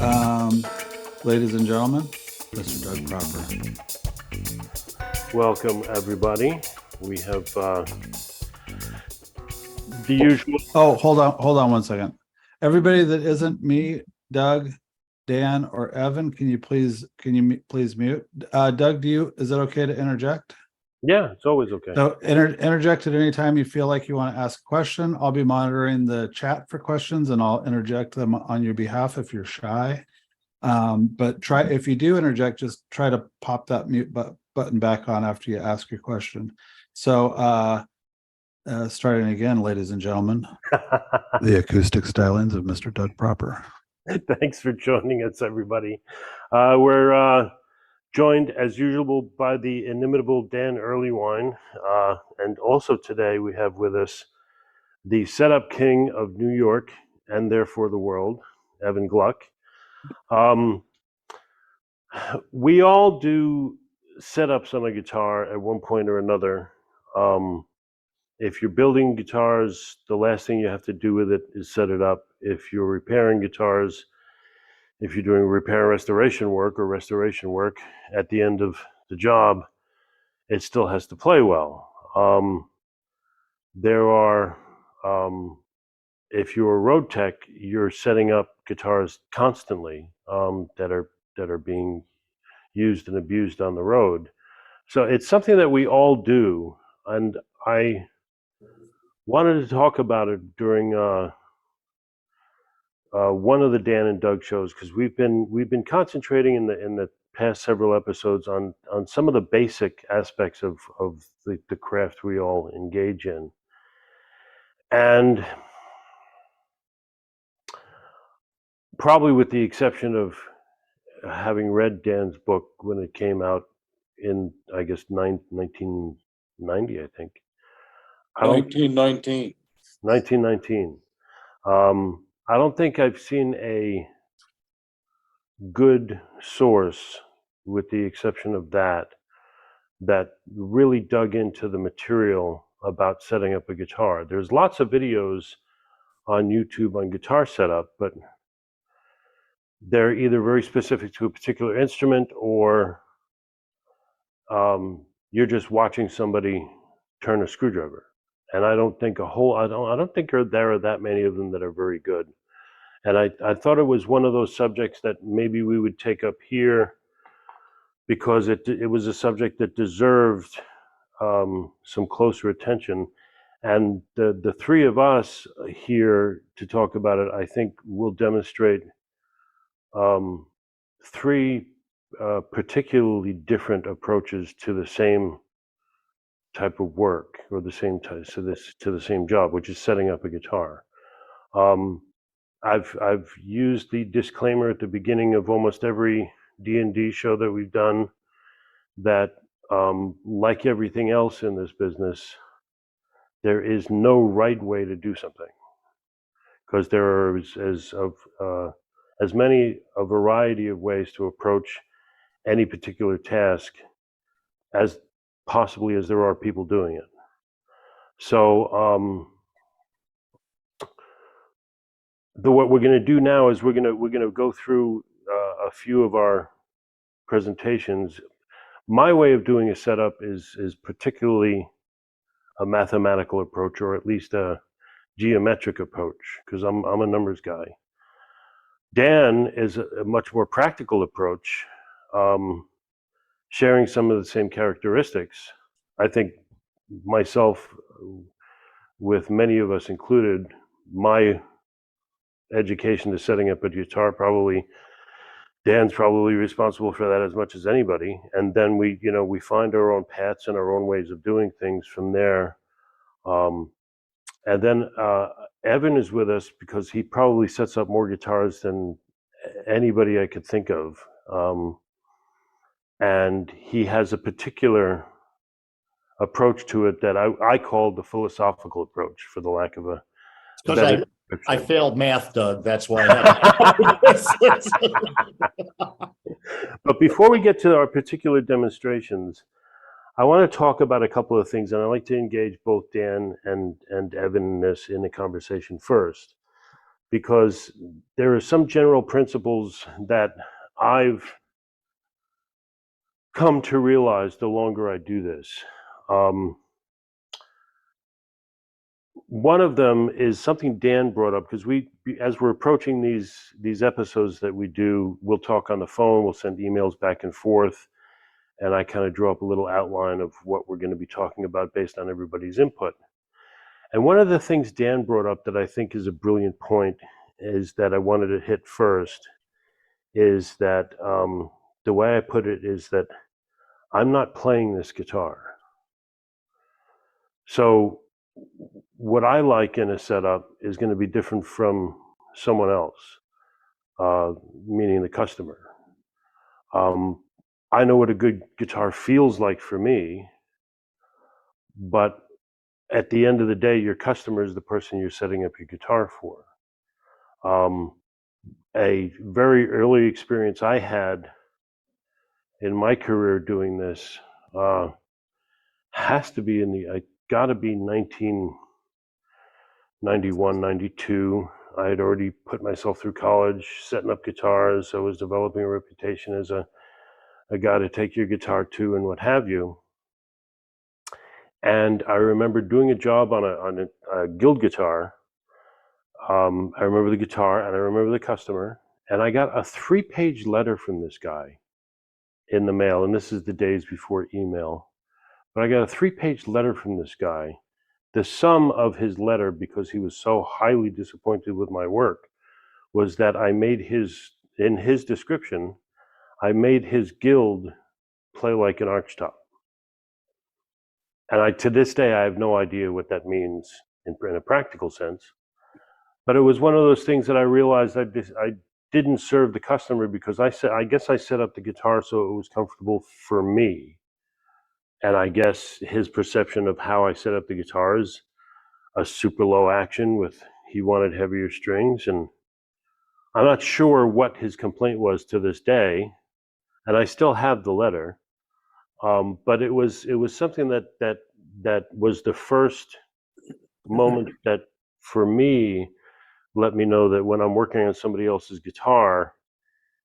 Um, Ladies and gentlemen, Mr. Doug Proper. Welcome, everybody. We have the usual. Oh, hold on one second. Everybody that isn't me, Doug, Dan, or Evan, can you please mute? Doug, is it okay to interject? Yeah, it's always okay. So interject at any time you feel like you want to ask a question. I'll be monitoring the chat for questions and I'll interject them on your behalf if you're shy. But if you do interject, just try to pop that mute button back on after you ask your question. So starting again, ladies and gentlemen, the acoustic stylings of Mr. Doug Proper. Thanks for joining us, everybody. We're joined, as usual, by the inimitable Dan Earlywine. And also today we have with us the setup king of New York and therefore the world, Evan GLuck. We all do setups on a guitar at one point or another. If you're building guitars, the last thing you have to do with it is set it up. If you're repairing guitars, if you're doing repair and restoration work at the end of the job, it still has to play well. If you're a road tech, you're setting up guitars constantly that are being used and abused on the road. So it's something that we all do, and I wanted to talk about it during one of the Dan and Doug shows, because we've been concentrating in the past several episodes on some of the basic aspects of the craft we all engage in. And probably with the exception of having read Dan's book when it came out in, I guess, 1990, I think. 1919. 1919. I don't think I've seen a good source, with the exception of that really dug into the material about setting up a guitar. There's lots of videos on YouTube on guitar setup, but they're either very specific to a particular instrument or you're just watching somebody turn a screwdriver. And I don't think there are that many of them that are very good. And I thought it was one of those subjects that maybe we would take up here, because it was a subject that deserved some closer attention. And the three of us here to talk about it, I think, will demonstrate three particularly different approaches to the same type of work, or the same job, which is setting up a guitar. I've used the disclaimer at the beginning of almost every D&D show that we've done, that like everything else in this business, there is no right way to do something, because there are as many a variety of ways to approach any particular task as possibly as there are people doing it. So what we're going to do now is we're going to go through a few of our presentations. My way of doing a setup is particularly a mathematical approach, or at least a geometric approach, because I'm a numbers guy. Dan is a much more practical approach, sharing some of the same characteristics. I think myself, with many of us included, my education to setting up a guitar, Dan's probably responsible for that as much as anybody. And then we find our own paths and our own ways of doing things from there. And then Evan is with us because he probably sets up more guitars than anybody I could think of. And he has a particular approach to it that I call the philosophical approach, for the lack of a Because I failed math, Doug. That's why. But before we get to our particular demonstrations, I want to talk about a couple of things, and I'd like to engage both Dan and Evan in the conversation first, because there are some general principles that I've come to realize the longer I do this. One of them is something Dan brought up, because as we're approaching these episodes that we do, we'll talk on the phone, we'll send emails back and forth, and I kind of draw up a little outline of what we're going to be talking about based on everybody's input. And one of the things Dan brought up that I think is a brilliant point is that I wanted to hit first is that the way I put it is that I'm not playing this guitar. So what I like in a setup is going to be different from someone else, meaning the customer. I know what a good guitar feels like for me, but at the end of the day, your customer is the person you're setting up your guitar for. A very early experience I had in my career doing this has to be gotta be 1991, 92. I had already put myself through college, setting up guitars. I was developing a reputation as a guy to take your guitar to and what have you. And I remember doing a job on a Guild guitar. I remember the guitar and I remember the customer, and I got a 3-page letter from this guy in the mail. And this is the days before email, but I got a 3-page letter from this guy. The sum of his letter, because he was so highly disappointed with my work, was that in his description, I made his Guild play like an archtop. And to this day, I have no idea what that means in a practical sense. But it was one of those things that I realized I didn't serve the customer, because I guess I set up the guitar so it was comfortable for me. And I guess his perception of how I set up the guitar is a super low action he wanted heavier strings. And I'm not sure what his complaint was to this day. And I still have the letter. But it was something that was the first moment that, for me, let me know that when I'm working on somebody else's guitar,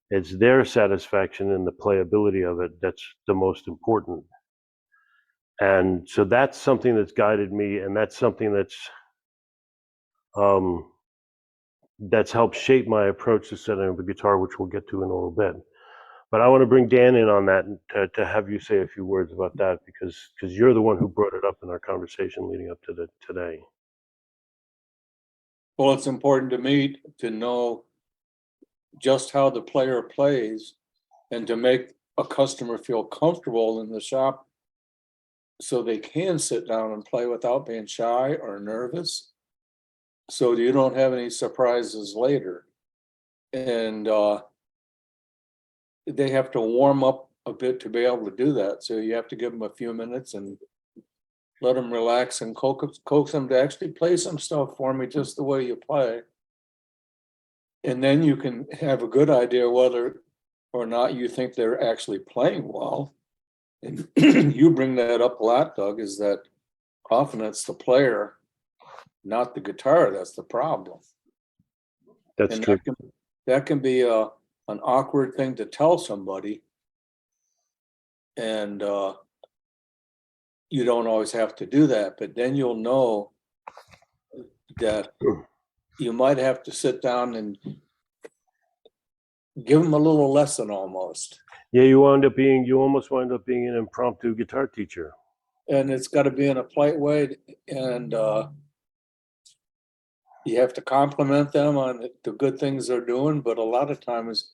it's their satisfaction and the playability of it that's the most important. And so that's something that's guided me, and that's something that's helped shape my approach to setting up the guitar, which we'll get to in a little bit. But I want to bring Dan in on that and to have you say a few words about that, because you're the one who brought it up in our conversation leading up to today. Well, it's important to me to know just how the player plays and to make a customer feel comfortable in the shop so they can sit down and play without being shy or nervous, so you don't have any surprises later. And they have to warm up a bit to be able to do that. So you have to give them a few minutes and let them relax and coax them to actually play some stuff for me just the way you play. And then you can have a good idea whether or not you think they're actually playing well. And you bring that up a lot, Doug, is that often it's the player, not the guitar, that's the problem. That's and true. That can be an awkward thing to tell somebody. And you don't always have to do that, but then you'll know that you might have to sit down and give them a little lesson almost. Yeah, you almost wind up being an impromptu guitar teacher. And it's got to be in a polite way, and you have to compliment them on the good things they're doing, but a lot of times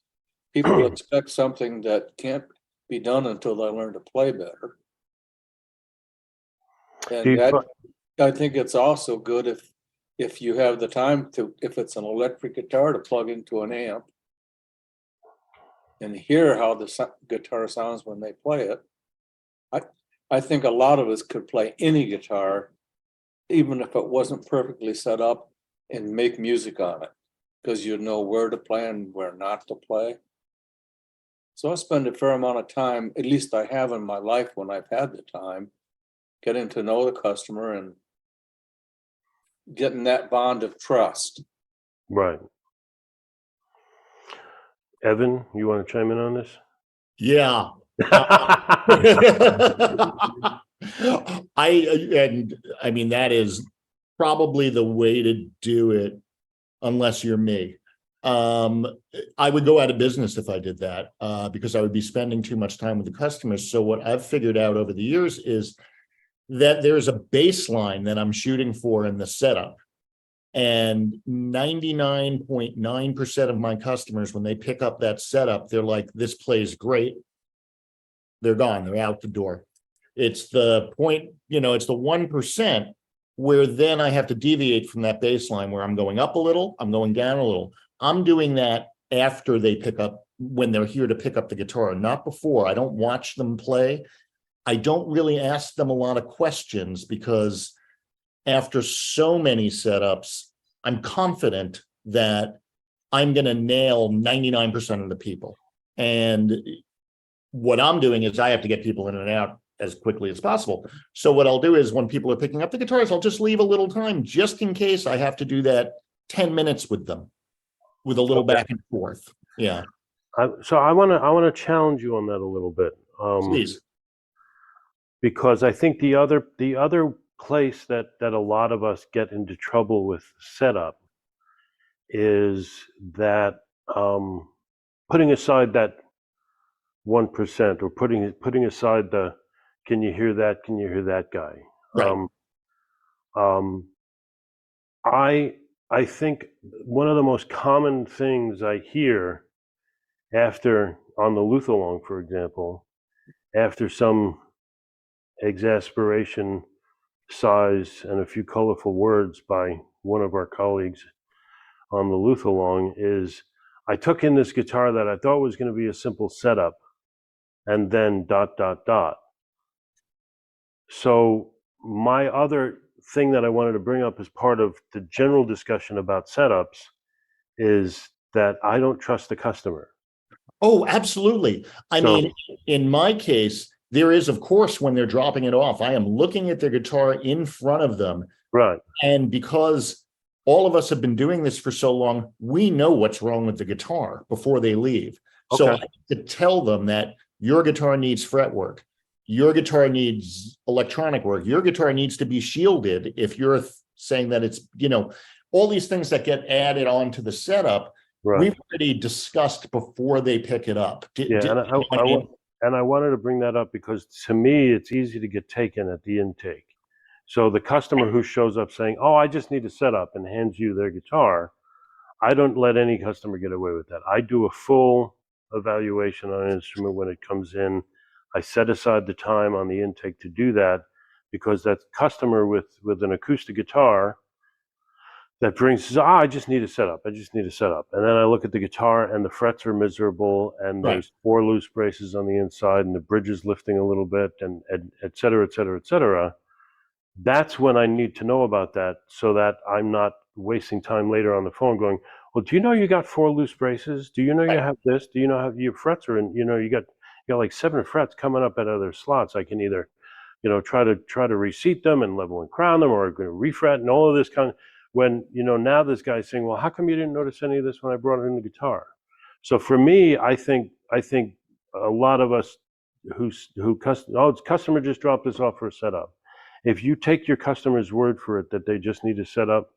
people expect something that can't be done until they learn to play better. And I think it's also good if you have the time if it's an electric guitar, to plug into an amp and hear how the guitar sounds when they play it. I think a lot of us could play any guitar, even if it wasn't perfectly set up, and make music on it, because you know where to play and where not to play. So I spend a fair amount of time, at least I have in my life when I've had the time, getting to know the customer and getting that bond of trust. Right. Evan, you want to chime in on this? Yeah. I mean, that is probably the way to do it, unless you're me. I would go out of business if I did that, because I would be spending too much time with the customers. So what I've figured out over the years is that there's a baseline that I'm shooting for in the setup. And 99.9% of my customers, when they pick up that setup, they're like, this plays great. They're gone, they're out the door. It's the point, it's the 1% where then I have to deviate from that baseline, where I'm going up a little, I'm going down a little. I'm doing that after they pick up, when they're here to pick up the guitar, not before. I don't watch them play. I don't really ask them a lot of questions, because after so many setups, I'm confident that I'm going to nail 99% of the people. And what I'm doing is I have to get people in and out as quickly as possible. So what I'll do is, when people are picking up the guitars, I'll just leave a little time just in case I have to do that 10 minutes with them, with a little back and forth. Yeah. So I want to challenge you on that a little bit. Please. Because I think the other place that a lot of us get into trouble with setup is that putting aside that 1%, or putting aside the can you hear that guy. Right. I think one of the most common things I hear after, on the Luthalong, for example, after some exasperation, sighs, and a few colorful words by one of our colleagues on the Luthalong, is, I took in this guitar that I thought was going to be a simple setup, and then ... So my other thing that I wanted to bring up as part of the general discussion about setups is that I don't trust the customer. Oh, absolutely. I mean, in my case, there is, of course, when they're dropping it off, I am looking at their guitar in front of them. Right. And because all of us have been doing this for so long, we know what's wrong with the guitar before they leave. Okay. So I have to tell them that your guitar needs fretwork. Your guitar needs electronic work. Your guitar needs to be shielded. If you're saying that it's, all these things that get added onto the setup, right, we've already discussed before they pick it up. And I wanted to bring that up because, to me, it's easy to get taken at the intake. So the customer who shows up saying, oh, I just need a setup, and hands you their guitar, I don't let any customer get away with that. I do a full evaluation on an instrument when it comes in. I set aside the time on the intake to do that, because that customer with an acoustic guitar that brings, I just need a setup. And then I look at the guitar, and the frets are miserable, and there's 4 loose braces on the inside, and the bridge is lifting a little bit, and et cetera, et cetera, et cetera. That's when I need to know about that, so that I'm not wasting time later on the phone going, well, do you know you got 4 loose braces? Do you know you have this? Do you know how your frets are in, you got like 7 frets coming up at other slots. I can either, try to reseat them and level and crown them, or refret and all of this kind of, when, now this guy's saying, well, how come you didn't notice any of this when I brought in the guitar? So for me, I think a lot of us customer just dropped this off for a setup. If you take your customer's word for it that they just need a setup,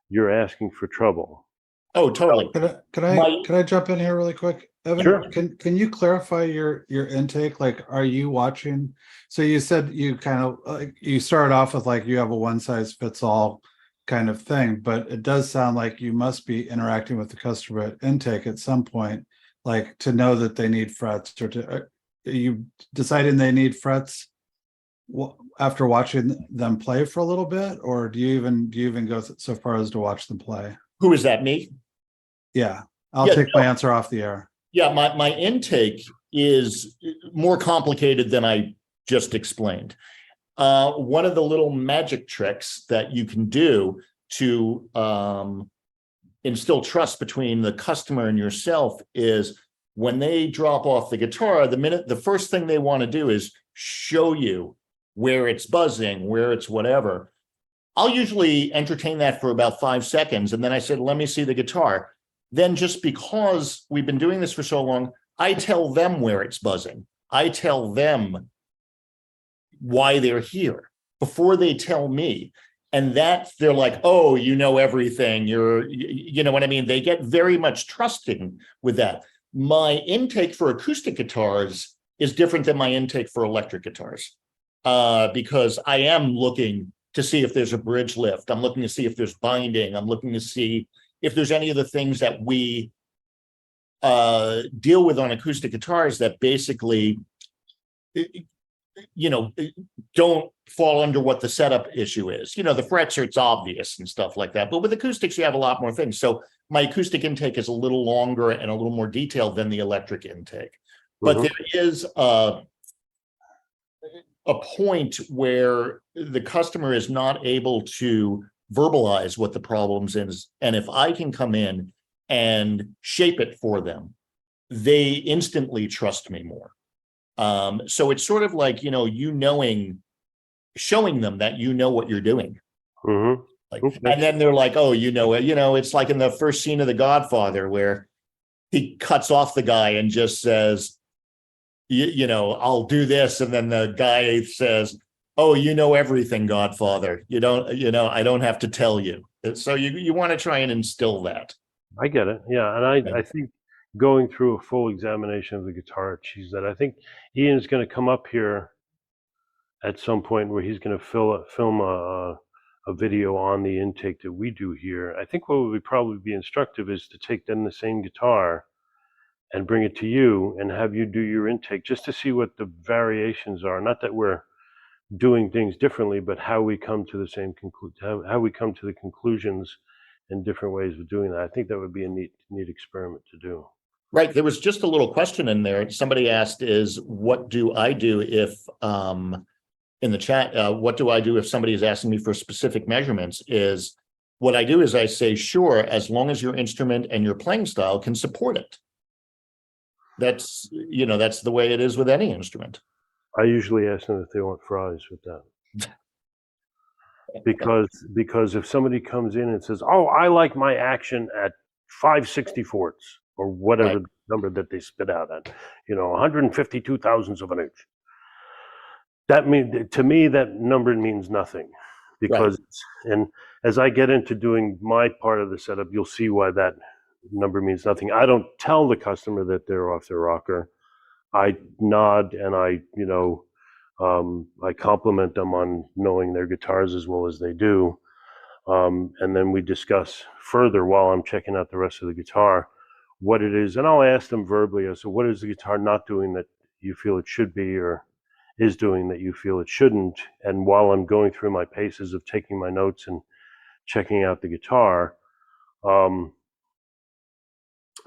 you're asking for trouble. Oh, totally. Can I jump in here really quick? Evan, sure. Can you clarify your intake? Like, are you watching? So you said you kind of you started off with like you have a one size fits all kind of thing, but it does sound like you must be interacting with the customer at intake at some point, like to know that they need frets, or are you deciding they need frets after watching them play for a little bit, or do you even go so far as to watch them play? Who is that, me? Yeah, I'll take my answer off the air. Yeah, my intake is more complicated than I just explained. One of the little magic tricks that you can do to instill trust between the customer and yourself is, when they drop off the guitar, the first thing they want to do is show you where it's buzzing, where it's whatever. I'll usually entertain that for about 5 seconds. And then I said, let me see the guitar. Then just because we've been doing this for so long, I tell them where it's buzzing. I tell them why they're here before they tell me. And that they're like, oh, you know everything. You know what I mean? They get very much trusting with that. My intake for acoustic guitars is different than my intake for electric guitars, because I am looking to see if there's a bridge lift. I'm looking to see if there's binding. I'm looking to see if there's any of the things that we deal with on acoustic guitars that basically, don't fall under what the setup issue is. The frets are, it's obvious and stuff like that. But with acoustics, you have a lot more things. So my acoustic intake is a little longer and a little more detailed than the electric intake. But there is a point where the customer is not able to verbalize what the problems is. And if I can come in and shape it for them, they instantly trust me more. So it's sort of like, showing them that you know what you're doing. And then they're like, oh, it's like in the first scene of The Godfather where he cuts off the guy and just says, I'll do this. And then the guy says, oh, you know everything, Godfather. I don't have to tell you. So you want to try and instill that. I get it. Yeah. And I think going through a full examination of the guitar, I think Ian is going to come up here at some point where he's going to film a video on the intake that we do here. I think what would probably be instructive is to take then the same guitar and bring it to you and have you do your intake just to see what the variations are. Not that we're doing things differently, but how we come to the same how we come to the conclusions in different ways of doing that. I think that would be a neat experiment to do. Right. There was just a little question in there. Somebody asked, what do I do if, in the chat, what do I do if somebody is asking me for specific measurements? What I do is I say, sure, as long as your instrument and your playing style can support it. That's the way it is with any instrument. I usually ask them if they want fries with that. Because if somebody comes in and says, oh, I like my action at 5/64 or whatever number that they spit out at, 152 thousandths of an inch. That means, to me, that number means nothing, because and as I get into doing my part of the setup, you'll see why that number means nothing. I don't tell the customer that they're off their rocker. I nod and I compliment them on knowing their guitars as well as they do. And then we discuss further while I'm checking out the rest of the guitar, what it is. And I'll ask them verbally, so what is the guitar not doing that you feel it should be, or is doing that you feel it shouldn't? And while I'm going through my paces of taking my notes and checking out the guitar,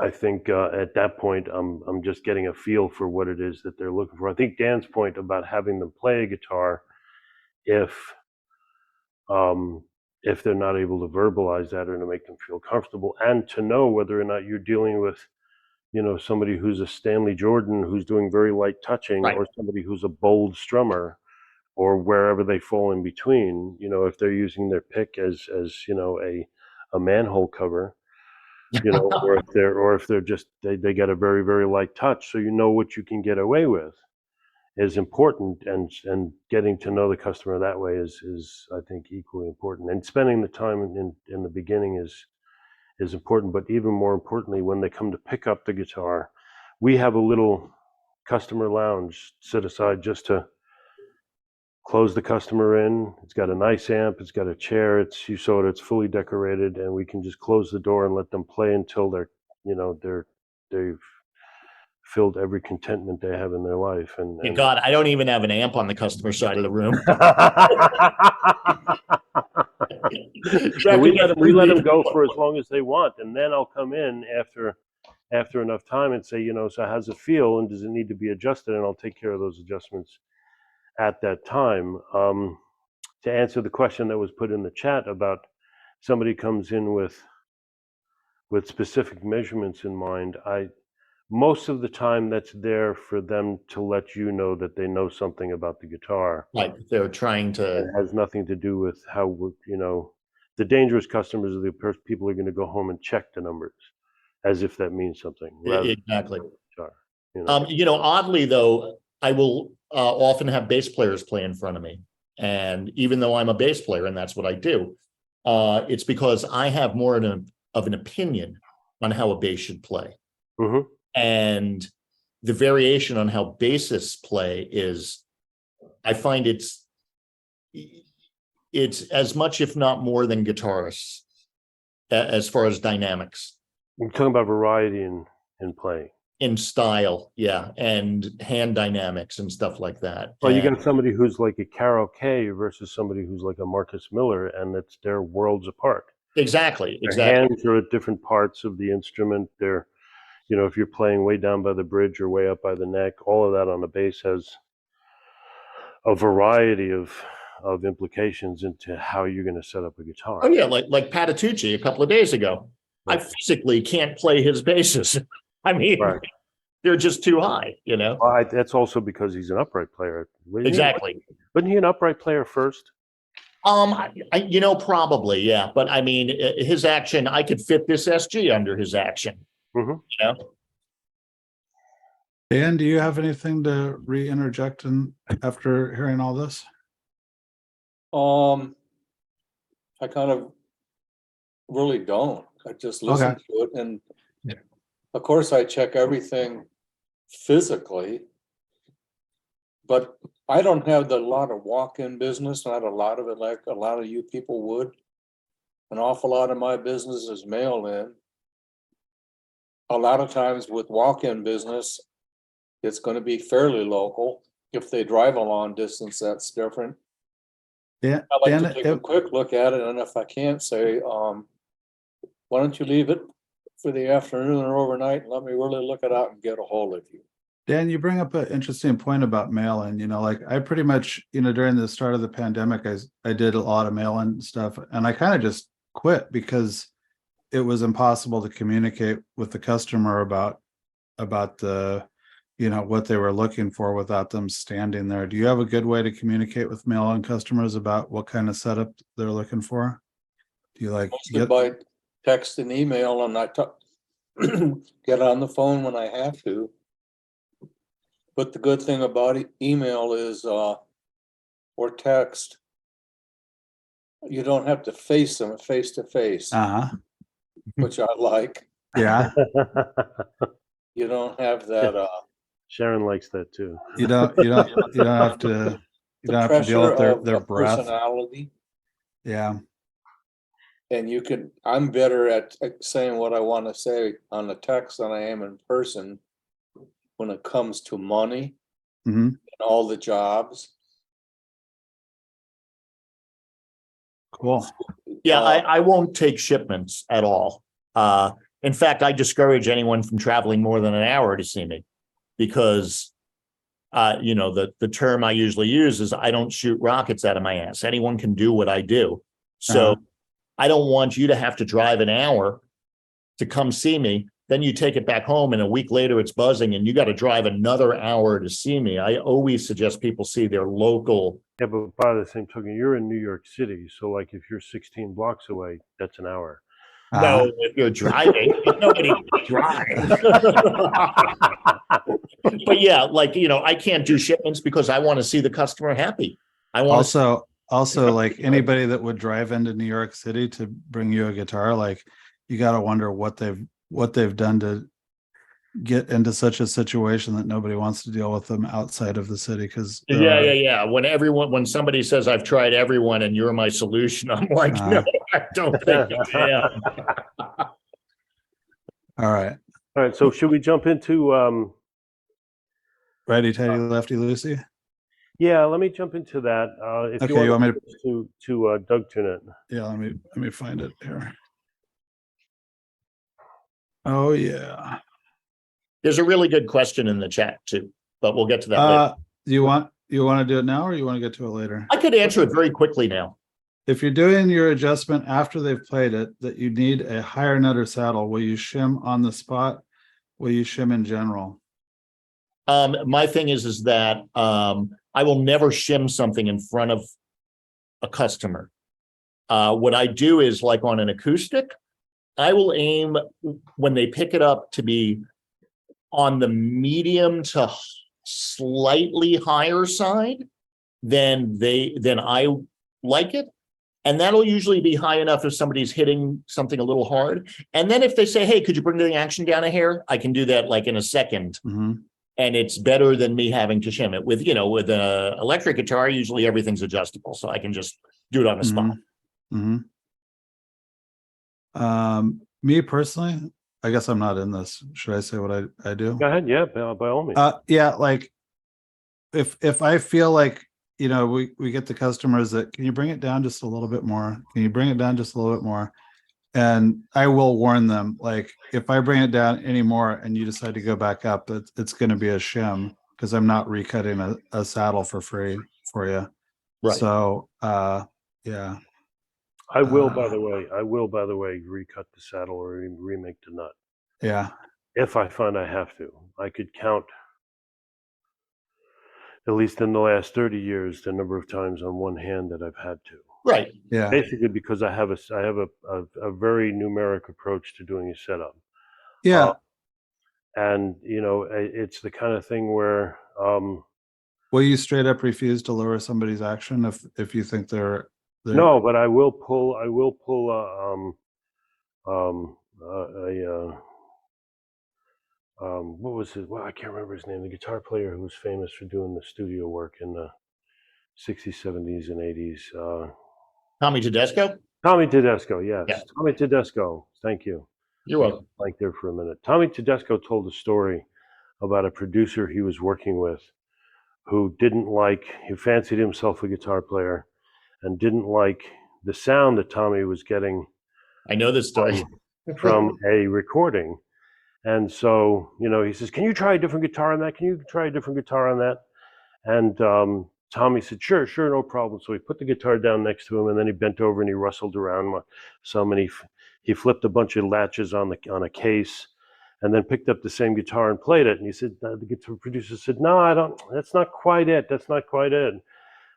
I think at that point, I'm just getting a feel for what it is that they're looking for. I think Dan's point about having them play a guitar, if they're not able to verbalize that or to make them feel comfortable, and to know whether or not you're dealing with, somebody who's a Stanley Jordan who's doing very light touching, or somebody who's a bold strummer, or wherever they fall in between. If they're using their pick as a manhole cover. Or if they're just they get a very, very light touch, so what you can get away with is important, and getting to know the customer that way is I think equally important, and spending the time in the beginning is important. But even more importantly, when they come to pick up the guitar, we have a little customer lounge set aside just to close the customer in. It's got a nice amp, it's got a chair, it's fully decorated, and we can just close the door and let them play until they've filled every contentment they have in their life. And God, I don't even have an amp on the customer side of the room. we let them go for as long as they want, and then I'll come in after enough time and say, so how's it feel, and does it need to be adjusted, and I'll take care of those adjustments at that time. To answer the question that was put in the chat about somebody comes in with specific measurements in mind, most of the time that's there for them to let you know that they know something about the guitar. Like they're trying to, It has nothing to do with how, the dangerous customers are the people who are going to go home and check the numbers as if that means something. rather than exactly. the guitar, Oddly though, I will often have bass players play in front of me. And even though I'm a bass player and that's what I do, it's because I have more of an opinion on how a bass should play. Mhm. And the variation on how bassists play is, I find it's as much, if not more than guitarists as far as dynamics. We're talking about variety in playing. In style, yeah, and hand dynamics and stuff like that. Well, you And- got somebody who's like a Carol Kay versus somebody who's like a Marcus Miller, and they're worlds apart. Exactly. Their hands are at different parts of the instrument. They're, if you're playing way down by the bridge or way up by the neck, all of that on the bass has a variety of implications into how you're going to set up a guitar. Oh yeah, like Patitucci a couple of days ago. I physically can't play his basses. I mean, Right. they're just too high, Well, that's also because he's an upright player. Exactly. Wasn't he an upright player first? Probably, yeah. But I mean, his action, I could fit this SG under his action. Mhm. Dan, do you have anything to re-interject after hearing all this? I kind of really don't. I just listen Okay. to it, and of course I check everything physically, but I don't have a lot of walk-in business, not a lot of it like a lot of you people would. An awful lot of my business is mail in. A lot of times with walk-in business, it's going to be fairly local. If they drive a long distance, that's different. Yeah, I'd like Dan, to take a quick look at it, and if I can't say, why don't you leave it for the afternoon or overnight and let me really look it out and get a hold of you. Dan, you bring up an interesting point about mail-in. Like I pretty much, during the start of the pandemic, I did a lot of mail-in stuff, and I kind of just quit because it was impossible to communicate with the customer about the, what they were looking for without them standing there. Do you have a good way to communicate with mail-in customers about what kind of setup they're looking for? Do you Mostly by text and email, and I get on the phone when I have to. But the good thing about email is, or text, you don't have to face them face to face, Uh-huh. which I like. Yeah. You don't have that, Sharon likes that too. You don't have to the deal with pressure their of breath. personality. Yeah. And I'm better at saying what I want to say on the text than I am in person when it comes to money Mm-hmm. and all the jobs. Cool. Yeah, I won't take shipments at all. In fact, I discourage anyone from traveling more than an hour to see me because, the term I usually use is I don't shoot rockets out of my ass. Anyone can do what I do. So I don't want you to have to drive an hour to come see me. Then you take it back home and a week later it's buzzing and you got to drive another hour to see me. I always suggest people see their local. Yeah, but by the same token, you're in New York City, so like if you're 16 blocks away, that's an hour. No, if you're driving, nobody drives. But yeah, I can't do shipments because I want to see the customer happy. I want Also, like anybody that would drive into New York City to bring you a guitar, like you got to wonder what they've done to get into such a situation that nobody wants to deal with them outside of the city. Because yeah. When somebody says I've tried everyone and you're my solution, I'm like, no, I don't think I am. All right. All right, so should we jump into Righty tighty, lefty loosey? yeah, let me jump into that. If Okay, you want me to Doug tune it. Yeah, let me find it here. Oh yeah. There's a really good question in the chat too, but we'll get to that later. Do you want to do it now or you want to get to it later? I could answer it very quickly now. If you're doing your adjustment after they've played it, that you need a higher nut or saddle, will you shim on the spot Will you shim in general? My thing is that, I will never shim something in front of a customer. What I do is like on an acoustic, I will aim when they pick it up to be on the medium to slightly higher side than I like it. And that'll usually be high enough if somebody's hitting something a little hard. And then if they say, hey, could you bring the action down a hair? I can do that like in a second. Mm-hmm. And it's better than me having to shim it. With an electric guitar, usually everything's adjustable. So I can just do it on the spot. Mm-hmm. Me personally, I guess I'm not in this. Should I say what I do? Go ahead. Yeah, by all means. Yeah, like if I feel like, we get the customers that, can you bring it down just a little bit more? Can you bring it down just a little bit more? And I will warn them, like, if I bring it down anymore and you decide to go back up, it's going to be a shim, because I'm not recutting a saddle for free for you. Right. So, yeah. I will, by the way, recut the saddle or remake the nut. Yeah. If I find I have to. I could count, at least in the last 30 years, the number of times on one hand that I've had to. Right. Yeah. Basically because I have a very numeric approach to doing a setup. Yeah. And it's the kind of thing where Will you straight up refuse to lower somebody's action if you think they're no, but I will pull what was it? Well, I can't remember his name. The guitar player who was famous for doing the studio work in the 60s, 70s, and 80s. Tommy Tedesco? Tommy Tedesco, yes. Yeah. Tommy Tedesco. Thank you. You're welcome. Like there for a minute. Tommy Tedesco told a story about a producer he was working with who he fancied himself a guitar player and didn't like the sound that Tommy was getting I know this story. from a recording. And so, he says, can you try a different guitar on that? Can you try a different guitar on that? And Tommy said, sure, no problem. So he put the guitar down next to him, and then he bent over and he rustled around some, and he flipped a bunch of latches on a case, and then picked up the same guitar and played it. And he said, the guitar producer said, no, that's not quite it. That's not quite it.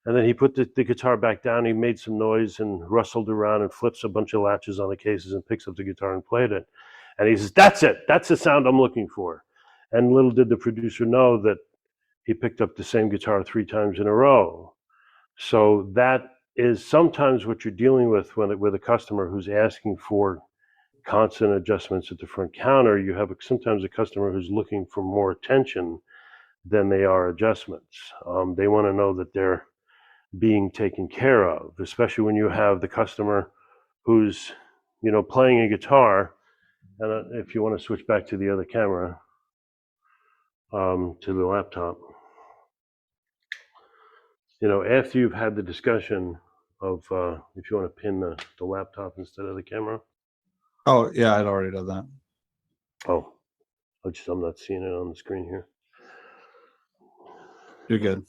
And then he put the guitar back down. He made some noise and rustled around and flips a bunch of latches on the cases and picks up the guitar and played it. And he says, that's it. That's the sound I'm looking for. And little did the producer know that he picked up the same guitar 3 times in a row. So that is sometimes what you're dealing with with a customer who's asking for constant adjustments at the front counter. You have sometimes a customer who's looking for more attention than they are adjustments. They want to know that they're being taken care of, especially when you have the customer who's, playing a guitar. And if you want to switch back to the other camera, to the laptop, after you've had the discussion of, if you want to pin the laptop instead of the camera. Oh, yeah, I'd already done that. Oh, I'm not seeing it on the screen here. You're good.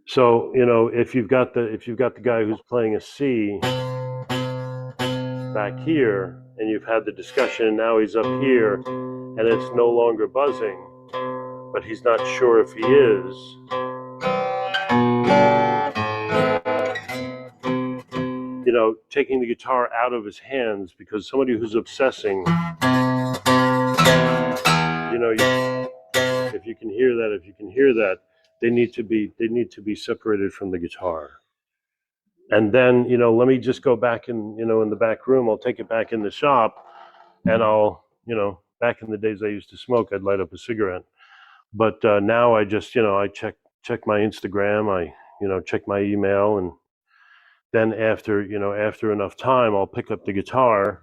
So, if you've got the guy who's playing a C back here, and you've had the discussion, and now he's up here, and it's no longer buzzing, but he's not sure if he is. Taking the guitar out of his hands, because somebody who's obsessing, if you can hear that, they need to be separated from the guitar. And then, let me just go back in the back room. I'll take it back in the shop, and I'll, back in the days I used to smoke, I'd light up a cigarette. But now I just, I check my Instagram, I, check my email, and then after enough time, I'll pick up the guitar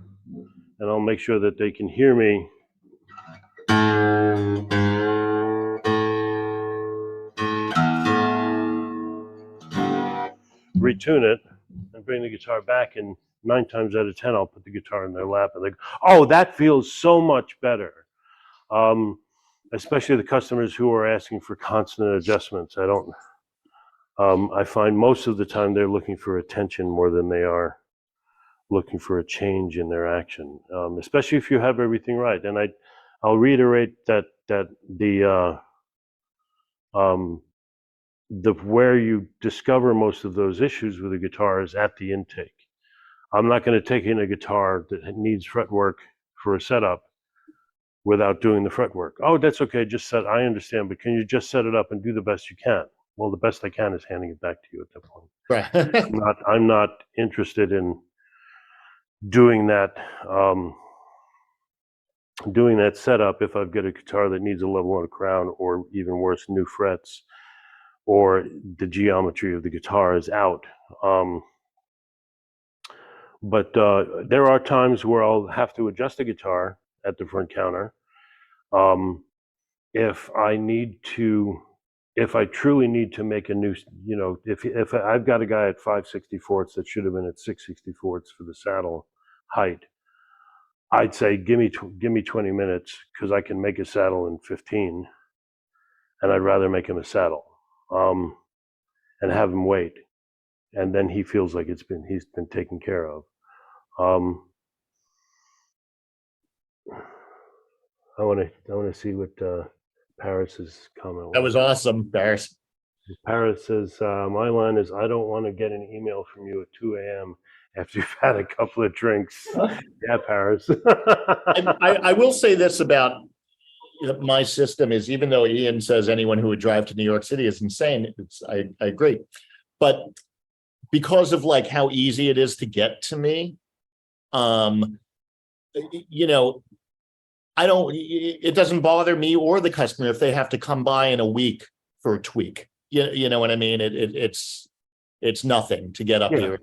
and I'll make sure that they can hear me. Retune it and bring the guitar back, and 9 times out of 10, I'll put the guitar in their lap and they go, oh, that feels so much better. Especially the customers who are asking for constant adjustments. I find most of the time they're looking for attention more than they are looking for a change in their action, especially if you have everything right. And I'll reiterate that that where you discover most of those issues with a guitar is at the intake. I'm not going to take in a guitar that needs fretwork for a setup without doing the fretwork. Oh, that's okay. I understand, but can you just set it up and do the best you can? Well, the best I can is handing it back to you at that point. Right. I'm not interested in doing that setup if I've got a guitar that needs a level on a crown, or even worse, new frets, or the geometry of the guitar is out. But there are times where I'll have to adjust a guitar at the front counter. If I truly need to make a new, if I've got a guy at 5/64 that should have been at 6/64 for the saddle height, I'd say give me 20 minutes, because I can make a saddle in 15, and I'd rather make him a saddle, and have him wait, and then he feels like he's been taken care of. I want to see what Paris's comment was. That was awesome, Paris. Paris says, my line is, I don't want to get an email from you at 2 a.m. after you've had a couple of drinks. Yeah, Paris. I will say this about my system is, even though Ian says anyone who would drive to New York City is insane, I agree. But because of like how easy it is to get to me, it doesn't bother me or the customer if they have to come by in a week for a tweak. You know what I mean? It's nothing to get up here.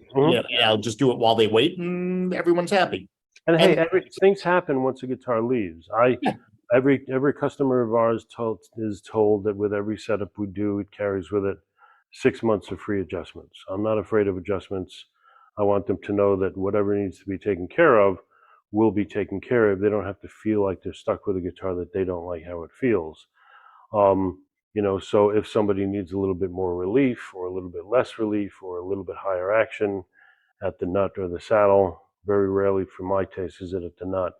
I'll just do it while they wait, and everyone's happy. And hey, things happen once a guitar leaves. Every customer of ours is told that with every setup we do, it carries with it 6 months of free adjustments. I'm not afraid of adjustments. I want them to know that whatever needs to be taken care of will be taken care of. They don't have to feel like they're stuck with a guitar that they don't like how it feels. So if somebody needs a little bit more relief, or a little bit less relief, or a little bit higher action at the nut or the saddle, very rarely for my taste is it at the nut.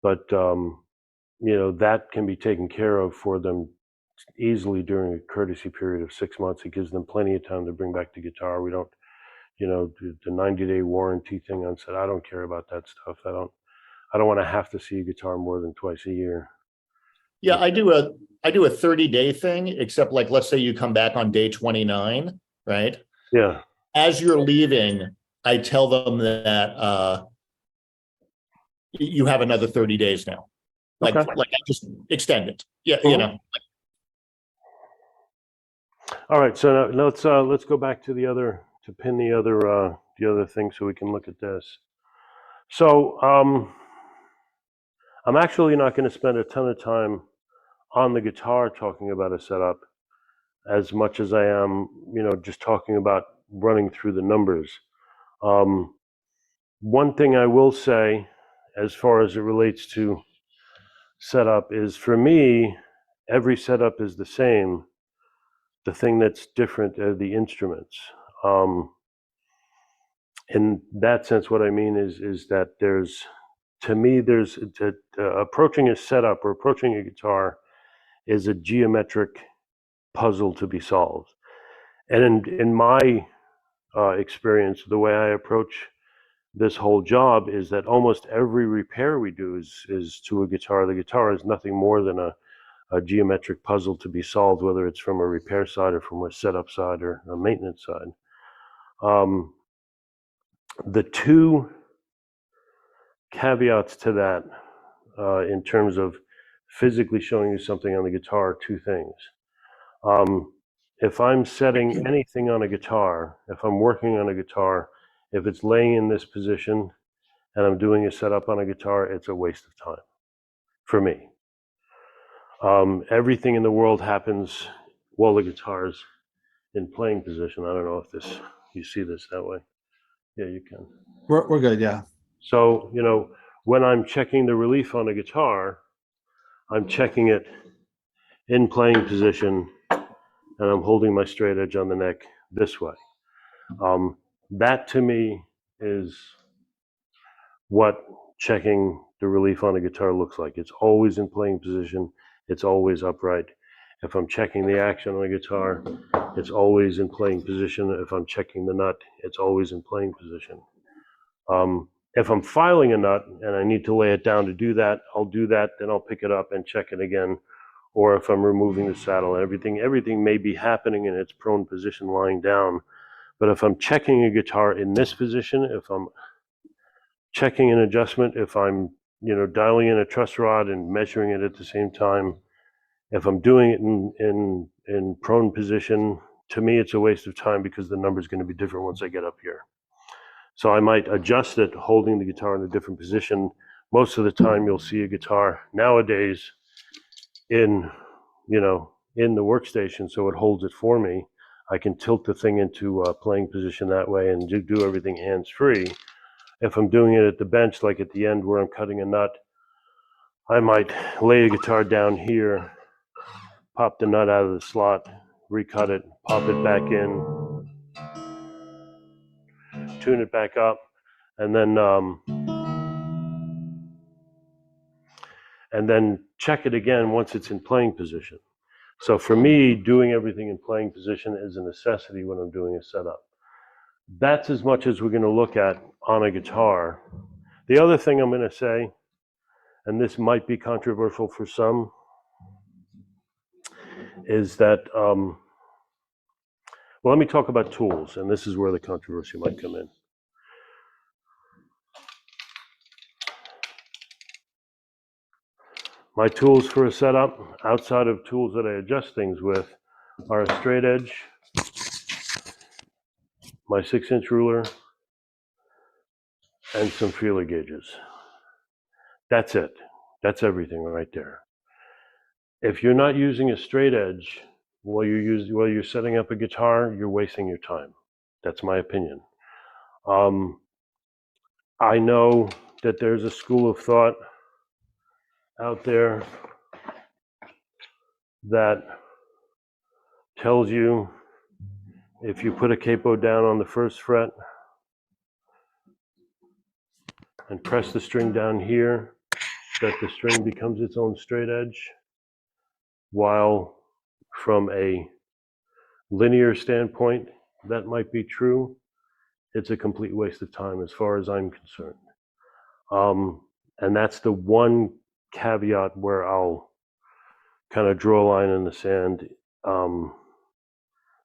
That can be taken care of for them easily during a courtesy period of 6 months. It gives them plenty of time to bring back the guitar. We don't, the 90-day warranty thing on set, I don't care about that stuff. I don't want to have to see a guitar more than twice a year. Yeah, I do a 30-day thing, except like, let's say you come back on day 29, right? Yeah. As you're leaving, I tell them that you have another 30 days now. Like I just extend it. Yeah, All right, so now let's go back to pin the other thing so we can look at this. So I'm actually not going to spend a ton of time on the guitar talking about a setup as much as I am, just talking about running through the numbers. One thing I will say, as far as it relates to setup, is for me, every setup is the same. The thing that's different are the instruments. In that sense, what I mean is that there's approaching a setup or approaching a guitar is a geometric puzzle to be solved. And in my experience, the way I approach this whole job is that almost every repair we do is to a guitar. The guitar is nothing more than a geometric puzzle to be solved, whether it's from a repair side or from a setup side or a maintenance side. The two caveats to that, in terms of physically showing you something on the guitar, are two things. If I'm setting anything on a guitar, if I'm working on a guitar, if it's laying in this position and I'm doing a setup on a guitar, it's a waste of time for me. Everything in the world happens while the guitar's in playing position. I don't know if you see this that way. Yeah, you can. We're good, yeah. So, when I'm checking the relief on a guitar, I'm checking it in playing position, and I'm holding my straight edge on the neck this way. That to me is what checking the relief on a guitar looks like. It's always in playing position. It's always upright. If I'm checking the action on a guitar, it's always in playing position. If I'm checking the nut, it's always in playing position. If I'm filing a nut and I need to lay it down to do that, I'll do that, then I'll pick it up and check it again. Or if I'm removing the saddle, everything may be happening in its prone position lying down. But if I'm checking a guitar in this position, if I'm checking an adjustment, if I'm, dialing in a truss rod and measuring it at the same time, if I'm doing it in prone position, to me, it's a waste of time because the number is going to be different once I get up here. So I might adjust it holding the guitar in a different position. Most of the time you'll see a guitar nowadays in the workstation, so it holds it for me. I can tilt the thing into playing position that way and do everything hands-free. If I'm doing it at the bench, like at the end where I'm cutting a nut, I might lay the guitar down here, pop the nut out of the slot, recut it, pop it back in, tune it back up, and then check it again once it's in playing position. So for me, doing everything in playing position is a necessity when I'm doing a setup. That's as much as we're going to look at on a guitar. The other thing I'm going to say, and this might be controversial for some, is that, well, let me talk about tools, and this is where the controversy might come in. My tools for a setup, outside of tools that I adjust things with, are a straight edge, my 6-inch ruler, and some feeler gauges. That's it. That's everything right there. If you're not using a straight edge while you're setting up a guitar, you're wasting your time. That's my opinion. I know that there's a school of thought out there that tells you if you put a capo down on the first fret and press the string down here, that the string becomes its own straight edge, while from a linear standpoint, that might be true. It's a complete waste of time as far as I'm concerned. And that's the one caveat where I'll kind of draw a line in the sand,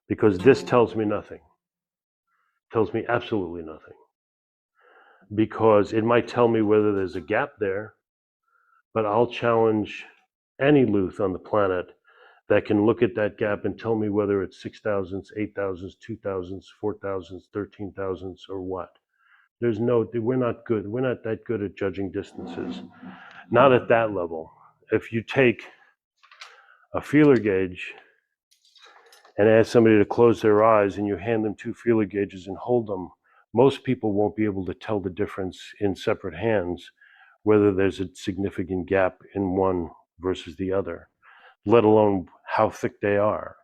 because this tells me nothing. Tells me absolutely nothing. Because it might tell me whether there's a gap there, but I'll challenge any luth on the planet that can look at that gap and tell me whether it's 6,000s, 8,000s, 2,000s, 4,000s, 13,000s, or what. We're not good. We're not that good at judging distances. Not at that level. If you take a feeler gauge and ask somebody to close their eyes and you hand them 2 feeler gauges and hold them, most people won't be able to tell the difference in separate hands, whether there's a significant gap in one versus the other, let alone how thick they are.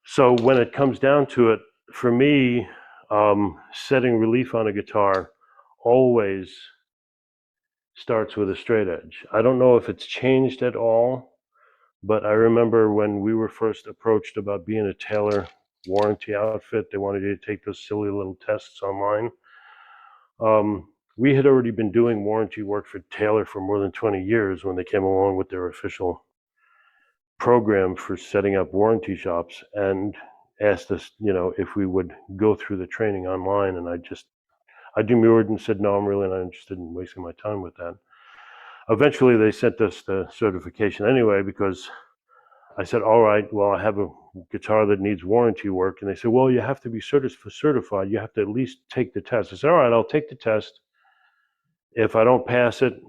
So when it comes down to it, for me, setting relief on a guitar always starts with a straight edge. I don't know if it's changed at all, but I remember when we were first approached about being a Taylor warranty outfit, they wanted you to take those silly little tests online. We had already been doing warranty work for Taylor for more than 20 years when they came along with their official program for setting up warranty shops, and asked us, if we would go through the training online. And I demurred and said, no, I'm really not interested in wasting my time with that. Eventually, they sent us the certification anyway, because I said, all right, well, I have a guitar that needs warranty work. And they said, well, you have to be certified. You have to at least take the test. I said, all right, I'll take the test. If I don't pass it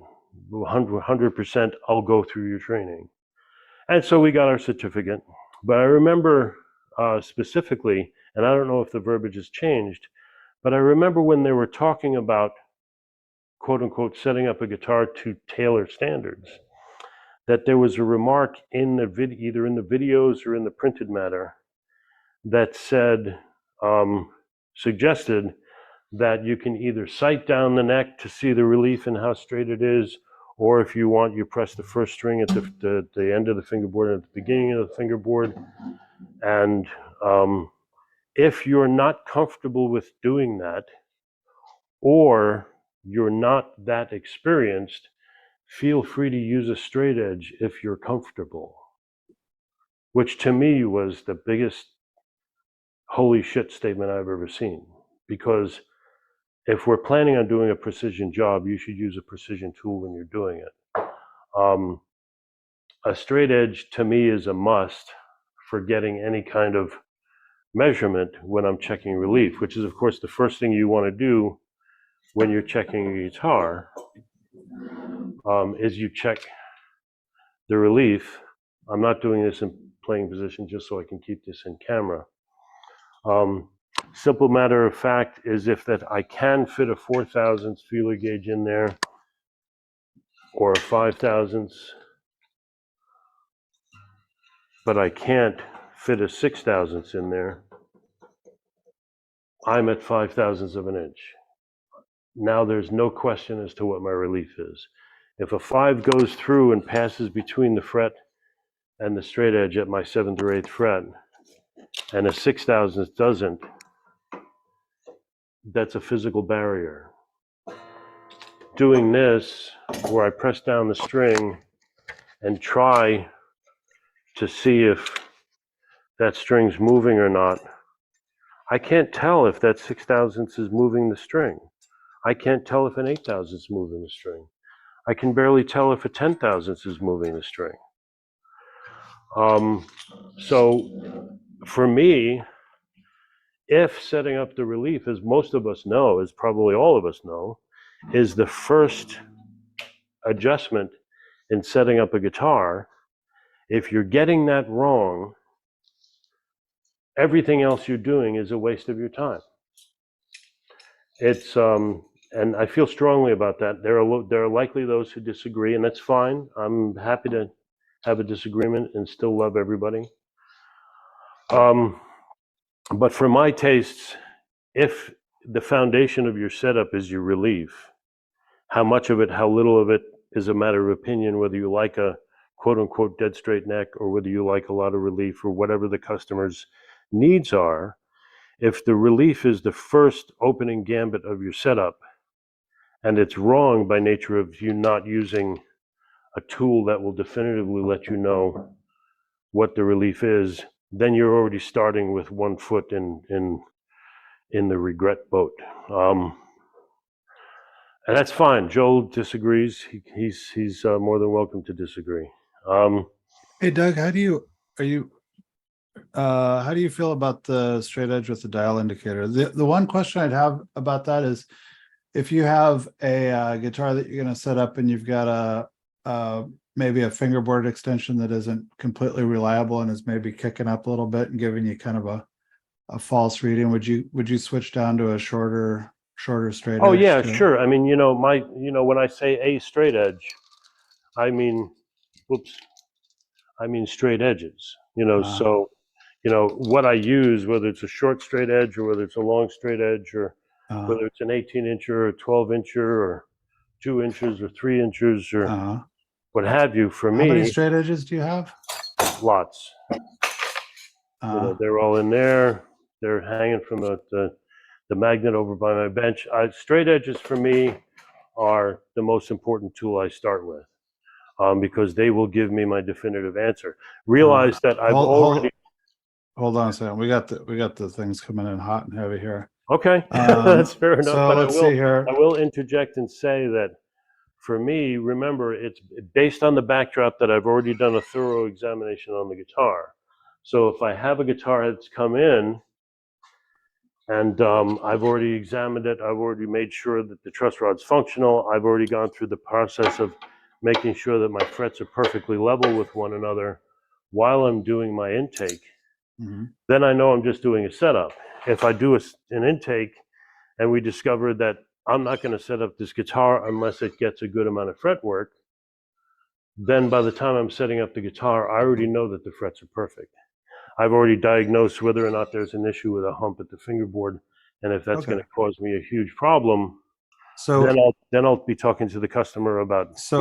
100%, I'll go through your training. And so we got our certificate. But I remember specifically, and I don't know if the verbiage has changed, but I remember when they were talking about, quote unquote, setting up a guitar to Taylor standards, that there was a remark in the either in the videos or in the printed matter that said, suggested that you can either sight down the neck to see the relief and how straight it is, or if you want, you press the first string at the end of the fingerboard and at the beginning of the fingerboard. And if you're not comfortable with doing that, or you're not that experienced, feel free to use a straight edge if you're comfortable, which to me was the biggest holy shit statement I've ever seen. Because if we're planning on doing a precision job, you should use a precision tool when you're doing it. A straight edge to me is a must for getting any kind of measurement when I'm checking relief, which is of course the first thing you want to do when you're checking a guitar, is you check the relief. I'm not doing this in playing position just so I can keep this in camera. Simple matter of fact is if that I can fit a 4/1000 feeler gauge in there or a 5/1000, but I can't fit a 6/1000 in there, I'm at 5/1000 of an inch. Now there's no question as to what my relief is. If a 5 goes through and passes between the fret and the straight edge at my 7th or 8th fret, and a 6/1000 doesn't, that's a physical barrier. Doing this, where I press down the string and try to see if that string's moving or not, I can't tell if that 6/1000 is moving the string. I can't tell if an 8/1000 is moving the string. I can barely tell if a 10/1000 is moving the string. So for me, if setting up the relief, as most of us know, as probably all of us know, is the first adjustment in setting up a guitar, if you're getting that wrong, everything else you're doing is a waste of your time. It's and I feel strongly about that. There are likely those who disagree, and that's fine. I'm happy to have a disagreement and still love everybody. But for my tastes, if the foundation of your setup is your relief, how much of it, how little of it is a matter of opinion, whether you like a quote unquote dead straight neck or whether you like a lot of relief or whatever the customer's needs are. If the relief is the first opening gambit of your setup, and it's wrong by nature of you not using a tool that will definitively let you know what the relief is, then you're already starting with one foot in the regret boat. And that's fine. Joel disagrees. He's more than welcome to disagree. Hey Doug, how do you feel about the straight edge with the dial indicator? The one question I'd have about that is if you have a guitar that you're going to set up and you've got maybe a fingerboard extension that isn't completely reliable and is maybe kicking up a little bit and giving you kind of a false reading, would you switch down to a shorter straight Oh edge? yeah, sure. I mean, when I say a straight edge, I mean, I mean straight edges. So what I use, whether it's a short straight edge or whether it's a long straight edge or whether it's an 18-incher or a 12-incher or 2 inches or 3 inches or what have you, for me. How many straight edges do you have? Lots. They're all in there. They're hanging from the magnet over by my bench. Straight edges for me are the most important tool I start with, because they will give me my definitive answer. Realize that I've already. Hold on a second. We got the things coming in hot and heavy here. Okay, that's fair enough. So but let's see here. I will interject and say that for me, remember, it's based on the backdrop that I've already done a thorough examination on the guitar. So if I have a guitar that's come in and I've already examined it, I've already made sure that the truss rod's functional, I've already gone through the process of making sure that my frets are perfectly level with one another while I'm doing my intake, then I know I'm just doing a setup. If I do an intake and we discover that I'm not going to set up this guitar unless it gets a good amount of fret work, then by the time I'm setting up the guitar, I already know that the frets are perfect. I've already diagnosed whether or not there's an issue with a hump at the fingerboard And if that's Okay. going to cause me a huge problem, So, then I'll be talking to the customer about, as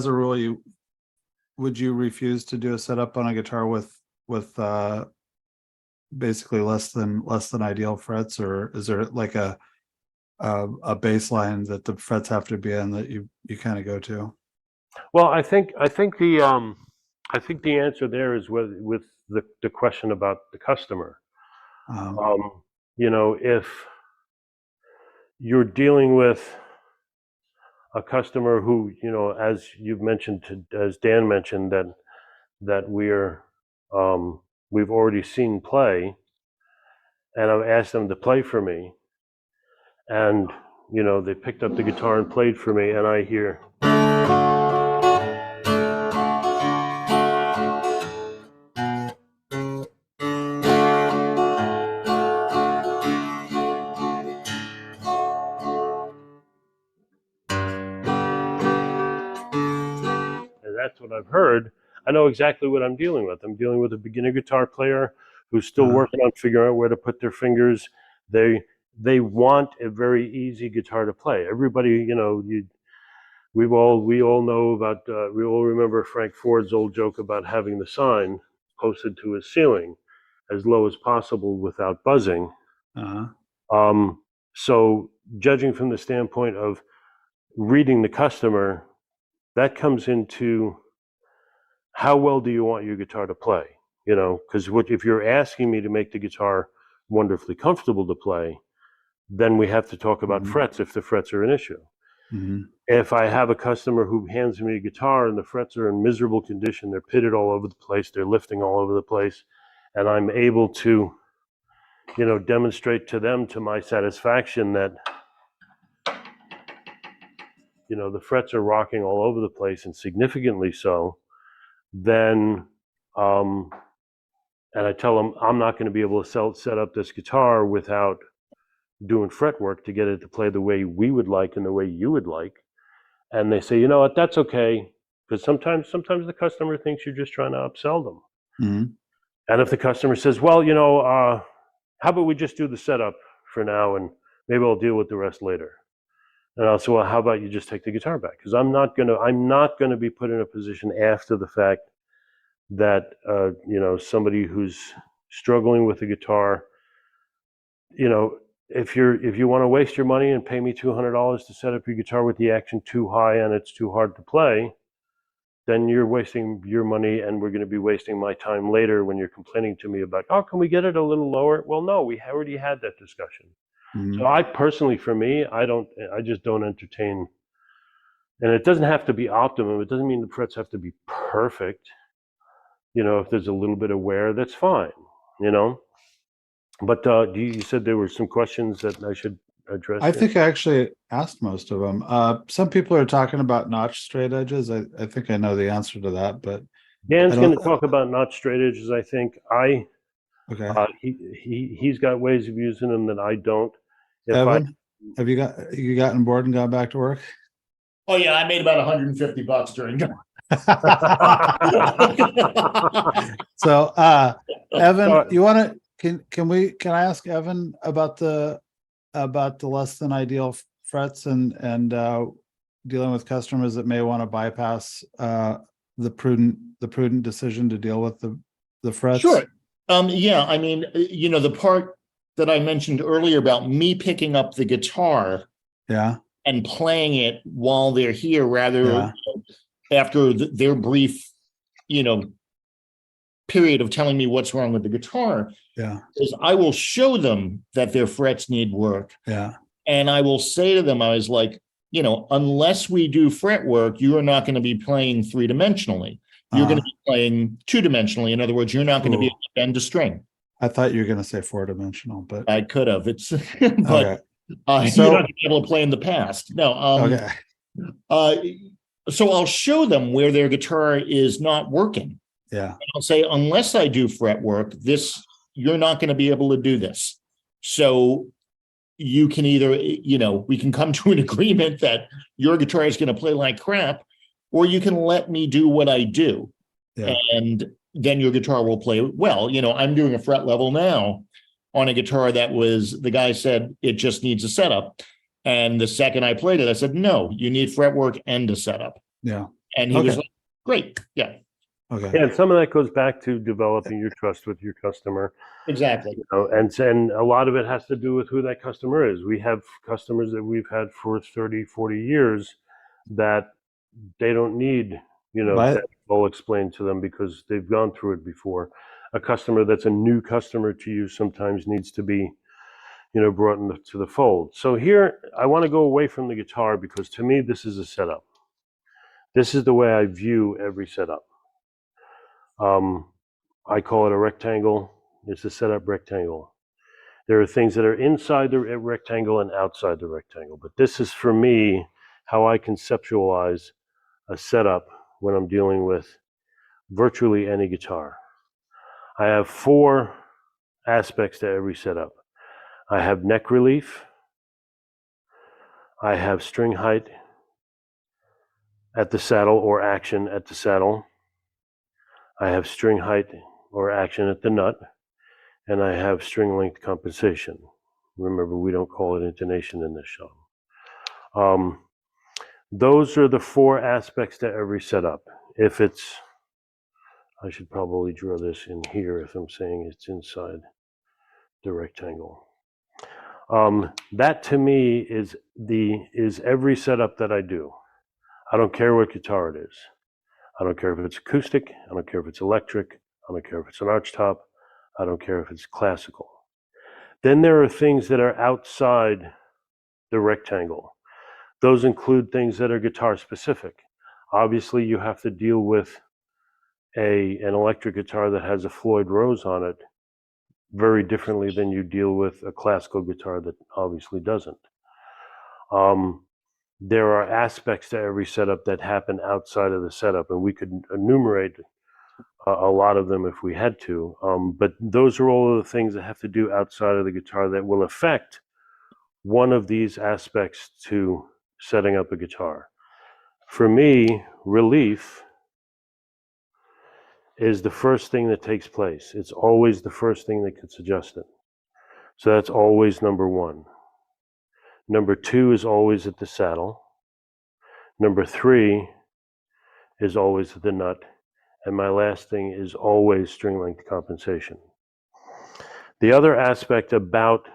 a rule, would you refuse to do a setup on a guitar with basically less than ideal frets, or is there like a baseline that the frets have to be in that you kind of go to? Well, I think the answer there is with the question about the customer. If you're dealing with a customer who, as you've mentioned, as Dan mentioned, that we've already seen play, and I've asked them to play for me, and they picked up the guitar and played for me, and I hear. That's what I've heard. I know exactly what I'm dealing with. I'm dealing with a beginner guitar player who's still working on figuring out where to put their fingers. They want a very easy guitar to play. Everybody, we all know about. We all remember Frank Ford's old joke about having the sign posted to his ceiling as low as possible without buzzing. So judging from the standpoint of reading the customer, that comes into how well do you want your guitar to play? Because if you're asking me to make the guitar wonderfully comfortable to play, then we have to talk about frets if the frets are an issue. If I have a customer who hands me a guitar and the frets are in miserable condition, they're pitted all over the place, they're lifting all over the place, and I'm able to, demonstrate to them to my satisfaction that the frets are rocking all over the place and significantly so, then and I tell them I'm not going to be able to set up this guitar without doing fret work to get it to play the way we would like and the way you would like. And they say, you know what, that's okay, because sometimes the customer thinks you're just trying to upsell them. And if the customer says, well, how about we just do the setup for now and maybe I'll deal with the rest later. And I'll say, well, how about you just take the guitar back? Because I'm not gonna be put in a position after the fact that somebody who's struggling with a guitar, if you want to waste your money and pay me $200 to set up your guitar with the action too high and it's too hard to play, then you're wasting your money, and we're going to be wasting my time later when you're complaining to me about, oh, can we get it a little lower? Well, no, we already had that discussion. So I personally, for me, I just don't entertain, and it doesn't have to be optimum. It doesn't mean the frets have to be perfect. If there's a little bit of wear, that's fine, But you said there were some questions that I should address. I think I actually asked most of them. Some people are talking about notch straight edges. I think I know the answer to that, but Dan's going to talk about notch straight edges. I think okay. He's got ways of using them that I don't. Evan, have you gotten bored and gone back to work? Oh yeah, I made about $150 during. So, Evan, you want to? Can I ask Evan about the less than ideal frets and dealing with customers that may want to bypass the prudent decision to deal with the frets? Sure. Yeah, I mean, the part that I mentioned earlier about me picking up the guitar, and playing it while they're here, rather after their brief, period of telling me what's wrong with the guitar. Is I will show them that their frets need work. And I will say to them, I was like, unless we do fret work, you are not going to be playing 3-dimensionally. You're going to be playing 2-dimensionally. In other words, you're not going to be able to bend a string. I thought you were going to say 4-dimensional, but I could have. It's but so, you're not going to be able to play in the past. No. So I'll show them where their guitar is not working. And I'll say, unless I do fret work, you're not going to be able to do this. So you can either, we can come to an agreement that your guitar is going to play like crap, or you can let me do what I do. And then your guitar will play well. I'm doing a fret level now, on a guitar that was, the guy said, it just needs a setup. And the second I played it, I said, no, you need fretwork and a setup. Yeah. And he was Okay. like, great. Yeah, Okay. And some of that goes back to developing your trust with your customer. exactly. And a lot of it has to do with who that customer is. We have customers that we've had for 30, 40 years that they don't need, But that all explained to them because they've gone through it before. A customer that's a new customer to you sometimes needs to be, brought into the fold. So here, I want to go away from the guitar because to me, this is a setup. This is the way I view every setup. I call it a rectangle. It's a setup rectangle. There are things that are inside the rectangle and outside the rectangle, but this is for me how I conceptualize a setup when I'm dealing with virtually any guitar. I have 4 aspects to every setup. I have neck relief. I have string height at the saddle or action at the saddle. I have string height or action at the nut. And I have string length compensation. Remember, we don't call it intonation in this show. Those are the 4 aspects to every setup. If it's, I should probably draw this in here if I'm saying it's inside the rectangle. That to me is every setup that I do. I don't care what guitar it is. I don't care if it's acoustic. I don't care if it's electric. I don't care if it's an arch top. I don't care if it's classical. Then there are things that are outside the rectangle. Those include things that are guitar specific. Obviously, you have to deal with an electric guitar that has a Floyd Rose on it very differently than you deal with a classical guitar that obviously doesn't. There are aspects to every setup that happen outside of the setup, and we could enumerate a lot of them if we had to. But those are all of the things that have to do outside of the guitar that will affect one of these aspects to setting up a guitar. For me, relief is the first thing that takes place. It's always the first thing that gets adjusted. So that's always number 1. Number 2 is always at the saddle. Number 3 is always at the nut. And my last thing is always string length compensation. The other aspect about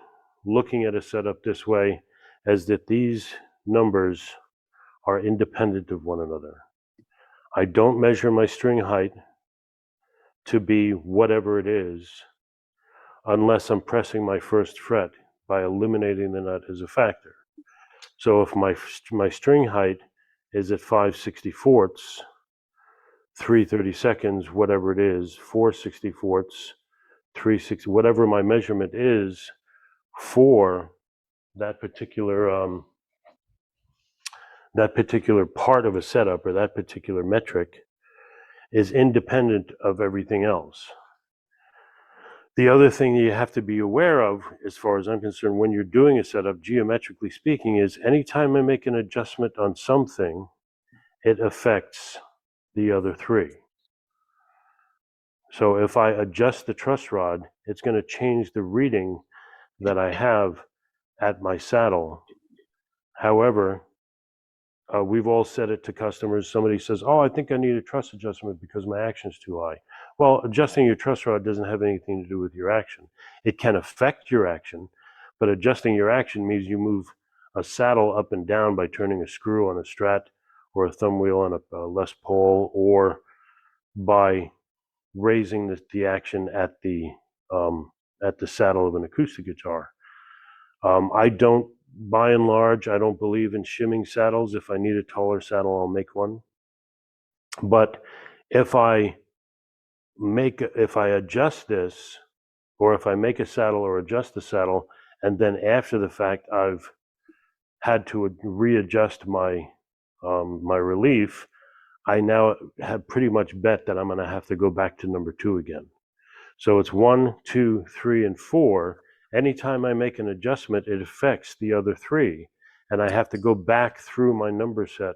looking at a setup this way is that these numbers are independent of one another. I don't measure my string height to be whatever it is unless I'm pressing my first fret by eliminating the nut as a factor. So if my string height is at 5/64ths, 3/32, whatever it is, 4/64ths, 3/6, whatever my measurement is for that particular part of a setup or that particular metric is independent of everything else. The other thing you have to be aware of, as far as I'm concerned, when you're doing a setup, geometrically speaking, is anytime I make an adjustment on something, it affects the other 3. So if I adjust the truss rod, it's going to change the reading that I have at my saddle. However, we've all said it to customers. Somebody says, oh, I think I need a truss adjustment because my action's too high. Well, adjusting your truss rod doesn't have anything to do with your action. It can affect your action, but adjusting your action means you move a saddle up and down by turning a screw on a Strat or a thumb wheel on a Les Paul, or by raising the action at the saddle of an acoustic guitar. I don't, by and large, I don't believe in shimming saddles. If I need a taller saddle, I'll make one. But if I adjust this, or if I make a saddle or adjust the saddle, and then after the fact I've had to readjust my relief, I now have pretty much bet that I'm going to have to go back to number 2 again. So it's 1, 2, 3, and 4. Anytime I make an adjustment, it affects the other 3, and I have to go back through my number set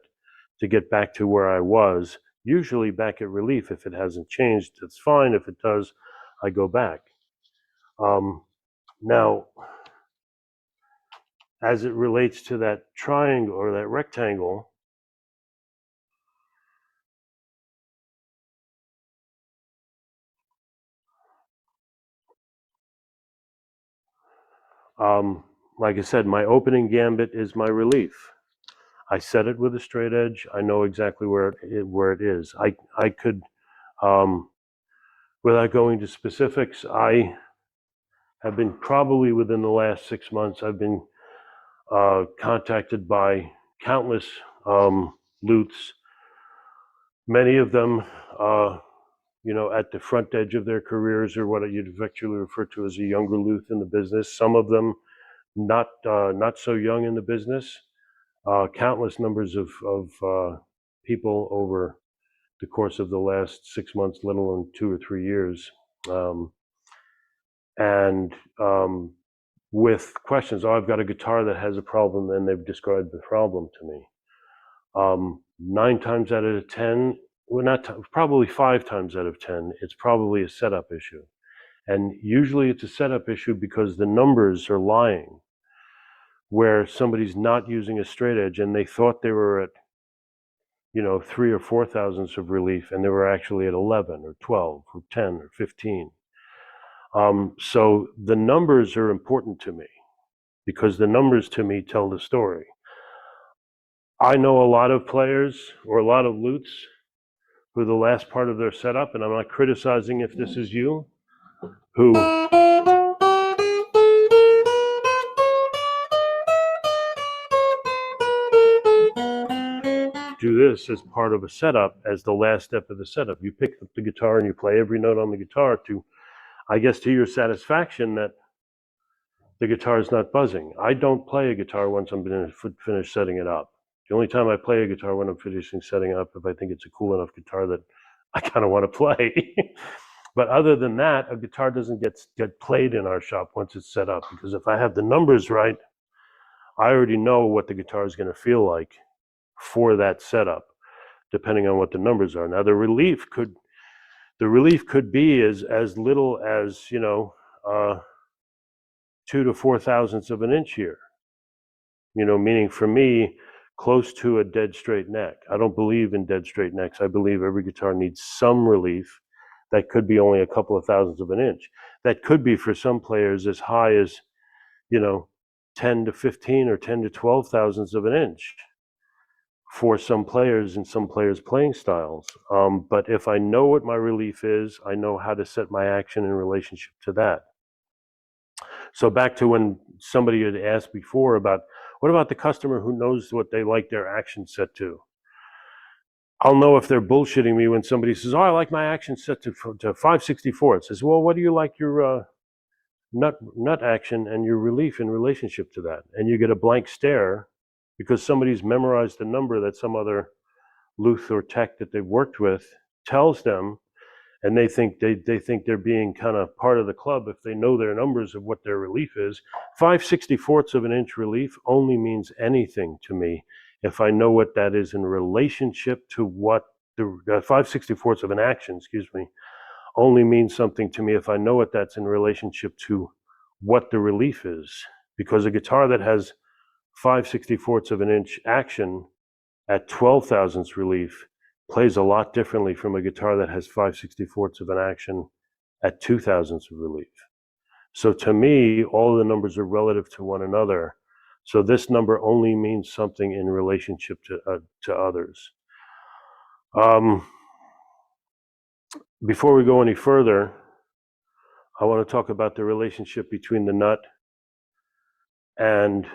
to get back to where I was, usually back at relief. If it hasn't changed, it's fine. If it does, I go back. Now, as it relates to that triangle or that rectangle, like I said, my opening gambit is my relief. I set it with a straight edge. I know exactly where it is. I could, without going to specifics, I have been probably within the last 6 months, I've been contacted by countless loots, many of them, at the front edge of their careers, or what you'd affectionately refer to as a younger Luth in the business. Some of them not so young in the business. Countless numbers of people over the course of the last 6 months, let alone 2 or 3 years, and with questions. Oh, I've got a guitar that has a problem, and they've described the problem to me. 9 times out of 10, well, probably 5 times out of 10, it's probably a setup issue. And usually it's a setup issue because the numbers are lying, where somebody's not using a straight edge and they thought they were at 3 or 4 thousandths of relief, and they were actually at 11 or 12 or 10 or 15. So the numbers are important to me, because the numbers to me tell the story. I know a lot of players or a lot of loots who the last part of their setup, and I'm not criticizing if this is you, who do this as part of a setup, as the last step of the setup. You pick up the guitar and you play every note on the guitar to, I guess, to your satisfaction that the guitar is not buzzing. I don't play a guitar once I'm finished setting it up. The only time I play a guitar when I'm finishing setting up, if I think it's a cool enough guitar that I kind of want to play. But other than that, a guitar doesn't get played in our shop once it's set up, because if I have the numbers right, I already know what the guitar is going to feel like for that setup, depending on what the numbers are. Now, the relief could be as little as 2 to 4 thousandths of an inch here. Meaning for me, close to a dead straight neck. I don't believe in dead straight necks. I believe every guitar needs some relief. That could be only a couple of thousandths of an inch. That could be, for some players, as high as 10 to 15 or 10 to 12 thousandths of an inch for some players and some players' playing styles. But if I know what my relief is, I know how to set my action in relationship to that. So back to when somebody had asked before about, what about the customer who knows what they like their action set to? I'll know if they're bullshitting me when somebody says, oh, I like my action set to 5/64. It says, well, what do you like your nut action and your relief in relationship to that? And you get a blank stare, because somebody's memorized a number that some other Luth or tech that they've worked with tells them, and they think they're being kind of part of the club if they know their numbers of what their relief is. 5/64 of an inch relief only means anything to me if I know what that is in relationship to what the 5/64 of an action, only means something to me if I know what that's in relationship to what the relief is. Because a guitar that has 5/64 of an inch action at 12 thousandths relief plays a lot differently from a guitar that has 5/64 of an action at 2 thousandths of relief. So to me, all of the numbers are relative to one another. So this number only means something in relationship to others. Before we go any further, I want to talk about the relationship between the nut and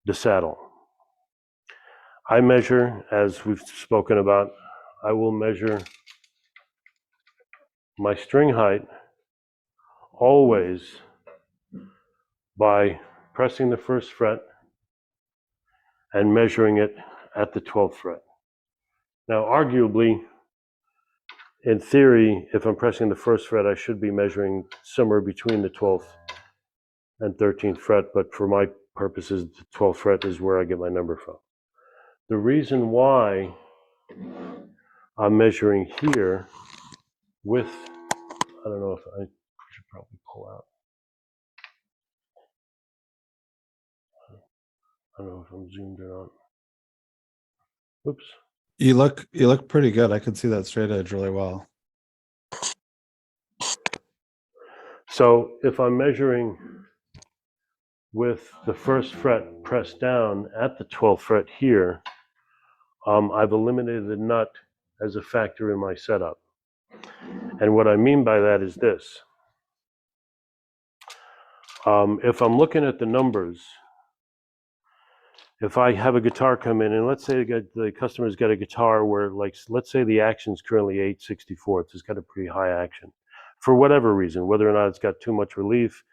the saddle. I measure, as we've spoken about, I will measure my string height always by pressing the 1st fret and measuring it at the 12th fret. Now, arguably, in theory, if I'm pressing the 1st fret, I should be measuring somewhere between the 12th and 13th fret, but for my purposes, the 12th fret is where I get my number from. The reason why I'm measuring here with I don't know if I should probably pull out. I don't know if I'm zoomed or not. Oops. You look pretty good. I can see that straight edge really well. So if I'm measuring with the first fret pressed down at the 12th fret here, I've eliminated the nut as a factor in my setup. And what I mean by that is this. If I'm looking at the numbers, if I have a guitar come in, and let's say the customer's got a guitar where, like, let's say the action's currently 8/64, it's got a pretty high action. For whatever reason, whether or not it's got too much relief,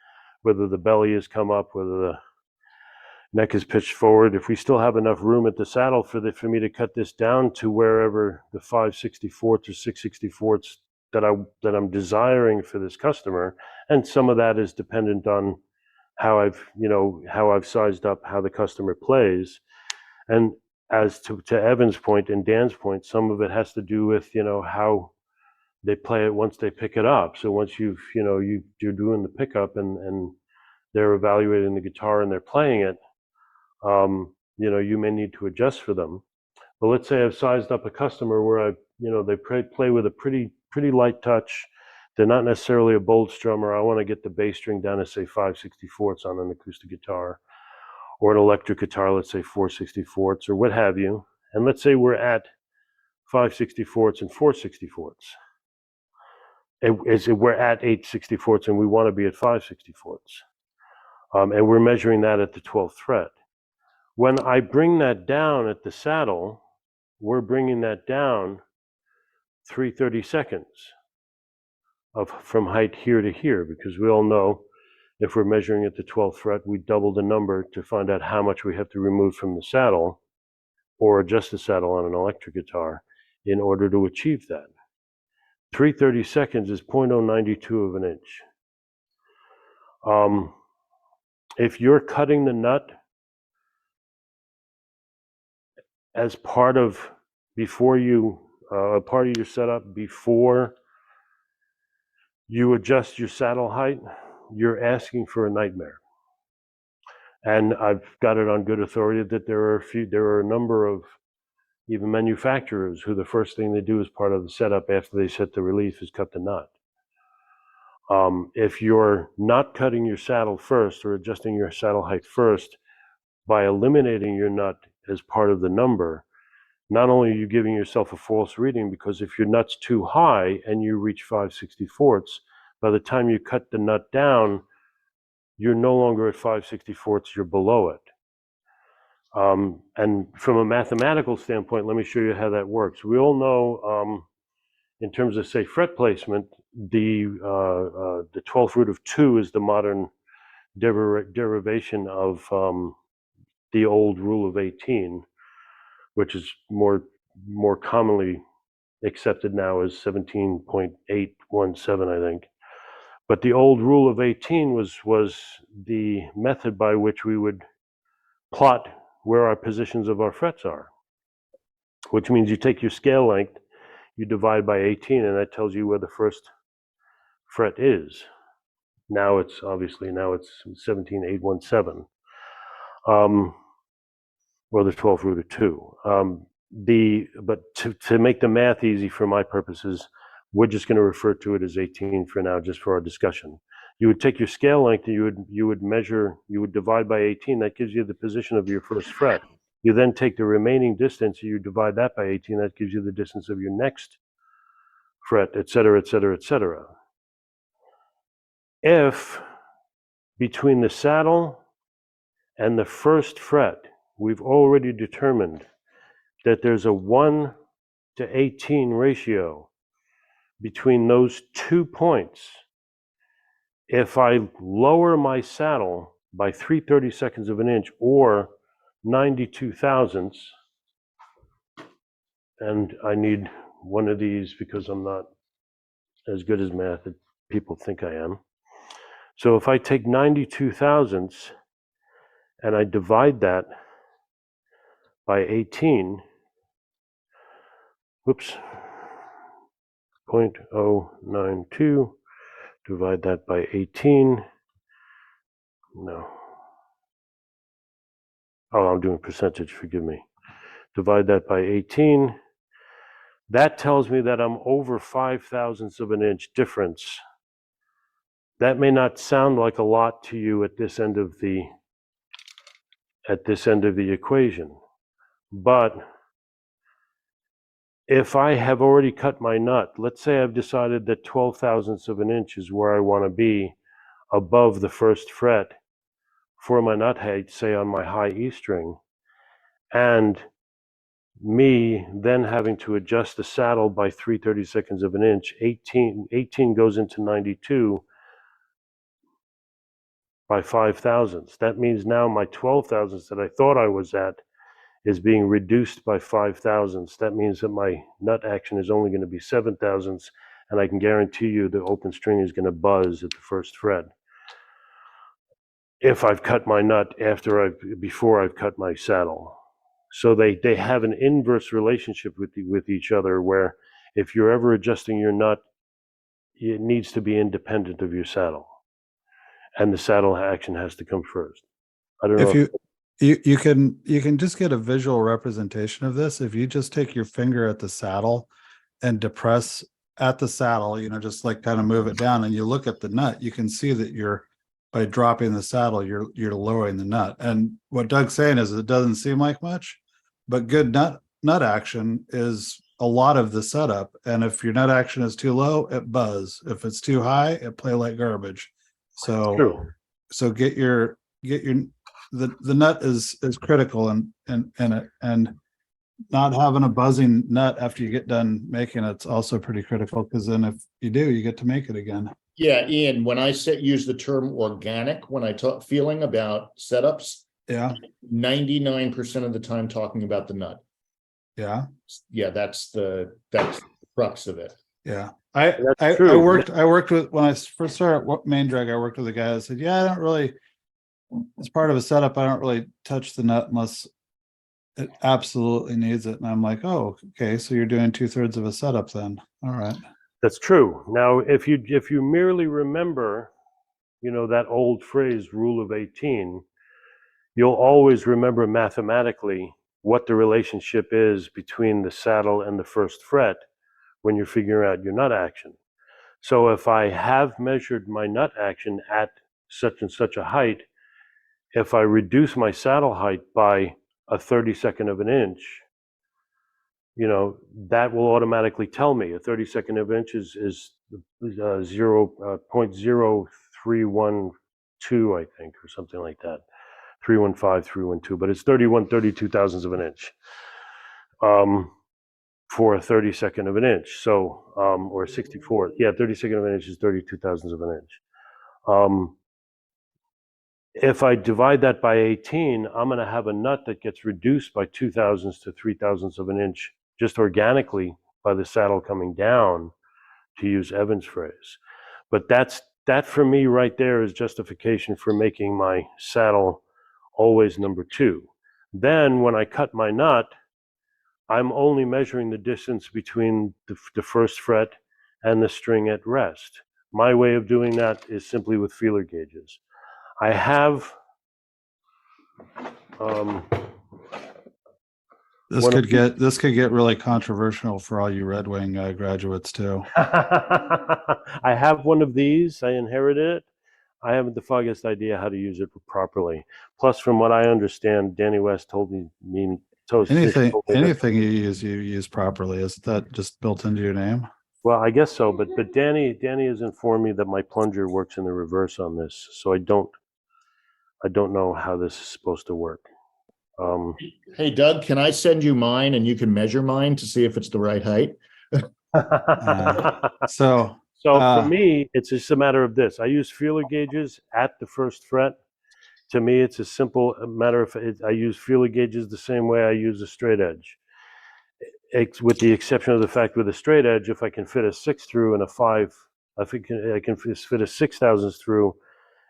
whether the belly has come up, whether the neck is pitched forward, if we still have enough room at the saddle for me to cut this down to wherever the 5/64 or 6/64 that I'm desiring for this customer, and some of that is dependent on how I've sized up how the customer plays. And as to Evan's point and Dan's point, some of it has to do with, how they play it once they pick it up. So once you're doing the pickup and they're evaluating the guitar and they're playing it, you may need to adjust for them. But let's say I've sized up a customer where they play with a pretty light touch. They're not necessarily a bold strummer. I want to get the bass string down to say 5/64 on an acoustic guitar, or an electric guitar, let's say 4/64 or what have you. And let's say we're at 5/64 and 4/64. We're at 8/64 and we want to be at 5/64. And we're measuring that at the 12th fret. When I bring that down at the saddle, we're bringing that down 3/32 from height here to here, because we all know if we're measuring at the 12th fret, we double the number to find out how much we have to remove from the saddle or adjust the saddle on an electric guitar in order to achieve that. 3/32 is 0.092 of an inch. If you're cutting the nut as part of your setup before you adjust your saddle height, you're asking for a nightmare. And I've got it on good authority that there are a number of even manufacturers who the first thing they do as part of the setup after they set the relief is cut the nut. If you're not cutting your saddle first or adjusting your saddle height first by eliminating your nut as part of the number, not only are you giving yourself a false reading, because if your nut's too high and you reach 5/64, by the time you cut the nut down, you're no longer at 5/64, you're below it. And from a mathematical standpoint, let me show you how that works. We all know, in terms of, say, fret placement, the 12th root of 2 is the modern derivation of the old rule of 18, which is more commonly accepted now as 17.817, I think. But the old rule of 18 was the method by which we would plot where our positions of our frets are, which means you take your scale length, you divide by 18, and that tells you where the first fret is. Now it's 17.817, or the 12th root of 2. But to make the math easy for my purposes, we're just going to refer to it as 18 for now, just for our discussion. You would take your scale length and you would divide by 18. That gives you the position of your first fret. You then take the remaining distance, you divide that by 18. That gives you the distance of your next fret, et cetera, et cetera, et cetera. If between the saddle and the first fret, we've already determined that there's a 1:18 ratio between those 2 points, if I lower my saddle by 3/32 of an inch, or 92 thousandths, and I need one of these because I'm not as good as math as people think I am. So if I take 92 thousandths and I divide that by 18, 0.092, Divide that by 18. No. Oh, I'm doing percentage, forgive me. Divide that by 18. That tells me that I'm over 5/1000ths of an inch difference. That may not sound like a lot to you at this end of the equation, but if I have already cut my nut, let's say I've decided that 12/1000ths of an inch is where I want to be above the first fret for my nut height, say on my high E string, and me then having to adjust the saddle by 3/32 of an inch, 18 goes into 92 by 5/1000ths. That means now my 12/1000ths that I thought I was at is being reduced by 5/1000ths. That means that my nut action is only going to be 7/1000ths, and I can guarantee you the open string is going to buzz at the first fret if I've cut my nut before I've cut my saddle. So they have an inverse relationship with each other, where if you're ever adjusting your nut, it needs to be independent of your saddle, and the saddle action has to come first. I don't know If you can just get a visual representation of this. If you just take your finger at the saddle and depress at the saddle, just like kind of move it down, and you look at the nut, you can see that by dropping the saddle, you're lowering the nut. And what Doug's saying is it doesn't seem like much, but good nut action is a lot of the setup. And if your nut action is too low, it buzz. If it's too high, it play like garbage. True. So get your the nut is critical, and not having a buzzing nut after you get done making it's also pretty critical, because then if you do, you get to make it again. Yeah, Ian, when I use the term organic, when I talk feeling about setups, Yeah. 99% of the time talking about the nut. Yeah. Yeah, that's the crux of it. Yeah. I true. worked with, when I first started main drag, I worked with a guy that said, yeah, I don't really, as part of a setup, I don't really touch the nut unless it absolutely needs it. And I'm like, oh, okay, so you're doing 2/3 of a setup then. All right. That's true. Now, if you merely remember, that old phrase, rule of 18, you'll always remember mathematically what the relationship is between the saddle and the first fret when you're figuring out your nut action. So if I have measured my nut action at such and such a height, if I reduce my saddle height by a 32nd of an inch, that will automatically tell me a 32nd of an inch is 0.0312, I think, or something like that. 315, 312, but it's 32 thousandths of an inch for a 32nd of an inch. So, or 64, yeah, 32nd of an inch is 32 thousandths of an inch. If I divide that by 18, I'm going to have a nut that gets reduced by 2/1000ths to 3/1000ths of an inch just organically by the saddle coming down, to use Evan's phrase. But that for me right there is justification for making my saddle always number 2. Then when I cut my nut, I'm only measuring the distance between the first fret and the string at rest. My way of doing that is simply with feeler gauges. I have This could get really controversial for all you Red Wing graduates too. I have one of these. I inherited it. I haven't the foggiest idea how to use it properly. Plus, from what I understand, Danny West told me anything you use properly. Is that just built into your name? Well, I guess so, but Danny has informed me that my plunger works in the reverse on this, so I don't know how this is supposed to work. Hey, Doug, can I send you mine and you can measure mine to see if it's the right height? So for me, it's just a matter of this. I use feeler gauges at the first fret. To me, it's a simple matter of I use feeler gauges the same way I use a straight edge. With the exception of the fact with a straight edge, if I can fit a 6 through and a 5, I can fit a 6/1000ths through,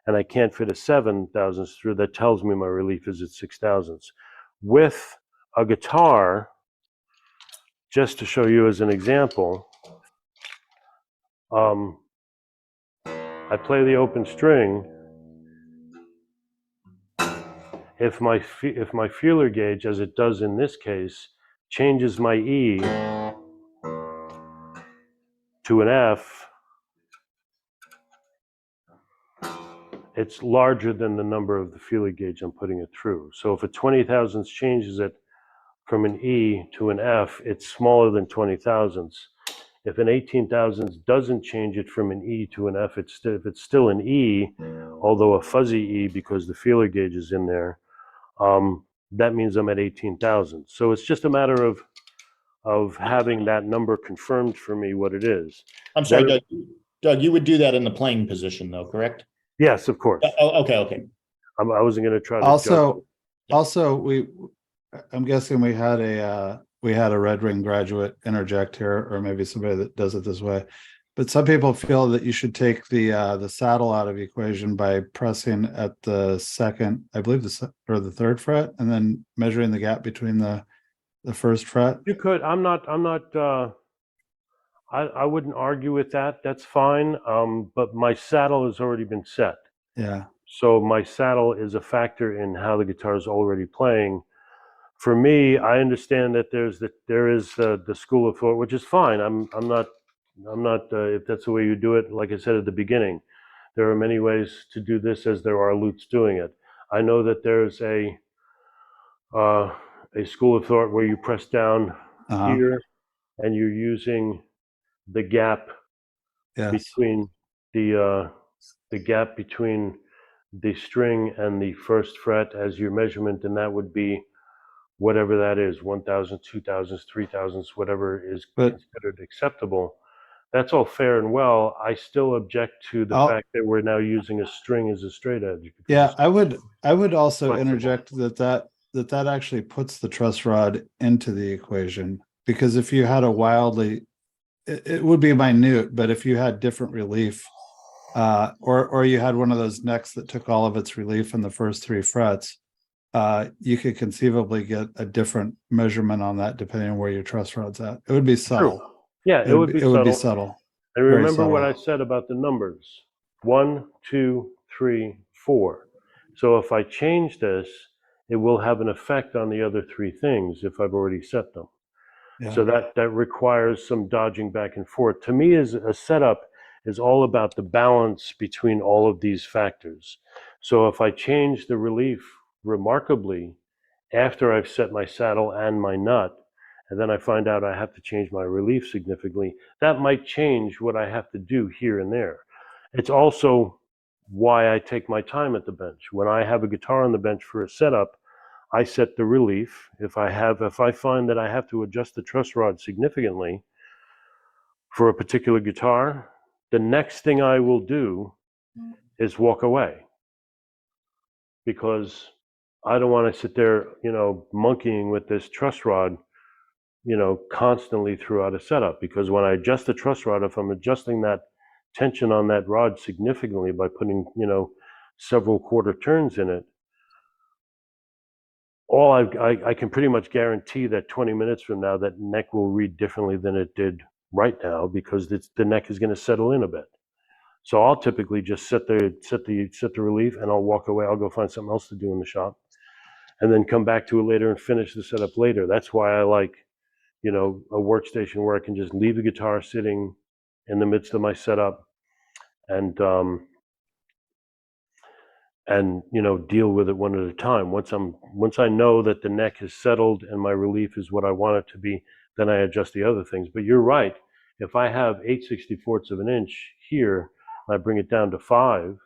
and I can't fit a 7/1000ths through, that tells me my relief is at 6/1000ths. With a guitar, just to show you as an example, I play the open string. If my feeler gauge, as it does in this case, changes my E to an F, it's larger than the number of the feeler gauge I'm putting it through. So if a 20 thousandths changes it from an E to an F, it's smaller than 20 thousandths. If an 18 thousandths doesn't change it from an E to an F, if it's still an E, although a fuzzy E because the feeler gauge is in there, that means I'm at 18 thousandths. So it's just a matter of having that number confirmed for me what it is. I'm sorry, Then, Doug, you would do that in the playing position though, correct? yes, of course. Oh, okay. I wasn't going to try to Also, I'm guessing we had a Red Ring graduate interject here, or maybe somebody that does it this way. But some people feel that you should take the saddle out of the equation by pressing at the second, I believe the third fret, and then measuring the gap between the first fret. You could. I'm not. I wouldn't argue with that. That's fine. But my saddle has already been set. Yeah. So my saddle is a factor in how the guitar is already playing. For me, I understand that there is the school of thought, which is fine. I'm not if that's the way you do it. Like I said at the beginning, there are many ways to do this, as there are lutes doing it. I know that there's a school of thought where you press down here and you're using the gap between the gap between the string and the first fret as your measurement, and that would be whatever that is, 1,000, 2,000, 3,000, whatever is considered acceptable. That's all fair and well. I still object to the fact that we're now using a string as a straight edge. Yeah, I would also interject that actually puts the truss rod into the equation, because if you had a wildly, it would be minute, but if you had different relief, or you had one of those necks that took all of its relief in the first three frets, you could conceivably get a different measurement on that depending on where your truss rod's at. It would be subtle. True. Yeah, it would be subtle. And remember what I said about the numbers: 1, 2, 3, 4. So if I change this, it will have an effect on the other three things if I've already set them. Yeah. So that requires some dodging back and forth. To me, as a setup is all about the balance between all of these factors. So if I change the relief remarkably after I've set my saddle and my nut, and then I find out I have to change my relief significantly, that might change what I have to do here and there. It's also why I take my time at the bench. When I have a guitar on the bench for a setup, I set the relief. If I find that I have to adjust the truss rod significantly for a particular guitar, the next thing I will do is walk away, because I don't want to sit there, monkeying with this truss rod, constantly throughout a setup. Because when I adjust the truss rod, if I'm adjusting that tension on that rod significantly by putting, several quarter turns in it, I can pretty much guarantee that 20 minutes from now, that neck will read differently than it did right now, because the neck is going to settle in a bit. So I'll typically just set the relief, and I'll walk away. I'll go find something else to do in the shop, and then come back to it later and finish the setup later. That's why I like, a workstation where I can just leave the guitar sitting in the midst of my setup, and deal with it one at a time. Once I know that the neck is settled and my relief is what I want it to be, then I adjust the other things. But you're right. If I have 8/64 of an inch here, and I bring it down to 5,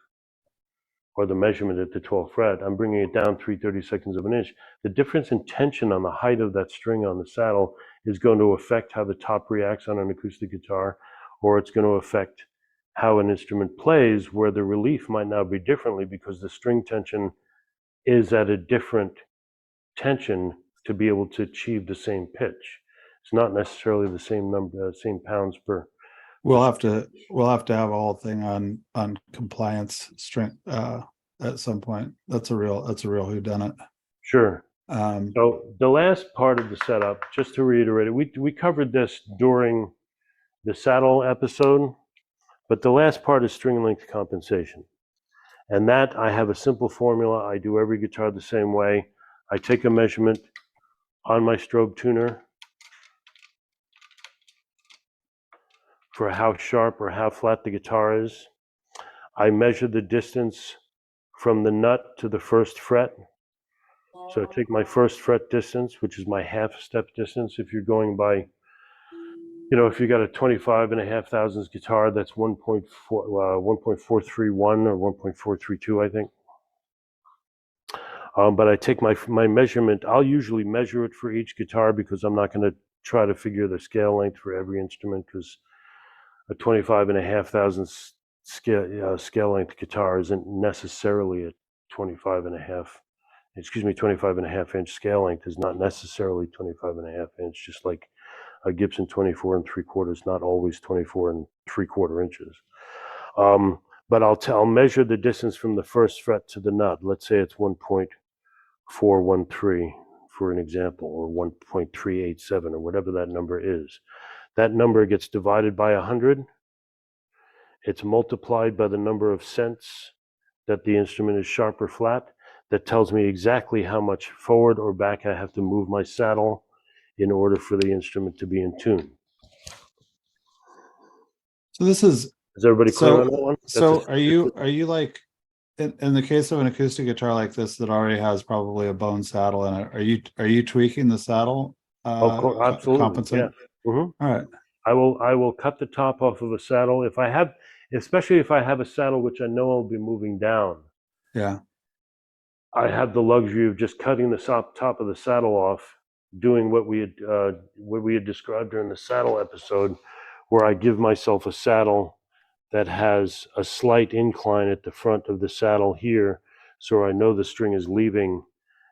or the measurement at the 12th fret, I'm bringing it down 3/32 of an inch. The difference in tension on the height of that string on the saddle is going to affect how the top reacts on an acoustic guitar, or it's going to affect how an instrument plays, where the relief might now be differently because the string tension is at a different tension to be able to achieve the same pitch. It's not necessarily the same number, same pounds per. We'll have to have a whole thing on compliance strength at some point. That's a real whodunit. Sure. So the last part of the setup, just to reiterate it, we covered this during the saddle episode, But the last part is string length compensation. And that I have a simple formula. I do every guitar the same way. I take a measurement on my strobe tuner for how sharp or how flat the guitar is. I measure the distance from the nut to the first fret. So I take my first fret distance, which is my half step distance. If you're going by, if you got a 25.5 thousandths guitar, that's 1.4, 1.431 or 1.432, I think. But I take my measurement. I'll usually measure it for each guitar because I'm not going to try to figure the scale length for every instrument, because a 25.5 thousandths scale length guitar isn't necessarily a 25 and a half inch scale length is not necessarily 25.5 inch, just like a Gibson 24 3/4 is not always 24 3/4 inches. But I'll measure the distance from the first fret to the nut. Let's say it's 1.413 for an example, or 1.387 or whatever that number is. That number gets divided by 100. It's multiplied by the number of cents that the instrument is sharp or flat. That tells me exactly how much forward or back I have to move my saddle in order for the instrument to be in tune. So this is everybody clear on that one? So are you like in the case of an acoustic guitar like this that already has probably a bone saddle in it, are you tweaking the saddle? Of course, absolutely. Compensate? Yeah. Mm-hmm. All right. I will cut the top off of a saddle especially if I have a saddle which I know I'll be moving down. Yeah. I have the luxury of just cutting the top of the saddle off, doing what we had described during the saddle episode, where I give myself a saddle that has a slight incline at the front of the saddle here, so I know the string is leaving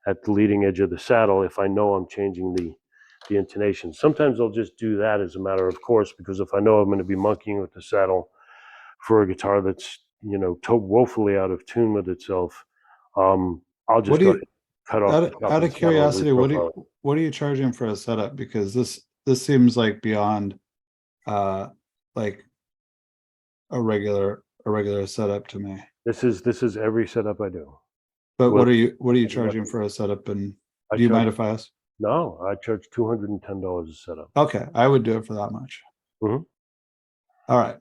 at the leading edge of the saddle if I know I'm changing the intonation. Sometimes I'll just do that as a matter of course, because if I know I'm going to be monkeying with the saddle for a guitar that's woefully out of tune with itself, I'll just go ahead and cut off the top out of of the saddle and curiosity, reprofile it. what are you charging for a setup? Because this seems like beyond like a regular setup to me. This is every setup I do. But Well, what are you charging for a setup? And do you mind if I ask? No, I charge $210 a setup. Okay, I would do it for that much. Mhm. All right,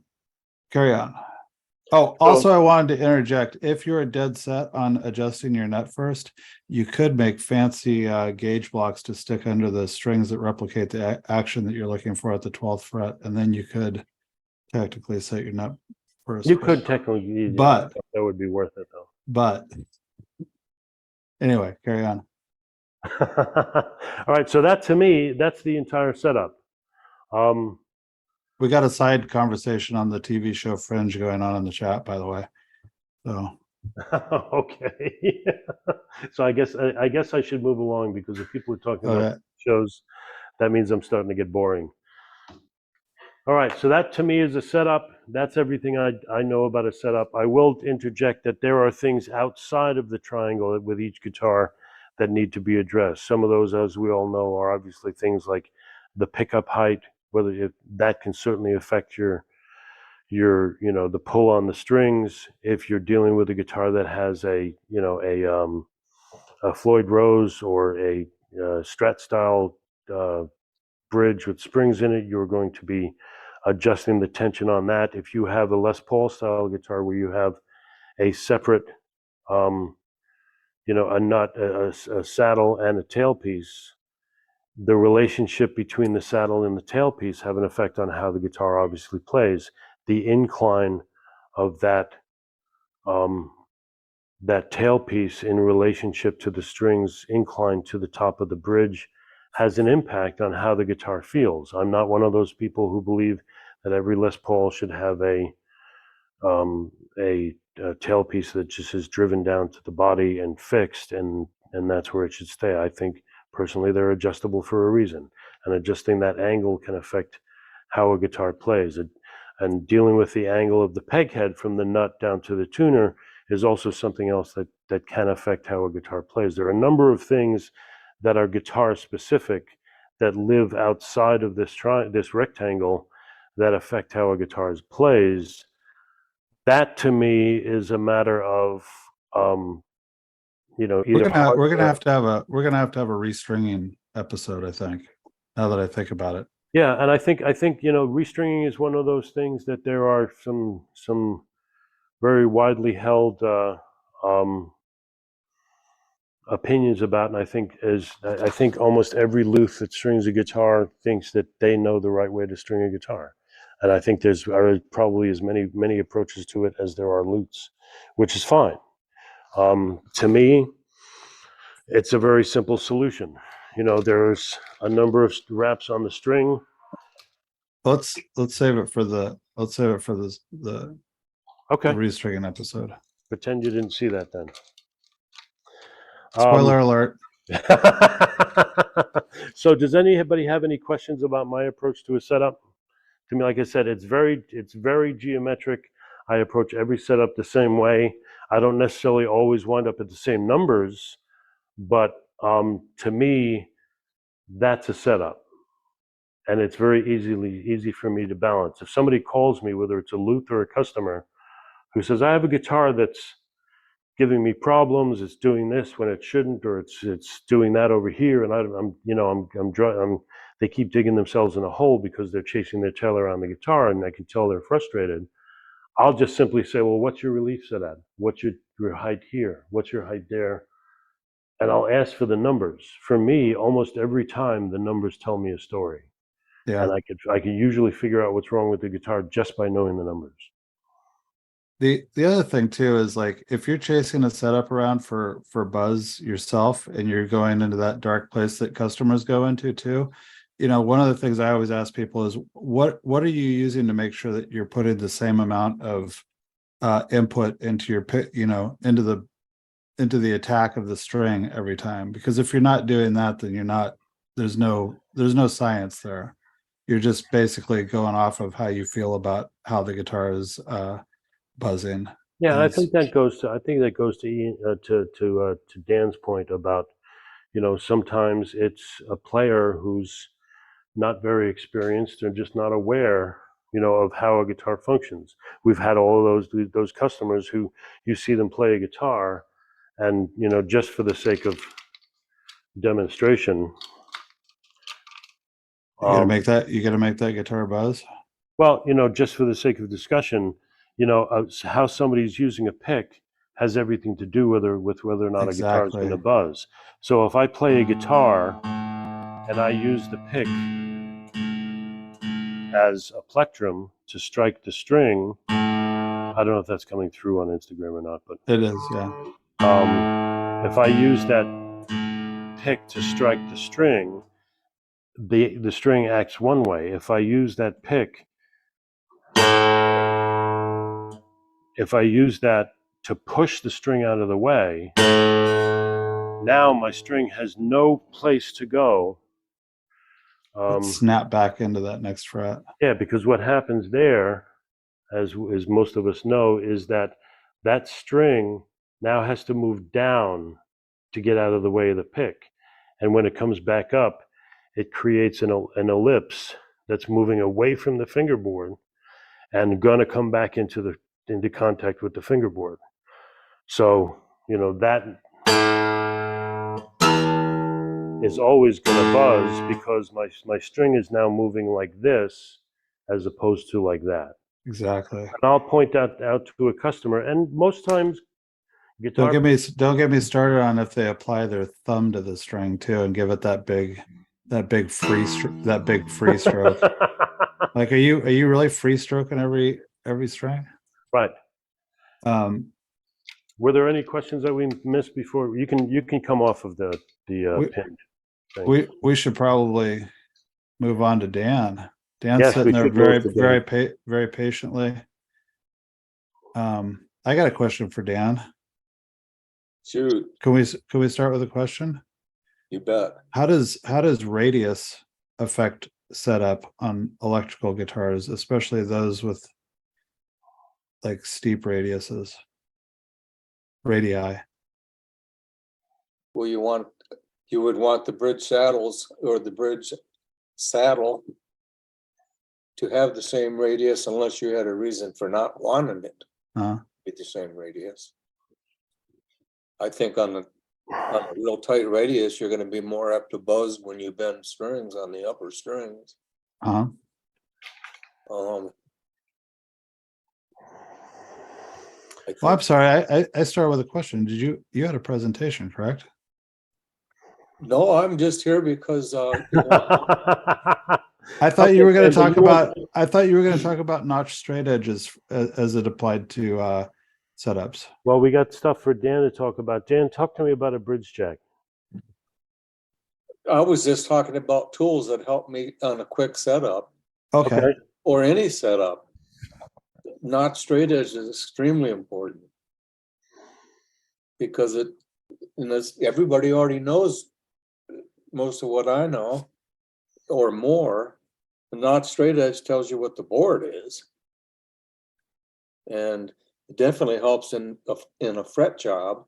carry on. Oh, also, I wanted to interject. If you're a dead set on adjusting your nut first, you could make fancy gauge blocks to stick under the strings that replicate the action that you're looking for at the 12th fret, and then you could technically set your nut first. You could technically, but that would be worth it though. But anyway, carry on. All right, so that to me, that's the entire setup. We got a side conversation on the TV show Fringe going on in the chat, by the way. So okay. So I guess I should move along, because if people are talking about shows, that means I'm starting to get boring. All right, so that to me is a setup. That's everything I know about a setup. I will interject that there are things outside of the triangle with each guitar that need to be addressed. Some of those, as we all know, are obviously things like the pickup height, that can certainly affect your the pull on the strings. If you're dealing with a guitar that has a Floyd Rose or a Strat style bridge with springs in it, you're going to be adjusting the tension on that. If you have a Les Paul style guitar where you have a separate a nut, a saddle and a tailpiece, the relationship between the saddle and the tailpiece have an effect on how the guitar obviously plays. The incline of that tailpiece in relationship to the strings inclined to the top of the bridge has an impact on how the guitar feels. I'm not one of those people who believe that every Les Paul should have a tailpiece that just is driven down to the body and fixed, and that's where it should stay. I think personally they're adjustable for a reason, and adjusting that angle can affect how a guitar plays. And dealing with the angle of the peg head from the nut down to the tuner is also something else that can affect how a guitar plays. There are a number of things that are guitar specific that live outside of this rectangle that affect how a guitar plays. that to me is a matter of, either We're gonna hardware- have to have a restringing episode, I think, now that I think about it. Yeah, and I think restringing is one of those things that there are some very widely held opinions about, and I think almost every lute that strings a guitar thinks that they know the right way to string a guitar, and I think there's probably as many approaches to it as there are lutes, which is fine. To me, it's a very simple solution. There's a number of wraps on the string. Let's save it for the the Okay, restringing episode. pretend you didn't see that then. Spoiler alert. So does anybody have any questions about my approach to a setup? To me, like I said, it's very geometric. I approach every setup the same way. I don't necessarily always wind up at the same numbers, but to me, that's a setup. And it's very easy for me to balance. If somebody calls me, whether it's a lute or a customer, who says, I have a guitar that's giving me problems, it's doing this when it shouldn't, or it's doing that over here, and they keep digging themselves in a hole because they're chasing their tail around the guitar, and I can tell they're frustrated. I'll just simply say, well, what's your relief set at? What's your height here? What's your height there? And I'll ask for the numbers. For me, almost every time the numbers tell me a story. Yeah. And I could usually figure out what's wrong with the guitar just by knowing the numbers. The other thing too is, like, if you're chasing a setup around for buzz yourself and you're going into that dark place that customers go into too, one of the things I always ask people is what are you using to make sure that you're putting the same amount of input into your into the attack of the string every time? Because if you're not doing that, then there's no science there. You're just basically going off of how you feel about how the guitar is buzzing. Yeah, And I think that goes to Ian, to Dan's point about, sometimes it's a player who's not very experienced and just not aware, of how a guitar functions. We've had all of those customers who you see them play a guitar, and just for the sake of demonstration, you gotta make that guitar buzz. well, just for the sake of discussion, how somebody's using a pick has everything to do with whether or not a guitar is Exactly. going to buzz. So if I play a guitar and I use the pick as a plectrum to strike the string, I don't know if that's coming through on Instagram or not, but It is, yeah. if I use that pick to strike the string, the string acts one way. If I use that to push the string out of the way, now my string has no place to go. Let's snap back into that next fret. Yeah, because what happens there, as most of us know, is that string now has to move down to get out of the way of the pick. And when it comes back up, it creates an ellipse that's moving away from the fingerboard and gonna come back into contact with the fingerboard. So, that is always gonna buzz because my string is now moving like this as opposed to like that. Exactly. And I'll point that out to a customer, and most times guitar. Don't get me started on if they apply their thumb to the string too and give it that big free stroke. Like, are you really free stroking every string? Right. Um, Were there any questions that we missed before? You can come off of the pin thing. we should probably move on to Dan. Dan's Yes, sitting we there should move to Dan. very patiently. I got a question for Dan. Shoot, Can we start with a question? you bet. How does radius affect setup on electrical guitars, especially those with like steep radiuses? Radii. Well, you would want the bridge saddles or the bridge saddle to have the same radius unless you had a reason for not wanting it. be the same radius. I think on a real tight radius, you're gonna be more apt to buzz when you bend strings on the upper strings. Uh-huh. I Well, I'm think, sorry. I started with a question. You had a presentation, correct? no, I'm just here because, I thought Okay, you were going Ken, to but talk you want- about, I thought you were going to talk about notch straight edges as it applied to setups. Well, we got stuff for Dan to talk about. Dan, talk to me about a bridge jack. I was just talking about tools that help me on a quick setup Okay. or any setup. Not straight edge is extremely important because everybody already knows most of what I know or more. The not straight edge tells you what the board is. And it definitely helps in a fret job.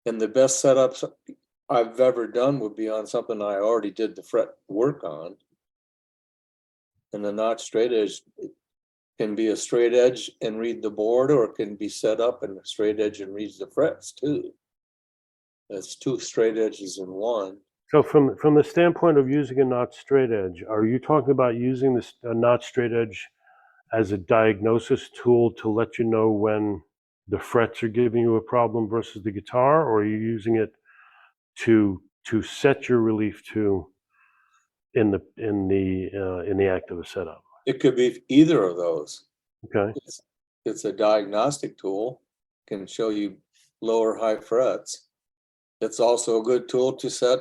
And the best setups I've ever done would be on something I already did the fret work on. And the not straight edge can be a straight edge and read the board, or it can be set up in a straight edge and reads the frets too. That's two straight edges in one. So from the standpoint of using a not straight edge, are you talking about using this a not straight edge as a diagnosis tool to let you know when the frets are giving you a problem versus the guitar, or are you using it to set your relief to in the act of a setup? It could be either of those. Okay. It's a diagnostic tool, can show you lower high frets. It's also a good tool to set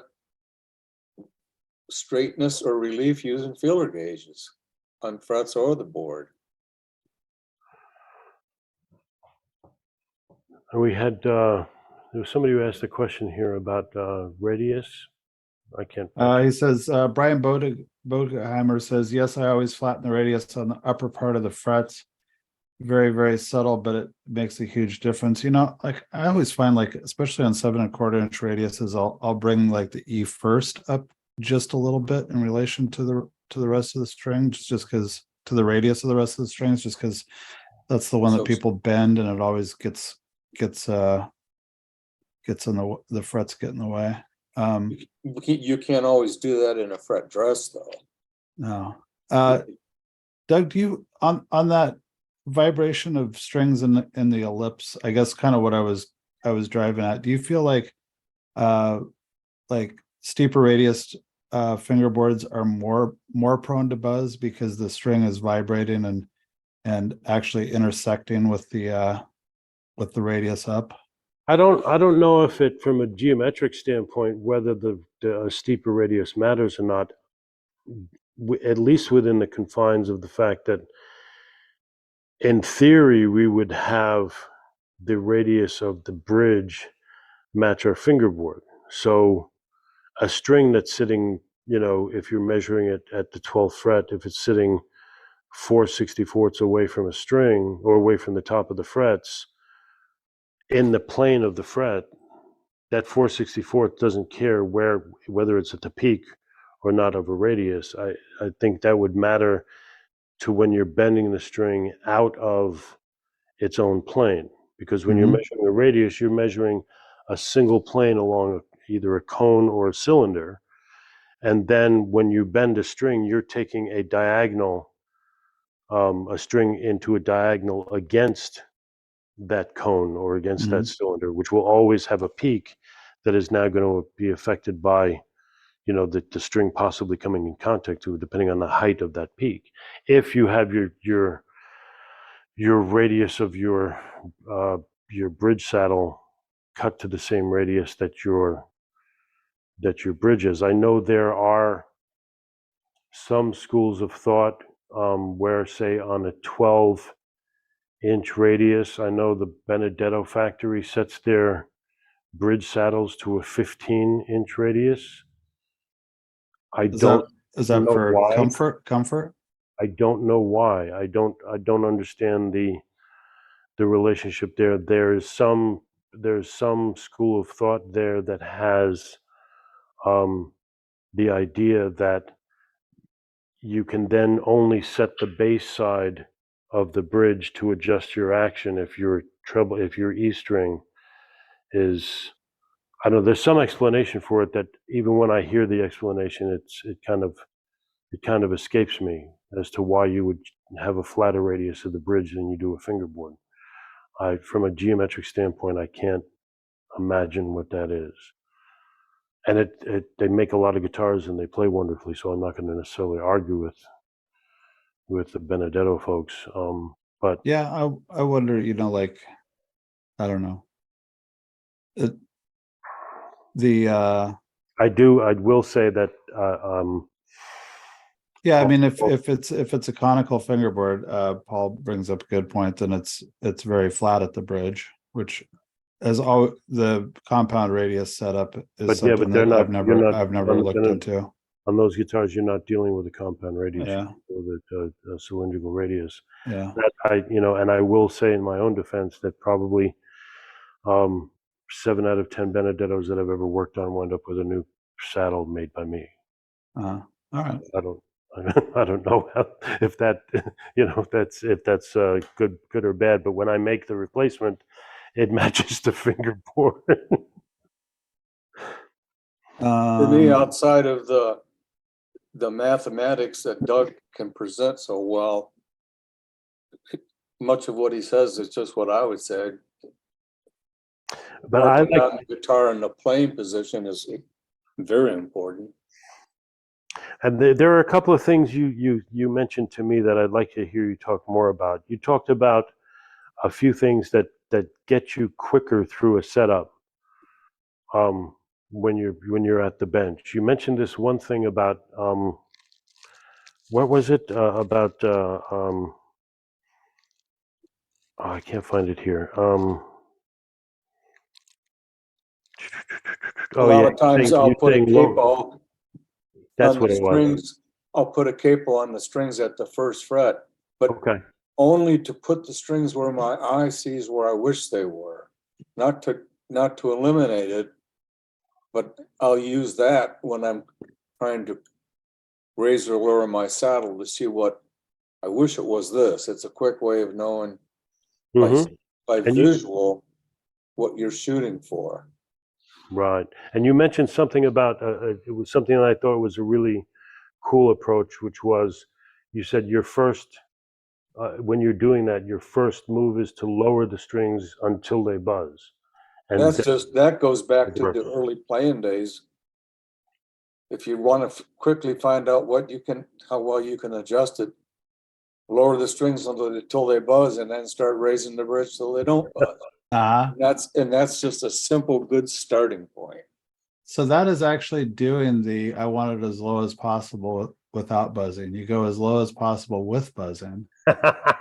straightness or relief using feeler gauges on frets or the board. And we had there was somebody who asked a question here about radius. I can't. He says, Brian Bodeheimer says, yes, I always flatten the radius on the upper part of the frets. Very, very subtle, but it makes a huge difference. You know, like I always find, like, especially on 7¼ inch radiuses, I'll bring like the E first up just a little bit in relation to the rest of the string, just because to the radius of the rest of the strings, just because that's the one that So- people bend and it always gets in the frets get in the way. You can't always do that in a fret dress though. No. Doug, do you on that vibration of strings in the ellipse, I guess kind of what I was driving at, do you feel like steeper radius fingerboards are more prone to buzz because the string is vibrating and actually intersecting with the radius up? I don't know if it, from a geometric standpoint, whether the steeper radius matters or not. At least within the confines of the fact that, in theory, we would have the radius of the bridge match our fingerboard. So a string that's sitting, if you're measuring it at the 12th fret, if it's sitting 4/64 away from a string or away from the top of the frets, in the plane of the fret, that 4/64 doesn't care whether it's at the peak or not of a radius. I think that would matter to when you're bending the string out of its own plane, because when you're measuring a radius, you're measuring a single plane along either a cone or a cylinder, and then when you bend a string, you're taking a diagonal, a string into a diagonal against that cone or against that cylinder, which will always have a peak that is now going to be affected by the string possibly coming in contact to, depending on the height of that peak. If you have your radius of your bridge saddle cut to the same radius that your bridge is. I know there are some schools of thought where, say, on a 12-inch radius, I know the Benedetto factory sets their bridge saddles to a 15-inch radius. Is that know for why. comfort? I don't know why. I don't understand the relationship there. There's some school of thought there that has the idea that you can then only set the bass side of the bridge to adjust your action if your E string is, I don't know, there's some explanation for it that even when I hear the explanation, it kind of escapes me as to why you would have a flatter radius of the bridge than you do a fingerboard. From a geometric standpoint, I can't imagine what that is. And they make a lot of guitars and they play wonderfully, so I'm not going to necessarily argue with the Benedetto folks. But Yeah, I wonder, like, I don't know. I will say that Yeah, I mean, if it's a conical fingerboard, Paul brings up a good point, then it's very flat at the bridge, which as all the compound radius setup is something that I've never looked into. On those guitars, you're not dealing with a compound radius, Yeah. or the cylindrical radius. Yeah. That and I will say in my own defense that probably 7 out of 10 Benedettos that I've ever worked on wound up with a new saddle made by me. All right. I don't know if that if that's good or bad, but when I make the replacement, it matches the fingerboard. For me, outside of the mathematics that Doug can present so well, much of what he says is just what I would say. But I Working like on the guitar in the playing position is very important. And there are a couple of things you mentioned to me that I'd like to hear you talk more about. You talked about a few things that get you quicker through a setup when you're at the bench. You mentioned this one thing about what was it about? I can't find it here. A lot of times I'll put a capo That's on what the it was. strings. I'll put a capo on the strings at the first fret, but Okay. only to put the strings where my eye sees where I wish they were, not to eliminate it, but I'll use that when I'm trying to raise or lower my saddle to see what I wish it was. This. It's a quick way of knowing Mm-hmm. by And visual what you're shooting for. Right. And you mentioned something about it was something that I thought was a really cool approach, which was you said your first when you're doing that, your first move is to lower the strings until they buzz. And That goes back to work. the early playing days. If you want to quickly find out how well you can adjust it, lower the strings until they buzz, and then start raising the bridge so they don't buzz. That's just a simple, good starting point. So that is actually doing I want it as low as possible without buzzing. You go as low as possible with buzzing, and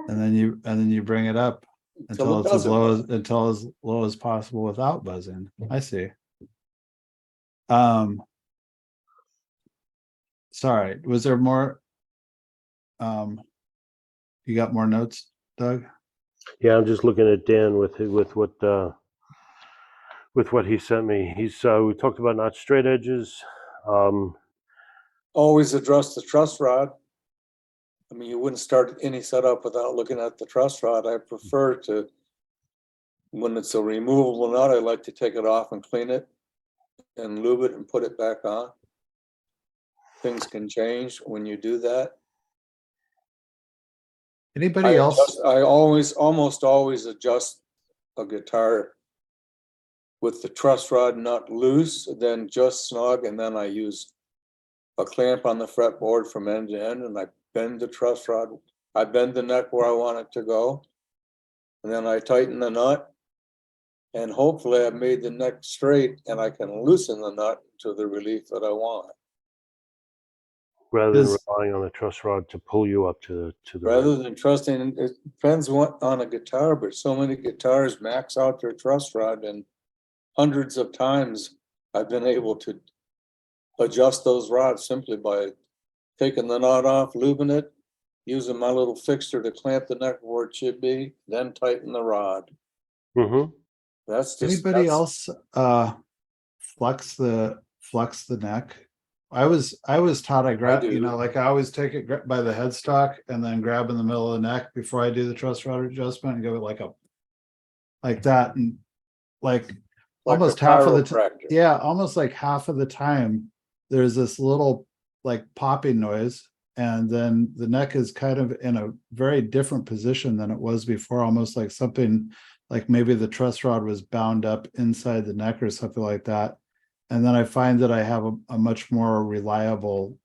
then you bring it up until it's as low as possible without buzzing. I see. Sorry, was there more? You got more notes, Doug? Yeah, I'm just looking at Dan with what he sent me. We talked about not straight edges. Always address the truss rod. I mean, you wouldn't start any setup without looking at the truss rod. I prefer to, when it's a removable nut, I like to take it off and clean it and lube it and put it back on. Things can change when you do that. Anybody else? I almost always adjust a guitar with the truss rod nut loose, then just snug, and then I use a clamp on the fretboard from end to end, and I bend the truss rod. I bend the neck where I want it to go, and then I tighten the nut, and hopefully I've made the neck straight, and I can loosen the nut to the relief that I want. Rather than relying on the truss rod to pull you up to the rather than trusting, it depends on a guitar, but so many guitars max out their truss rod, and hundreds of times I've been able to adjust those rods simply by taking the knot off, lubing it, using my little fixture to clamp the neck where it should be, then tighten the rod. Mm-hmm. Anybody else flex the neck I was taught I grab, do. like I always take it by the headstock and then grab in the middle of the neck before I do the truss rod adjustment and go like that. And like Like almost a half of the time, chiropractor. yeah, almost like half of the time, there's this little like popping noise. And then the neck is kind of in a very different position than it was before, almost like something like maybe the truss rod was bound up inside the neck or something like that. And then I find that I have a much more reliable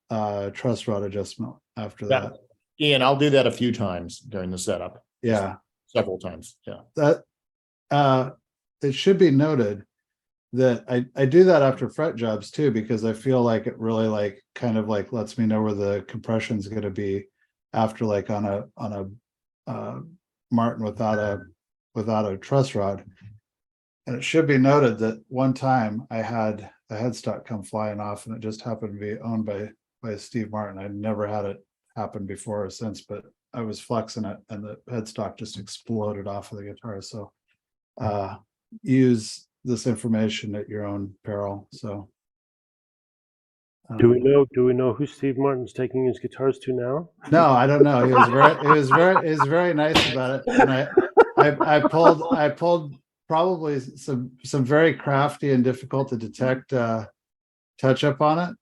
truss rod adjustment after that. Ian, I'll do that a few times during the setup. Yeah. Several times. Yeah. That it should be noted that I do that after fret jobs too, because I feel like it really like kind of like lets me know where the compression is going to be after like on a Martin without a truss rod. And it should be noted that one time I had the headstock come flying off, and it just happened to be owned by Steve Martin. I'd never had it happen before or since, but I was flexing it and the headstock just exploded off of the guitar. So use this information at your own peril. So Do we know who Steve Martin's taking his guitars to now? no, I don't know. He was very nice about it. And I pulled probably some very crafty and difficult to detect touch up on it.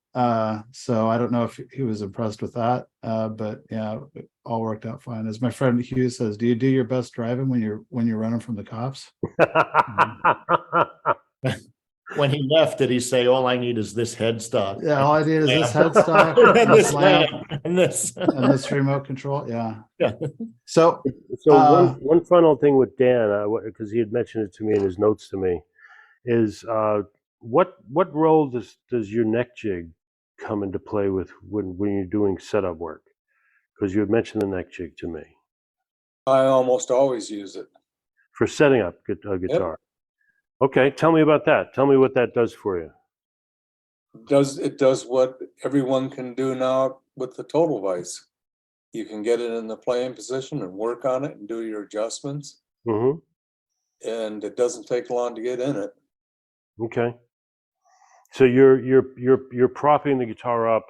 So I don't know if he was impressed with that. But yeah, it all worked out fine. As my friend Hugh says, do you do your best driving when you're running from the cops? When he left, did he say, all I need is this headstock? Yeah, all I need is this headstock and this lamp and this. and this remote control. Yeah. Yeah. So one final thing with Dan, because he had mentioned it to me in his notes to me, is what role does your neck jig come into play with when you're doing setup work? Because you had mentioned the neck jig to me I almost always use it. for setting up a guitar. Okay, tell me about that. Tell me what that does for you. It does what everyone can do now with the total vise. You can get it in the playing position and work on it and do your adjustments. Mm-hmm. And it doesn't take long to get in it. Okay. So you're propping the guitar up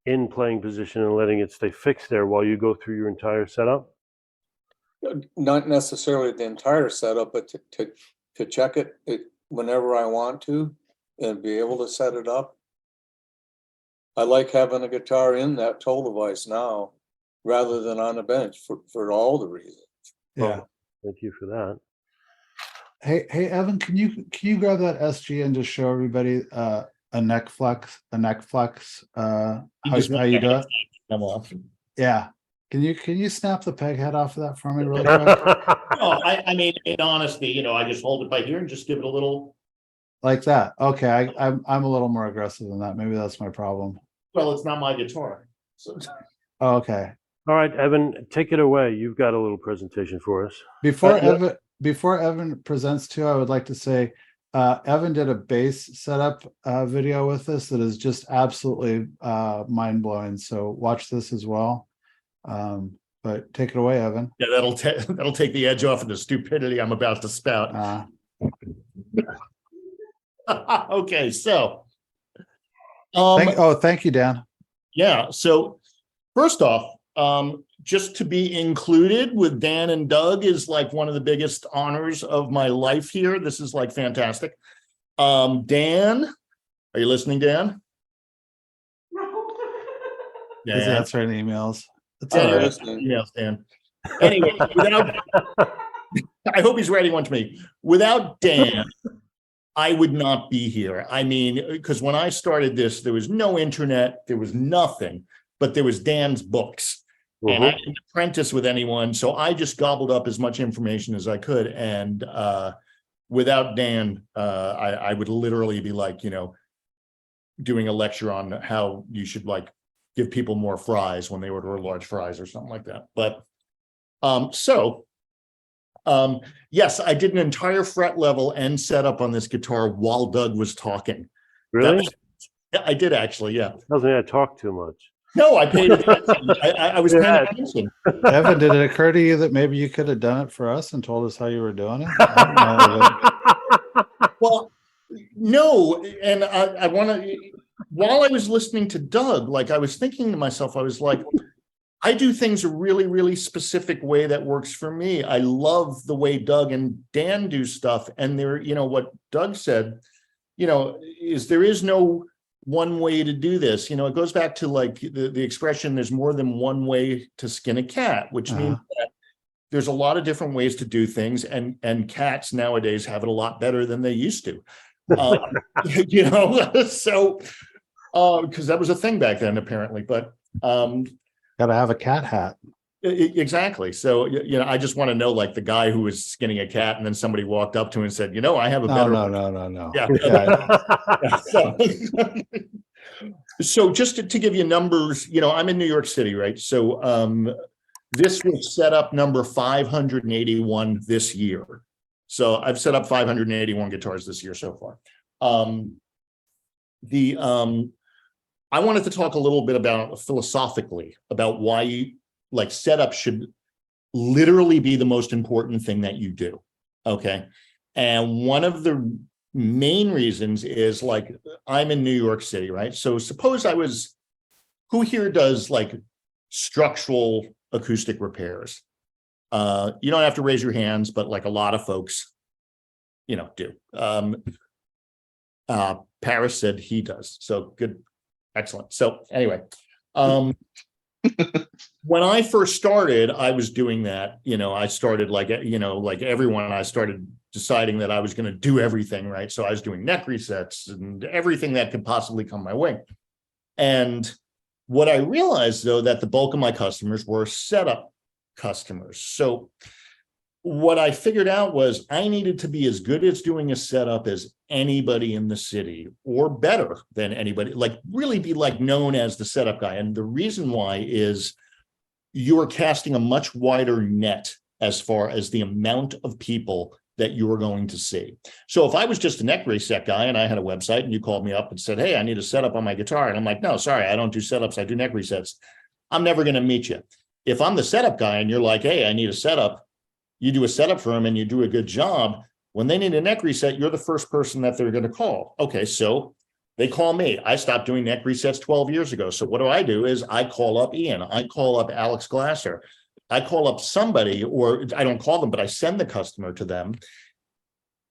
in playing position and letting it stay fixed there while you go through your entire setup? Not necessarily the entire setup, but to check it whenever I want to and be able to set it up. I like having a guitar in that total vise now rather than on a bench for all the reasons. yeah. Thank you for that. Hey Evan, can you grab that SG and just show everybody a neck flex, how you do it? Yeah. Can you snap the peg head off of that for me really quick? No, I mean, in honesty, I just hold it by here and just give it a little. Like that. Okay, I'm a little more aggressive than that. Maybe that's my problem. Well, it's not my guitar. So Oh, okay. All right, Evan, take it away. You've got a little presentation for us. Before Evan presents too, I would like to say Evan did a bass setup video with us that is just absolutely mind-blowing. So watch this as well. But take it away, Evan. yeah, that'll take the edge off of the stupidity I'm about to spout. Okay, so thank you, Dan. yeah, so first off, just to be included with Dan and Doug is like one of the biggest honors of my life here. This is like fantastic. Dan, are you listening, Dan? Yeah, he's answering emails. It's Yeah, all you're right. listening. Emails, Dan. Anyway, I hope he's writing one to me. Without Dan, I would not be here. I mean, because when I started this, there was no internet, there was nothing, but there was Dan's books. And I didn't apprentice with anyone, so I just gobbled up as much information as I could. And without Dan, I would literally be like, doing a lecture on how you should like give people more fries when they order large fries or something like that. But yes, I did an entire fret level and setup on this guitar while Doug was talking. Really? I did actually, yeah. Doesn't mean I talk too much. No, I paid attention. I was paying attention. Evan, did it occur to you that maybe you could have done it for us and told us how you were doing it? I don't know, Well, no, and I want to. while I was listening to Doug, like I was thinking to myself, I was like, I do things a really, really specific way that works for me. I love the way Doug and Dan do stuff. And there, what Doug said, is there is no one way to do this. It goes back to like the expression, there's more than one way to skin a cat, which means that there's a lot of different ways to do things. And cats nowadays have it a lot better than they used to. So because that was a thing back then, apparently. But Gotta have a cat hat. exactly. So, I just want to know, like the guy who was skinning a cat and then somebody walked up to him and said, I have a better. No. Yeah. Yeah. So just to give you numbers, I'm in New York City, right? So this was set up number 581 this year. So I've set up 581 guitars this year so far. I wanted to talk a little bit about philosophically about why like setup should literally be the most important thing that you do. Okay. And one of the main reasons is like, I'm in New York City, right? So suppose who here does like structural acoustic repairs? You don't have to raise your hands, but like a lot of folks, do. Paris said he does. So good. Excellent. So anyway, when I first started, I was doing that. I started like everyone, I started deciding that I was going to do everything, right? So I was doing neck resets and everything that could possibly come my way. And what I realized, though, that the bulk of my customers were setup customers. So what I figured out was I needed to be as good at doing a setup as anybody in the city, or better than anybody, like really be like known as the setup guy. And the reason why is you're casting a much wider net as far as the amount of people that you are going to see. So if I was just a neck reset guy and I had a website and you called me up and said, hey, I need a setup on my guitar. And I'm like, no, sorry, I don't do setups. I do neck resets. I'm never going to meet you. If I'm the setup guy and you're like, hey, I need a setup, you do a setup for them and you do a good job. When they need a neck reset, you're the first person that they're going to call. Okay, so they call me. I stopped doing neck resets 12 years ago. So what do? Is I call up Ian. I call up Alex Glasser. I call up somebody, or I don't call them, but I send the customer to them.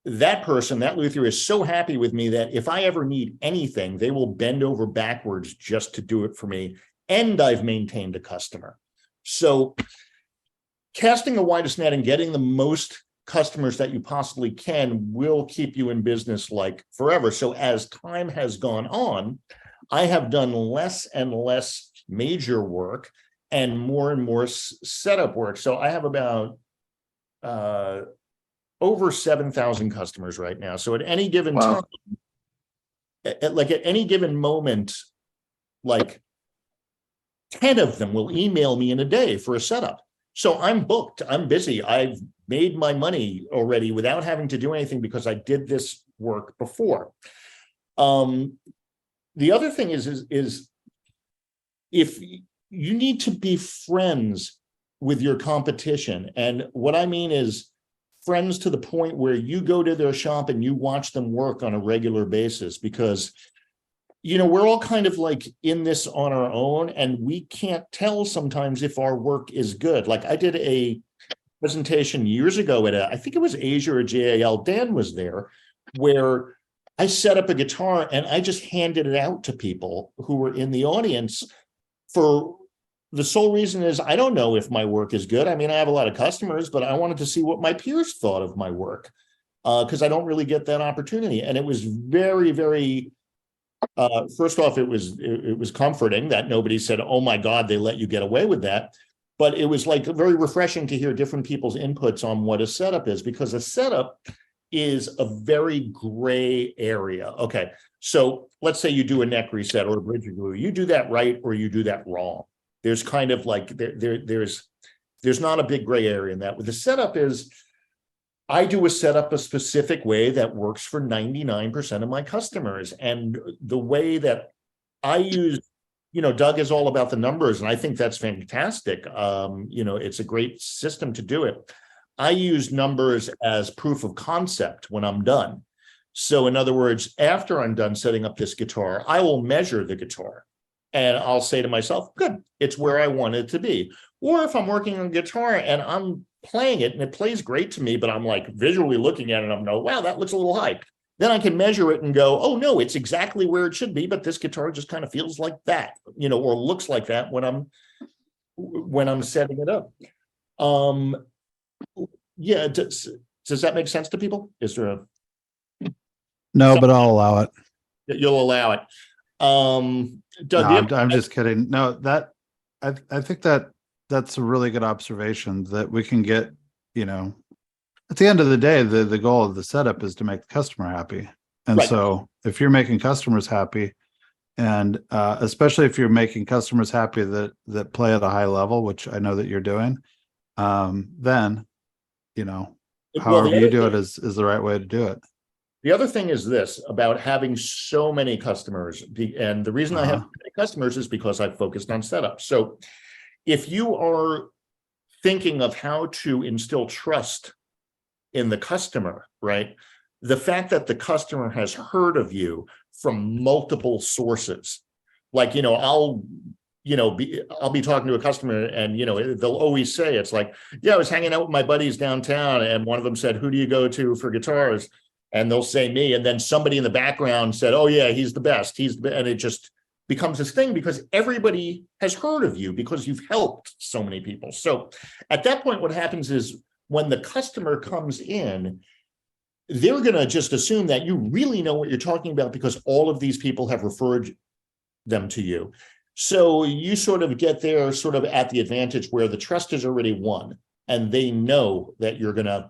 That person, that luthier, is so happy with me that if I ever need anything, they will bend over backwards just to do it for me. And I've maintained a customer. So casting the widest net and getting the most customers that you possibly can will keep you in business like forever. So as time has gone on, I have done less and less major work and more setup work. So I have about over 7,000 customers right now. So at any given time, at any given moment, like 10 of them will email me in a day for a setup. So I'm booked, I'm busy. I've made my money already without having to do anything because I did this work before. The other thing is if you need to be friends with your competition. And what I mean is friends to the point where you go to their shop and you watch them work on a regular basis, because we're all kind of like in this on our own and we can't tell sometimes if our work is good. Like I did a presentation years ago at I think it was Asia or JAL, Dan was there, where I set up a guitar and I just handed it out to people who were in the audience for the sole reason is I don't know if my work is good. I mean, I have a lot of customers, but I wanted to see what my peers thought of my work because I don't really get that opportunity. And it was very, very first off, it was comforting that nobody said, oh my God, they let you get away with that. But it was like very refreshing to hear different people's inputs on what a setup is, because a setup is a very gray area. Okay, so let's say you do a neck reset or a bridge glue. You do that right or you do that wrong. There's kind of like, there's not a big gray area in that. With the setup is, I do a setup a specific way that works for 99% of my customers. And the way that I use, Doug is all about the numbers, and I think that's fantastic. It's a great system to do it. I use numbers as proof of concept when I'm done. So in other words, after I'm done setting up this guitar, I will measure the guitar and I'll say to myself, good, it's where I want it to be. Or if I'm working on guitar and I'm playing it and it plays great to me, but I'm like visually looking at it and I'm going, wow, that looks a little high. Then I can measure it and go, oh no, it's exactly where it should be, but this guitar just kind of feels like that, or looks like that when I'm setting it up. Yeah, does that make sense to people? Is there a No, but I'll allow it. you'll allow it? No, I'm just kidding. No, that I think that's a really good observation that we can get, at the end of the day, the goal of the setup is to make the customer happy. And Right. so if you're making customers happy, and especially if you're making customers happy that play at a high level, which I know that you're doing, then, however you do it is the right way to do it. The other thing is this about having so many customers, and the reason I have many customers is because I've focused on setup. So if you are thinking of how to instill trust in the customer, right? The fact that the customer has heard of you from multiple sources, like, I'll be talking to a customer and, they'll always say, it's like, yeah, I was hanging out with my buddies downtown and one of them said, who do you go to for guitars? And they'll say me. And then somebody in the background said, oh yeah, he's the best. And it just becomes this thing because everybody has heard of you because you've helped so many people. So at that point, what happens is when the customer comes in, they're going to just assume that you really know what you're talking about because all of these people have referred them to you. So you sort of get there sort of at the advantage where the trust is already won and they know that you're going to,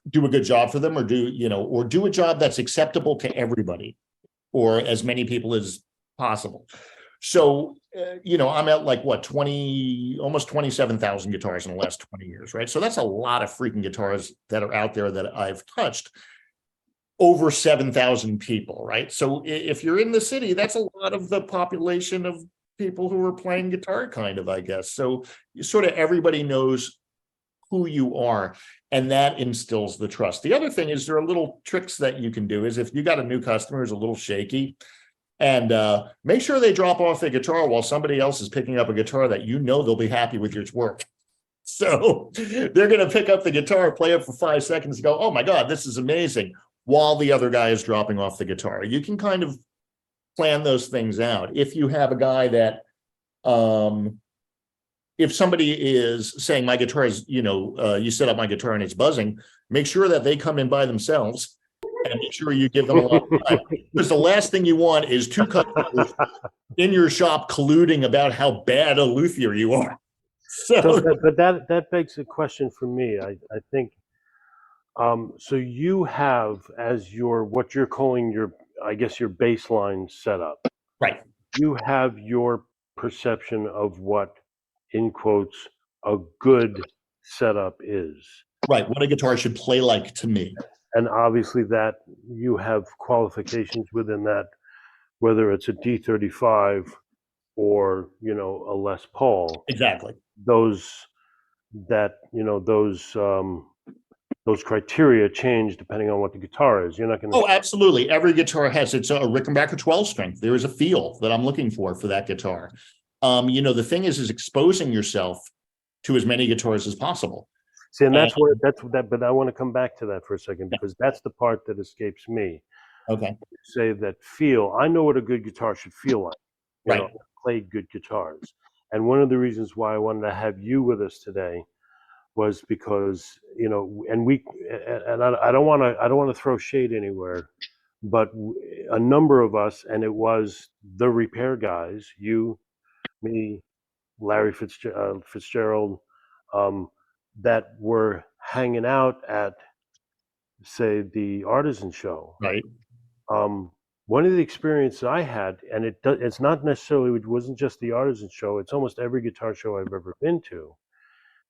do a good job for them or do a job that's acceptable to everybody or as many people as possible. So, I'm at like what, almost 27,000 guitars in the last 20 years, right? So that's a lot of freaking guitars that are out there that I've touched. Over 7,000 people, right? So if you're in the city, that's a lot of the population of people who are playing guitar, kind of, I guess. So sort of everybody knows who you are, and that instills the trust. The other thing is there are little tricks that you can do is if you got a new customer who's a little shaky, and make sure they drop off their guitar while somebody else is picking up a guitar that they'll be happy with your work. So they're going to pick up the guitar, play it for 5 seconds, and go, oh my God, this is amazing, while the other guy is dropping off the guitar. You can kind of plan those things out. If you have a guy that, if somebody is saying my guitar is, you set up my guitar and it's buzzing, make sure that they come in by themselves and make sure you give them a lot of time. Because the last thing you want is two customers in your shop colluding about how bad a luthier you are. But that begs a question for me. I think, so you have as what you're calling your baseline setup. Right. You have your perception of what, in quotes, a good setup is. Right. What a guitar should play like to me. And obviously that you have qualifications within that, whether it's a D35 or, a Les Paul. Exactly. Those criteria change depending on what the guitar is. You're not going to. Oh, absolutely. Every guitar has its Rickenbacker 12 strength. There is a feel that I'm looking for that guitar. The thing is exposing yourself to as many guitars as possible. See, and but I want to come back to that for a second because that's the part that escapes me. Okay. Say that feel. I know what a good guitar should feel like. Right. Played good guitars, and one of the reasons why I wanted to have you with us today was because I don't want to throw shade anywhere, but a number of us, and it was the repair guys, you, me, Larry Fitzgerald, that were hanging out at, say, the artisan show. Right. One of the experiences I had, and it wasn't just the artisan show, it's almost every guitar show I've ever been to.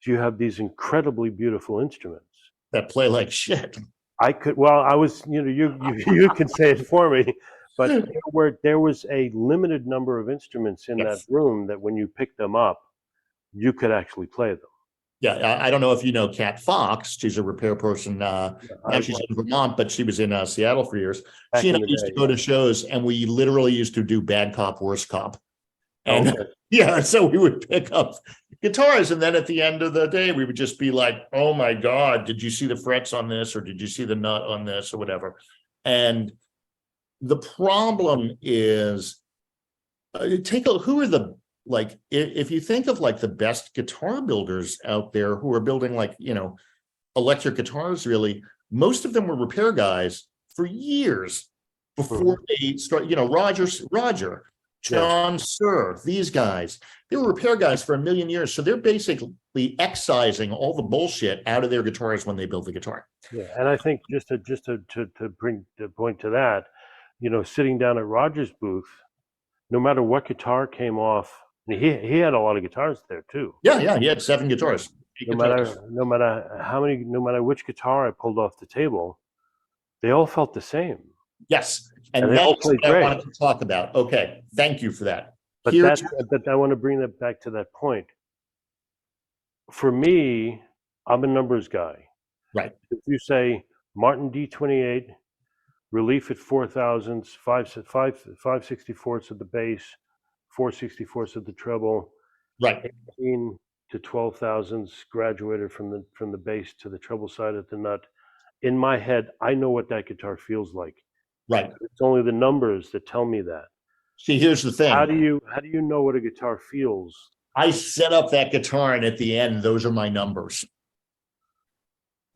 You have these incredibly beautiful instruments that play like shit. I was, you can say it for me, but there was a limited number of instruments in that room that when you picked them up, you could actually play them. Yeah, I don't know if you know Kat Fox. She's a repair person. Now she's in Vermont, but she was in Seattle for years. Back She and I in the used to day, go to shows, and we literally used to do bad cop, worst cop. And Okay. yeah, so we would pick up guitars, and then at the end of the day, we would just be like, "Oh my God, did you see the frets on this, or did you see the nut on this, or whatever?" And the problem is, who are the, like, if you think of like the best guitar builders out there who are building, like, electric guitars, really, most of them were repair guys for years before they start, Roger, John Sir, these guys, they were repair guys for a million years. So they're basically excising all the bullshit out of their guitars when they build the guitar. Yeah, and I think just to bring the point to that, sitting down at Roger's booth, no matter what guitar came off, he had a lot of guitars there too. Yeah, he had 7 guitars. No matter which guitar I pulled off the table, they all felt the same. Yes, And and they all that's played what I great. wanted to talk about. Okay, thank you for that. But but I want to bring that back to that point. For me, I'm a numbers guy. Right. If you say Martin D28, relief at 4,000s, 5/64ths at the bass, 4/64ths at the treble, Right. 18 to 12,000s graduated from the bass to the treble side at the nut. In my head, I know what that guitar feels like. Right. It's only the numbers that tell me that. See, here's the thing. How do you know what a guitar feels? I set up that guitar, and at the end, those are my numbers.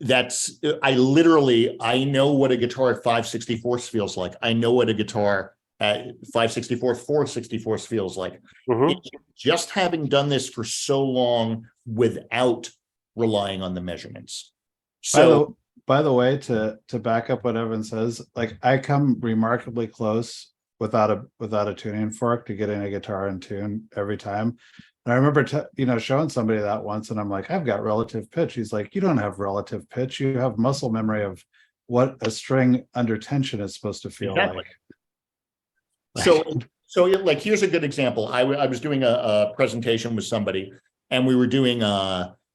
I know what a guitar at 5/64 feels like. I know what a guitar at 5/64, 4/64 feels like. It's just having done this for so long without relying on the measurements. So, by the way, to back up what Evan says, like, I come remarkably close without a tuning fork to getting a guitar in tune every time. And I remember showing somebody that once, and I'm like, I've got relative pitch. He's like, you don't have relative pitch. You have muscle memory of what a string under tension is supposed to feel Exactly. like. So like, here's a good example. I was doing a presentation with somebody, and we were doing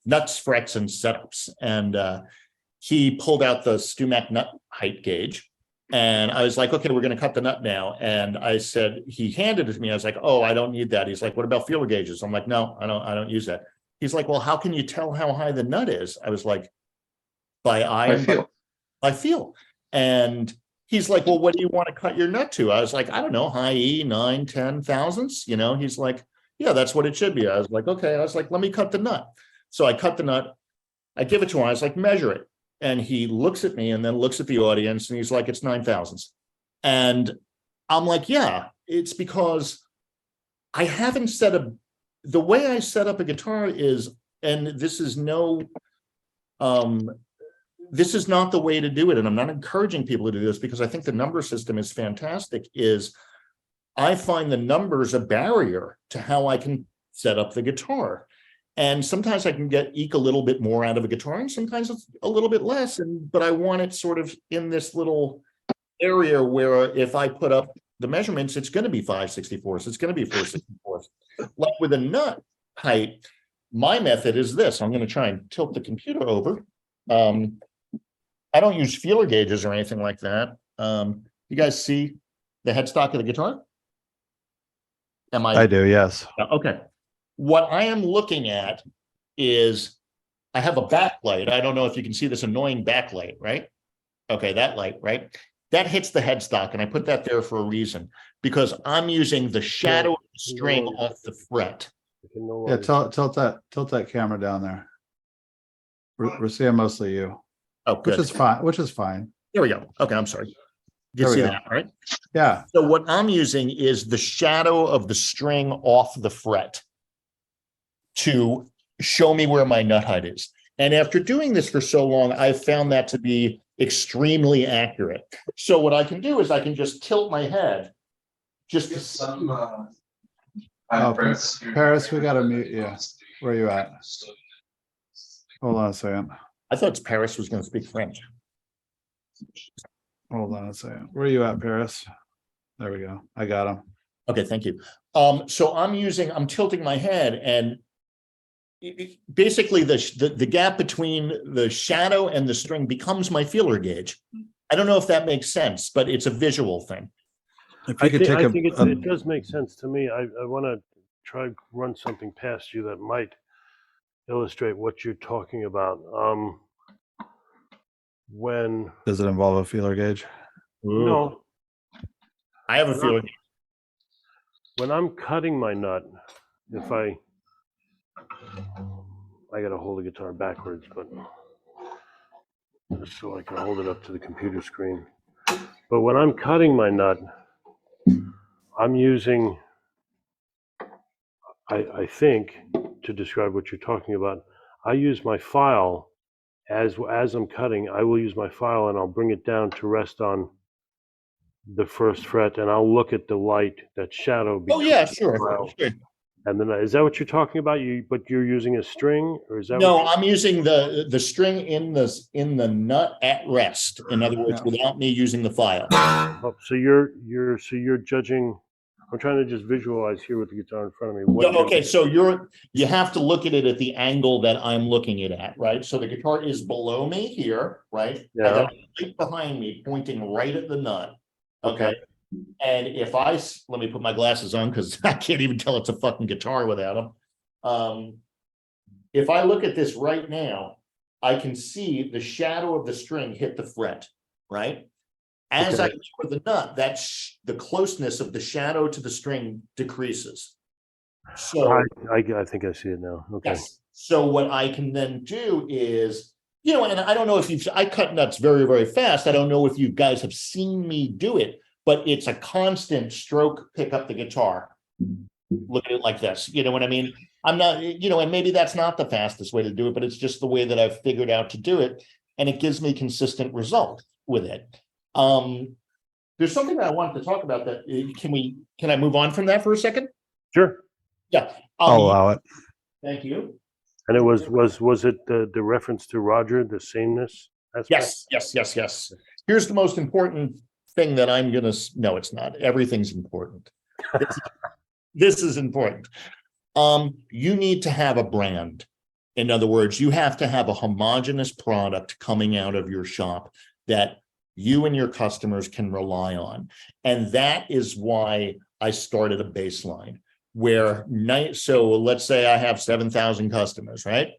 nuts, frets, and setups. And he pulled out the StuMac nut height gauge. And I was like, okay, we're going to cut the nut now. And I said, he handed it to me. I was like, oh, I don't need that. He's like, what about feeler gauges? I'm like, no, I don't use that. He's like, well, how can you tell how high the nut is? I was like, by eye and feel. By feel. And he's like, well, what do you want to cut your nut to? I was like, I don't know, high E, 9, 10 thousandths. He's like, yeah, that's what it should be. I was like, okay. I was like, let me cut the nut. So I cut the nut. I give it to him. I was like, measure it. And he looks at me and then looks at the audience, and he's like, it's 9 thousandths. And I'm like, yeah, it's because I haven't the way I set up a guitar is, and this is not the way to do it. And I'm not encouraging people to do this, because I think the number system is fantastic, is I find the numbers a barrier to how I can set up the guitar. And sometimes I can eke a little bit more out of a guitar, and sometimes it's a little bit less. But I want it sort of in this little area where if I put up the measurements, it's going to be 5/64. It's going to be 4/64. Like with a nut height, my method is this. I'm going to try and tilt the computer over. I don't use feeler gauges or anything like that. You guys see the headstock of the guitar? I do, yes. Okay. What I am looking at is, I have a backlight. I don't know if you can see this annoying backlight, right? Okay, that light, right? That hits the headstock, and I put that there for a reason, because I'm using the shadow of the string off the fret. Yeah, tilt that camera down there. We're seeing mostly you. Oh, good. Which is fine. There we go. Okay, I'm sorry. You see that, right? Yeah. So what I'm using is the shadow of the string off the fret to show me where my nut height is. And after doing this for so long, I've found that to be extremely accurate. So what I can do is I can just tilt my head. Paris, we got to mute you. Where are you at? Hold on a second. I thought Paris was going to speak French. Hold on a second. Where are you at, Paris? There we go. I got him. Okay, thank you. So I'm tilting my head, and basically the gap between the shadow and the string becomes my feeler gauge. I don't know if that makes sense, but it's a visual thing. If you could take I a, think it does make sense to me. I want to try to run something past you that might illustrate what you're talking about. When does it involve a feeler gauge? no, I have a feeling. when I'm cutting my nut, if I got to hold the guitar backwards, but just so I can hold it up to the computer screen. But when I'm cutting my nut, I'm using, I think, to describe what you're talking about, I use my file as I'm cutting. I will use my file and I'll bring it down to rest on the first fret, and I'll look at the light, that shadow. Oh yeah, between sure. the file. Sure. And then is that what you're talking about? But you're using a string, or is that? No, I'm using the string in the nut at rest. In other words, Yeah. without me using the file. Oh, so you're judging. I'm trying to just visualize here with the guitar in front of me. What Okay, so you have to look at it at the angle that I'm looking at, right? So the guitar is below me here, right? I Yeah. got a light behind me pointing right at the nut. Okay. And if let me put my glasses on because I can't even tell it's a fucking guitar without them. If I look at this right now, I can see the shadow of the string hit the fret, right? As I lower the nut, the closeness of the shadow to the string decreases. So I think I see it now. Okay. yes. So what I can then do is, and I don't know if I cut nuts very, very fast. I don't know if you guys have seen me do it, but it's a constant stroke, pick up the guitar. Look at it like this. You know what I mean? I'm not, and maybe that's not the fastest way to do it, but it's just the way that I've figured out to do it. And it gives me consistent result with it. There's something that I wanted to talk about that. Can I move on from that for a second? Sure. Yeah. I'll allow it. Thank you. And it was it the reference to Roger, the sameness aspect? Yes. Here's the most important thing that no, it's not. Everything's important. This is important. You need to have a brand. In other words, you have to have a homogeneous product coming out of your shop that you and your customers can rely on. And that is why I started a baseline where so let's say I have 7,000 customers, right?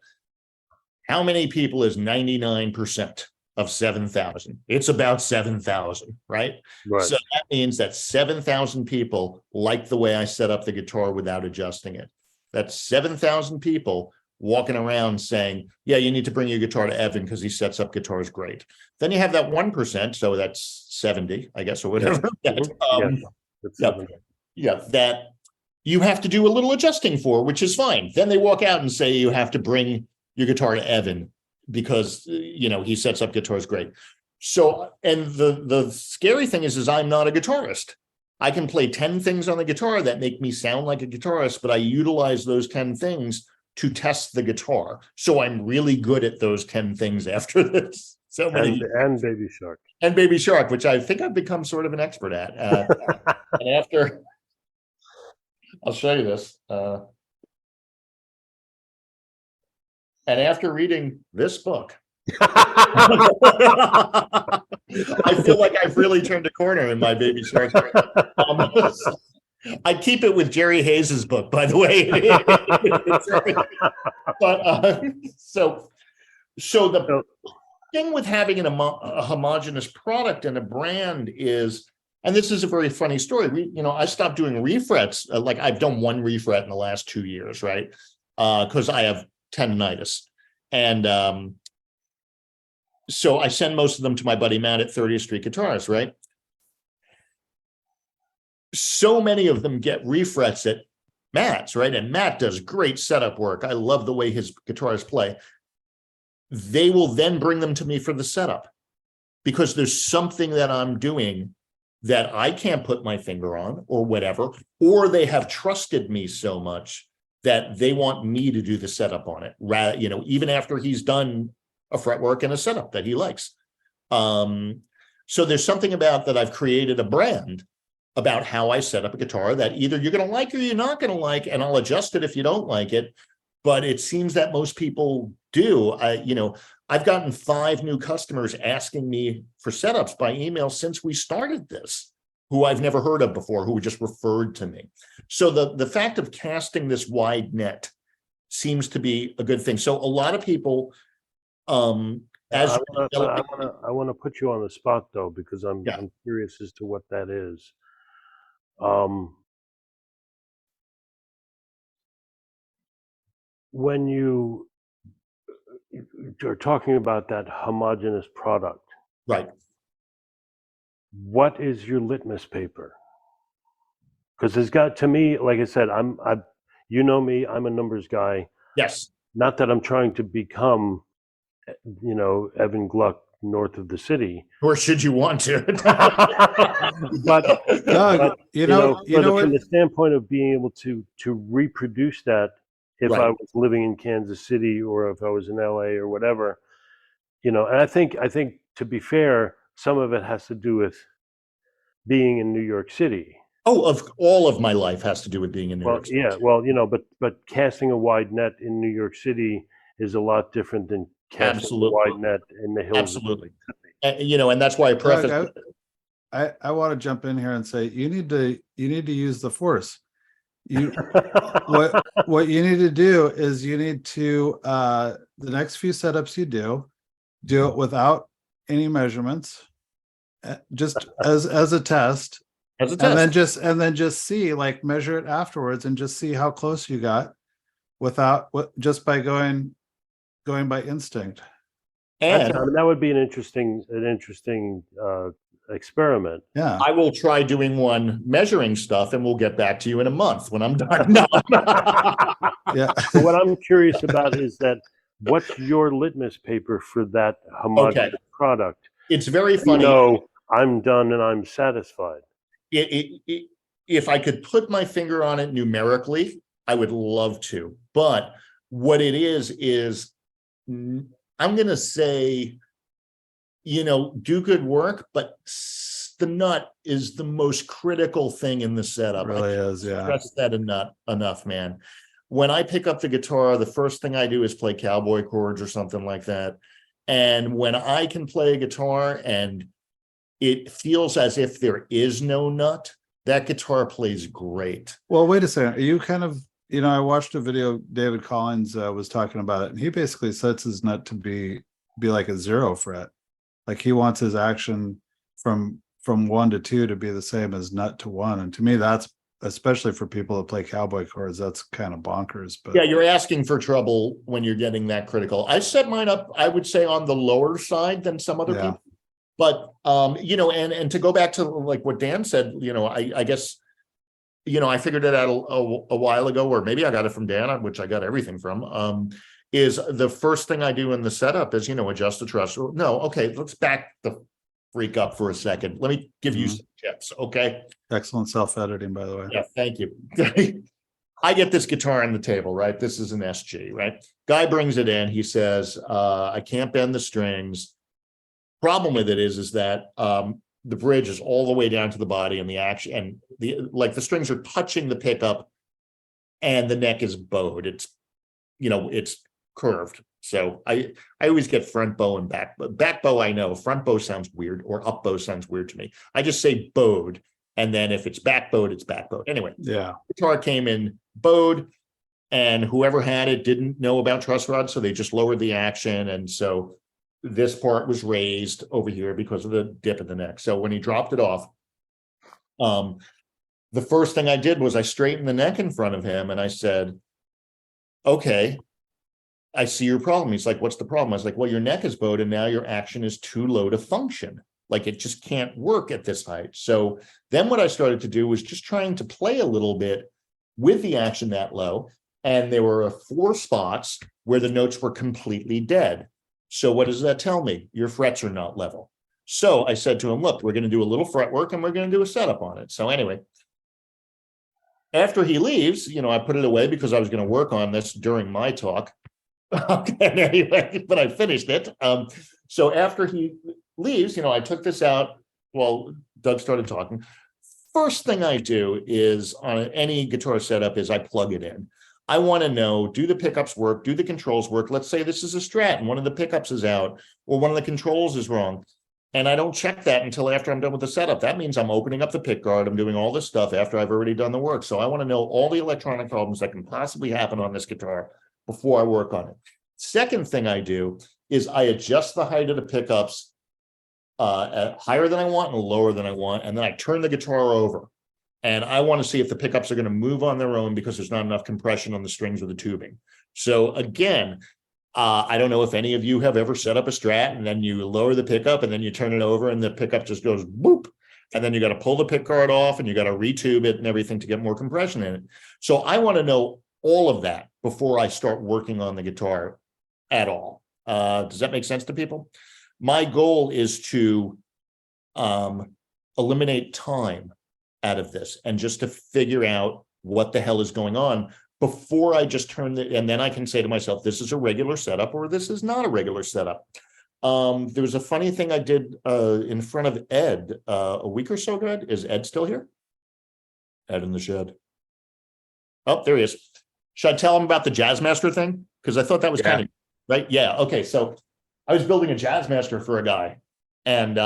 How many people is 99% of 7,000? It's about 7,000, right? Right. So that means that 7,000 people like the way I set up the guitar without adjusting it. That's 7,000 people walking around saying, yeah, you need to bring your guitar to Evan because he sets up guitars great. Then you have that 1%, so that's 70, I guess, or whatever. That you have to do a little adjusting for, which is fine. Then they walk out and say you have to bring your guitar to Evan because he sets up guitars great. So, and the scary thing is I'm not a guitarist. I can play 10 things on the guitar that make me sound like a guitarist, but I utilize those 10 things to test the guitar. So I'm really good at those 10 things after this. So many and Baby Shark. And Baby Shark, which I think I've become sort of an expert at. And after, I'll show you this. And after reading this book, I feel like I've really turned a corner in my Baby Shark. I keep it with Jerry Hayes's book, by the way. But so the thing with having a homogeneous product and a brand is, and this is a very funny story. I stopped doing refrets. Like I've done one refret in the last 2 years, right? Because I have tendonitis, and so I send most of them to my buddy Matt at 30th Street Guitars, right? So many of them get refrets at Matt's, right? And Matt does great setup work. I love the way his guitars play. They will then bring them to me for the setup because there's something that I'm doing that I can't put my finger on or whatever, or they have trusted me so much that they want me to do the setup on it, even after he's done a fretwork and a setup that he likes. So there's something about that I've created a brand about how I set up a guitar that either you're going to like or you're not going to like, and I'll adjust it if you don't like it. but it seems that most people do. I've gotten 5 new customers asking me for setups by email since we started this, who I've never heard of before, who were just referred to me. So the fact of casting this wide net seems to be a good thing. So a lot of people, as I want to put you on the spot though, because I'm curious as to what that is. When you are talking about that homogeneous product, right, what is your litmus paper? Because it's got, to me, like I said, you know me, I'm a numbers guy. yes, Not that I'm trying to become, Evan GLuck north of the city. or should you want to? But Doug, from the standpoint of being able to reproduce that, if I Right. was living in Kansas City or if I was in LA or whatever, and I think to be fair, some of it has to do with being in New York City. Of all of my life has to do with being in New Well, York City. yeah, well, but casting a wide net in New York City is a lot different than casting Absolutely. a wide net in the hills. Absolutely. And that's why I preface. Doug, I want to jump in here and say you need to use the force. What you need to do is you need to the next few setups you do it without any measurements, just as a test, As a test. and then just see, like, measure it afterwards and just see how close you got without just by going by instinct. And that would be an interesting experiment. Yeah. I will try doing one measuring stuff and we'll get back to you in a month when I'm done. No. Yeah. So what I'm curious about is that what's your litmus paper for that homogeneous product? It's very funny. I'm done and I'm satisfied. If I could put my finger on it numerically, I would love to. But what it is I'm going to say, do good work, but the nut is the most critical thing in the setup. It really is, yeah. Stress that enough, man. When I pick up the guitar, the first thing I do is play cowboy chords or something like that. And when I can play a guitar and it feels as if there is no nut, that guitar plays great. Well, wait a second. Are you kind of, I watched a video, David Collins was talking about it, and he basically sets his nut to be like a 0 fret. Like he wants his action from 1 to 2 to be the same as nut to 1. And to me, that's, especially for people that play cowboy chords, that's kind of bonkers. But yeah, you're asking for trouble when you're getting that critical. I set mine up, I would say, on the lower side than some other people. But and to go back to like what Dan said, I guess, I figured it out a while ago, or maybe I got it from Dan, which I got everything from. Is the first thing I do in the setup is, adjust the truss. No, okay, let's back the freak up for a second. Let me give you some tips, okay? Excellent self-editing, by the way. Yeah, thank you. I get this guitar on the table, right? This is an SG, right? Guy brings it in. He says, I can't bend the strings. Problem with it is that the bridge is all the way down to the body, and the action and the strings are touching the pickup, and the neck is bowed. It's it's curved. So I always get front bow and back bow. Back bow, I know. Front bow sounds weird, or up bow sounds weird to me. I just say bowed, and then if it's back bowed, it's back bowed. Anyway, yeah. Guitar came in bowed, and whoever had it didn't know about truss rods, so they just lowered the action, and so this part was raised over here because of the dip in the neck. So when he dropped it off, the first thing I did was I straightened the neck in front of him, and I said, okay, I see your problem. He's like, what's the problem? I was like, well, your neck is bowed and now your action is too low to function. Like, it just can't work at this height. So then what I started to do was just trying to play a little bit with the action that low. And there were 4 spots where the notes were completely dead. So what does that tell me? Your frets are not level. So I said to him, look, we're going to do a little fret work and we're going to do a setup on it. So anyway, after he leaves, I put it away because I was going to work on this during my talk. Okay, anyway, but I finished it. So after he leaves, I took this out. Well, Doug started talking. First thing I do is on any guitar setup is I plug it in. I want to know, do the pickups work? Do the controls work? Let's say this is a Strat and one of the pickups is out or one of the controls is wrong. And I don't check that until after I'm done with the setup. That means I'm opening up the pick guard. I'm doing all this stuff after I've already done the work. So I want to know all the electronic problems that can possibly happen on this guitar before I work on it. Second thing I do is I adjust the height of the pickups at higher than I want and lower than I want. And then I turn the guitar over. And I want to see if the pickups are going to move on their own because there's not enough compression on the strings or the tubing. So again, I don't know if any of you have ever set up a Strat and then you lower the pickup and then you turn it over and the pickup just goes boop. And then you got to pull the pick guard off and you got to retube it and everything to get more compression in it. So I want to know all of that before I start working on the guitar at all. Does that make sense to people? My goal is to eliminate time out of this and just to figure out what the hell is going on before I just turn the, and then I can say to myself, this is a regular setup or this is not a regular setup. There was a funny thing I did in front of Ed a week or so ago. Is Ed still here? Ed in the shed. Oh, there he is. Should I tell him about the Jazzmaster thing? Because I thought that was kind of, right? Yeah, okay. So I was building a Jazzmaster for a guy and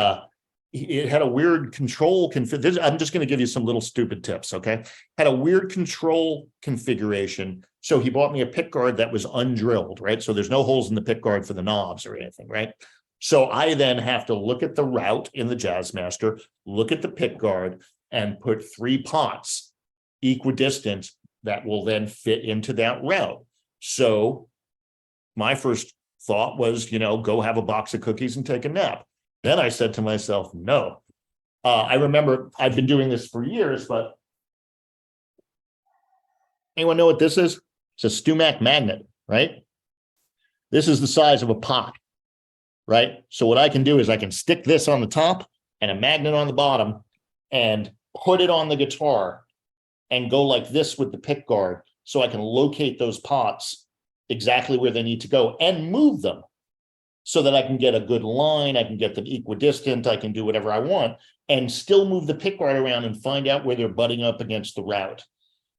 it had a weird control config. I'm just going to give you some little stupid tips, okay? Had a weird control configuration. So he bought me a pick guard that was undrilled, right? So there's no holes in the pick guard for the knobs or anything, right? So I then have to look at the route in the Jazzmaster, look at the pick guard, and put 3 pots equidistant that will then fit into that route. So my first thought was, you know, go have a box of cookies and take a nap. Then I said to myself, no. I remember I've been doing this for years, but anyone know what this is? It's a Stumac magnet, right? This is the size of a pot, right? So what I can do is I can stick this on the top and a magnet on the bottom and put it on the guitar and go like this with the pick guard so I can locate those pots exactly where they need to go and move them so that I can get a good line, I can get them equidistant, I can do whatever I want, and still move the pick guard around and find out where they're butting up against the route.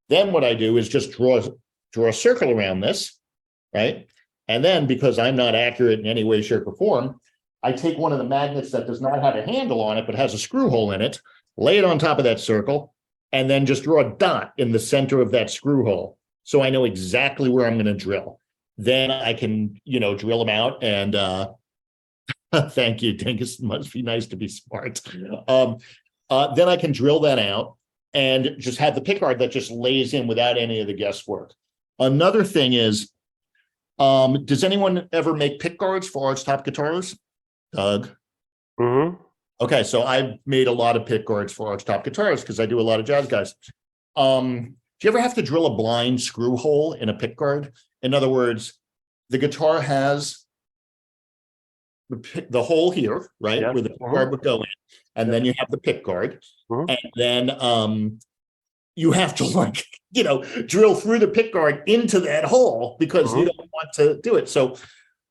Then what I do is just draw a circle around this, right? And then because I'm not accurate in any way, shape, or form, I take one of the magnets that does not have a handle on it, but has a screw hole in it, lay it on top of that circle, and then just draw a dot in the center of that screw hole. So I know exactly where I'm going to drill. Then I can, you know, drill them out and thank you, Dingus. It must be nice to be smart. Then I can drill that out and just have the pick guard that just lays in without any of the guesswork. Another thing is, does anyone ever make pick guards for archtop guitars? Doug? Mm-hmm. Okay, so I've made a lot of pick guards for archtop guitars because I do a lot of jazz guys. Do you ever have to drill a blind screw hole in a pick guard? In other words, the guitar has the hole here, right? Yeah. Where the pick guard would go in. And then you have the pick guard. And then you have to, like, you know, drill through the pick guard into that hole because you don't want to do it. So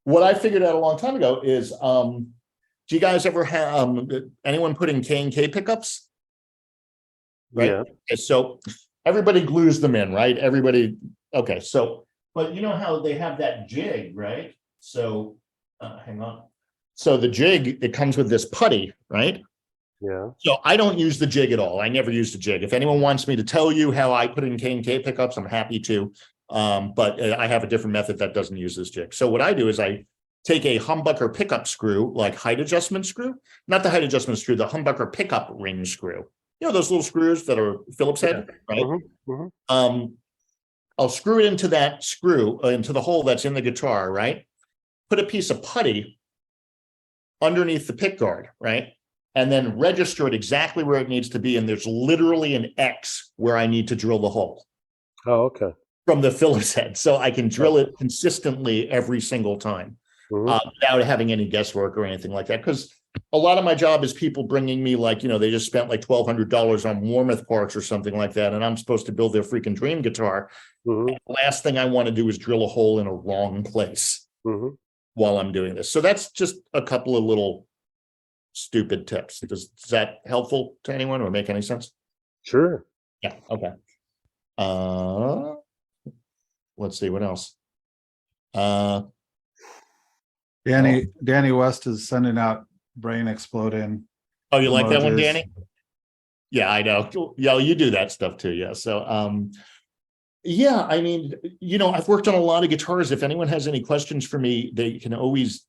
what I figured out a long time ago is, do you guys ever have anyone put in K&K pickups? Right. Yeah. Okay, so everybody glues them in, right? Everybody. Okay. So, but you know how they have that jig, right? So hang on. So the jig, it comes with this putty, right? Yeah. So I don't use the jig at all. I never use the jig. If anyone wants me to tell you how I put in K&K pickups, I'm happy to. But I have a different method that doesn't use this jig. So what I do is I take a humbucker pickup screw, like height adjustment screw, not the height adjustment screw, the humbucker pickup ring screw. You know, those little screws that are Phillips head, right? I'll screw it into that screw, into the hole that's in the guitar, right? Put a piece of putty underneath the pick guard, right? And then register it exactly where it needs to be. And there's literally an X where I need to drill the hole. Oh, okay. From the Phillips head. So I can drill it consistently every single time without having any guesswork or anything like that. Because a lot of my job is people bringing me, like, you know, they just spent like $1,200 on Warmoth parts or something like that. And I'm supposed to build their freaking dream guitar. The last thing I want to do is drill a hole in a wrong place while I'm doing this. So that's just a couple of little stupid tips. Is that helpful to anyone or make any sense? Sure. Yeah. Okay. let's see what else. Uh, Danny West is sending out brain exploding. oh, you like that one, emojis. Danny? Yeah, I know. Yeah, you do that stuff too. Yeah. So, yeah, I mean, I've worked on a lot of guitars. If anyone has any questions for me, they can always,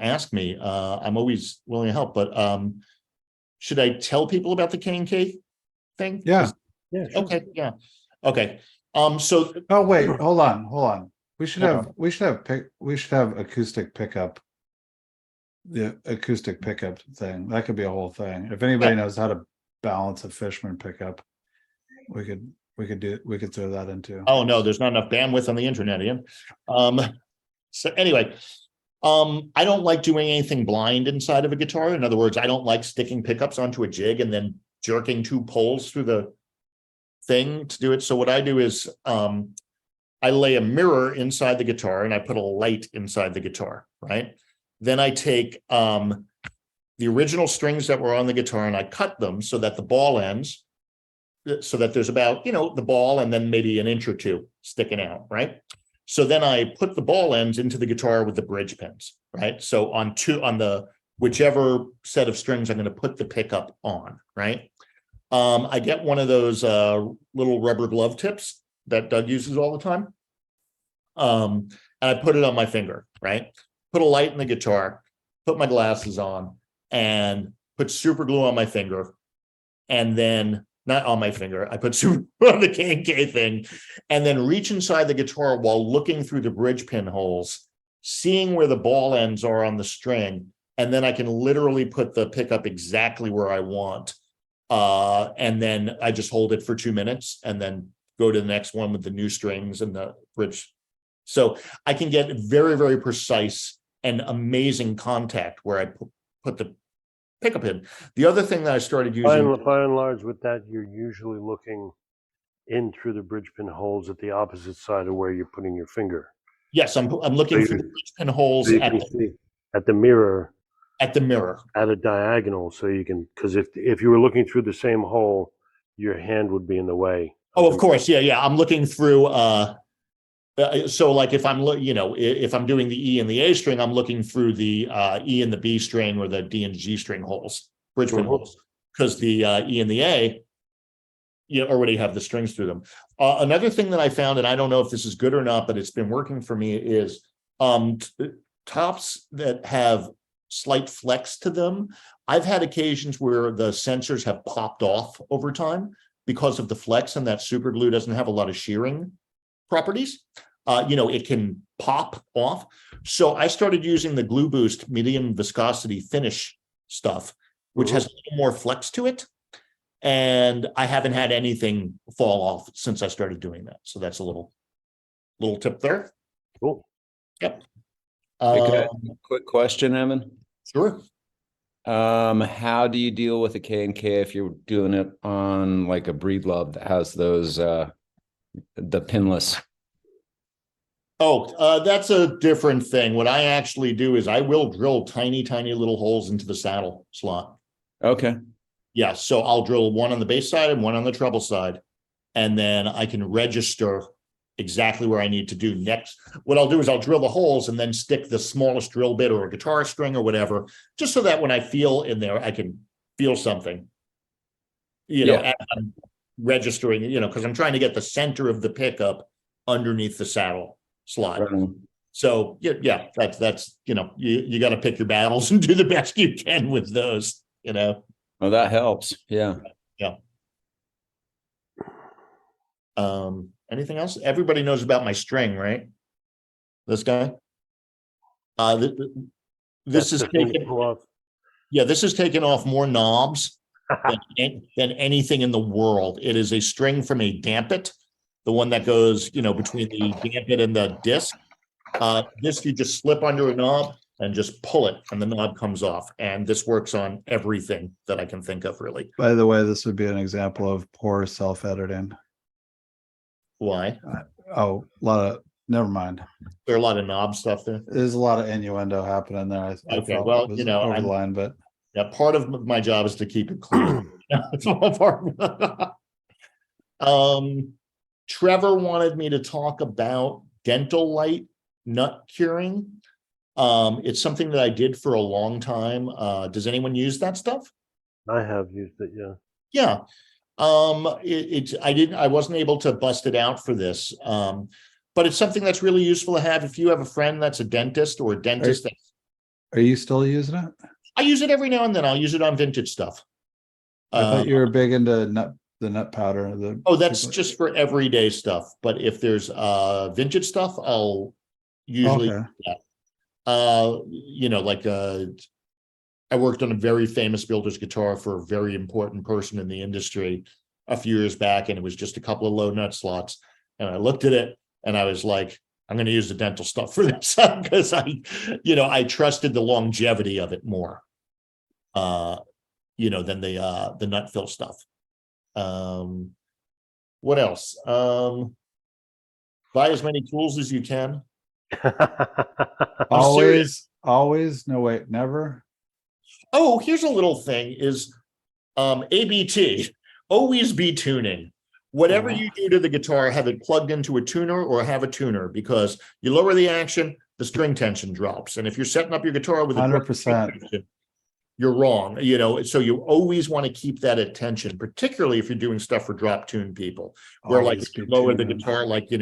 ask me. I'm always willing to help. But should I tell people about the K&K thing? Yeah. Yeah, sure. Okay. Yeah. Okay. So Oh, wait, hold on. We should Hold have acoustic pickup. The acoustic pickup thing. That could be a whole thing. If anybody knows how to balance a Fishman pickup, we could throw that into. oh no, there's not enough bandwidth on the internet, Ian. So anyway, I don't like doing anything blind inside of a guitar. In other words, I don't like sticking pickups onto a jig and then jerking two poles through the thing to do it. So what I do is I lay a mirror inside the guitar and I put a light inside the guitar, right? Then I take the original strings that were on the guitar and I cut them so that the ball ends, so that there's about, the ball and then maybe an inch or two sticking out, right? So then I put the ball ends into the guitar with the bridge pins, right? So on the whichever set of strings I'm going to put the pickup on, right? I get one of those little rubber glove tips that Doug uses all the time. And I put it on my finger, right? Put a light in the guitar, put my glasses on, and put super glue on my finger. And then, not on my finger, I put super on the K&K thing, and then reach inside the guitar while looking through the bridge pin holes, seeing where the ball ends are on the string. And then I can literally put the pickup exactly where I want. And then I just hold it for 2 minutes and then go to the next one with the new strings and the bridge. So I can get very, very precise and amazing contact where I put the pickup in. The other thing that I started using, By and large, with that, you're usually looking in through the bridge pin holes at the opposite side of where you're putting your finger. yes, I'm looking So through the bridge pin holes So you can see at the mirror at the mirror. at a diagonal, so you can, because if you were looking through the same hole, your hand would be in the way. Oh, of course, yeah. I'm looking through. So like if I'm if I'm doing the E and the A string, I'm looking through the E and the B string or the D and G string holes, bridge pin holes, because the E and the A, you already have the strings through them. Another thing that I found, and I don't know if this is good or not, but it's been working for me, is tops that have slight flex to them. I've had occasions where the sensors have popped off over time because of the flex, and that super glue doesn't have a lot of shearing properties. It can pop off. So I started using the Glue Boost medium viscosity finish stuff, which has a little more flex to it. And I haven't had anything fall off since I started doing that. So that's a little tip there. Cool. Yep. Quick question, Evan. Sure. How do you deal with a K&K if you're doing it on like a breed love that has those the pinless? Oh, that's a different thing. What I actually do is I will drill tiny little holes into the saddle slot. Okay. Yeah, so I'll drill one on the bass side and one on the treble side, and then I can register exactly where I need to do next. What I'll do is I'll drill the holes and then stick the smallest drill bit or a guitar string or whatever, just so that when I feel in there, I can feel something, as I'm registering, because I'm trying to get the center of the pickup underneath the saddle slot. Right. So yeah, that's you got to pick your battles and do the best you can with those, Well, that helps. Yeah. Anything else? Everybody knows about my string, right? This guy. This is taken. Yeah, this has taken off more knobs than anything in the world. It is a string from a dampet, the one that goes, between the dampet and the disc. This you just slip under a knob and just pull it, and the knob comes off. And this works on everything that I can think of, really. By the way, this would be an example of poor self-editing. Why? Never mind. There are a lot of knob stuff there. There's a lot of innuendo happening there. I Okay, felt well, it was over the line, but yeah, part of my job is to keep it clean. It's all part. Trevor wanted me to talk about dental light nut curing. It's something that I did for a long time. Does anyone use that stuff? I have used it, yeah. Yeah. I wasn't able to bust it out for this. But it's something that's really useful to have if you have a friend that's a dentist or a dentist. Are you still using it? I use it every now and then. I'll use it on vintage stuff. I thought you were big into the nut powder. Oh, that's just for everyday stuff. But if there's vintage stuff, I'll usually Okay. do that. Like I worked on a very famous builder's guitar for a very important person in the industry a few years back, and it was just a couple of low nut slots. And I looked at it and I was like, I'm going to use the dental stuff for this because I trusted the longevity of it more, than the nut fill stuff. What else? Buy as many tools as you can. Always. No, wait, never. Oh, here's a little thing is ABT, always be tuning. Whatever you do to the guitar, have it plugged into a tuner or have a tuner, because you lower the action, the string tension drops. And if you're setting up your guitar with a 100%. you're wrong, so you always want to keep that at tension, particularly if you're doing stuff for drop tune people, where like Always if you be lower the tuning. guitar, like, you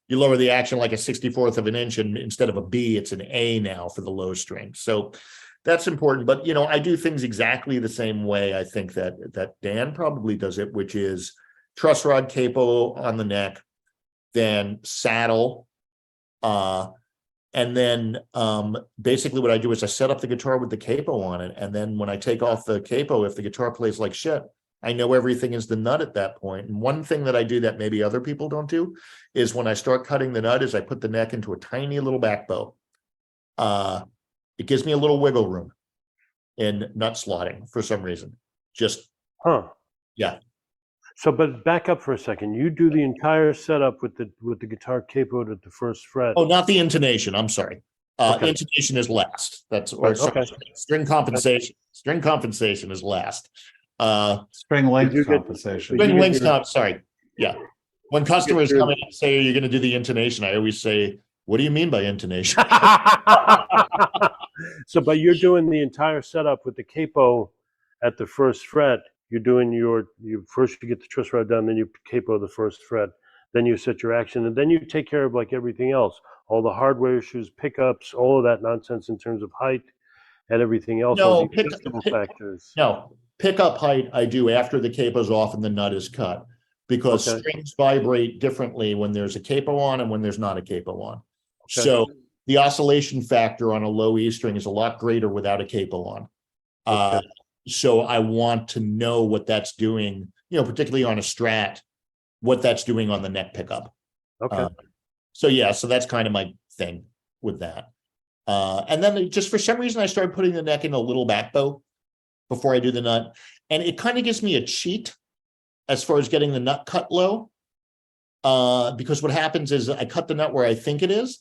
lower the action like a 64th of an inch, and instead of a B, it's an A now for the low string. So that's important. But, I do things exactly the same way. I think that Dan probably does it, which is truss rod capo on the neck, then saddle, and then basically what I do is I set up the guitar with the capo on it. And then when I take off the capo, if the guitar plays like shit, I know everything is the nut at that point. And one thing that I do that maybe other people don't do is when I start cutting the nut is I put the neck into a tiny little back bow. It gives me a little wiggle room in nut slotting for some reason. Just, yeah. So, but back up for a second. You do the entire setup with the guitar capoed at the first fret. Oh, not the intonation. I'm sorry. Okay. Intonation is last. Okay. String compensation. String compensation is last. Spring length you get- compensation. String you links get your- not. Sorry. Yeah. When customers come in and say, "Are you going to do the intonation?" I always say, "What do you mean by intonation?" So, but you're doing the entire setup with the capo at the first fret. You're doing you first you get the truss rod done, then you capo the first fret, then you set your action, and then you take care of like everything else, all the hardware issues, pickups, all of that nonsense in terms of height and everything else, all the adjustable factors. No, pickup height I do after the capo's off and the nut is cut, because Okay. strings vibrate differently when there's a capo on and when there's not a capo on. Okay. So the oscillation factor on a low E string is a lot greater without a capo on. Okay. So I want to know what that's doing, particularly on a Strat, what that's doing on the neck pickup. Okay. So that's kind of my thing with that. And then just for some reason, I started putting the neck in a little back bow before I do the nut. And it kind of gives me a cheat as far as getting the nut cut low. Because what happens is I cut the nut where I think it is.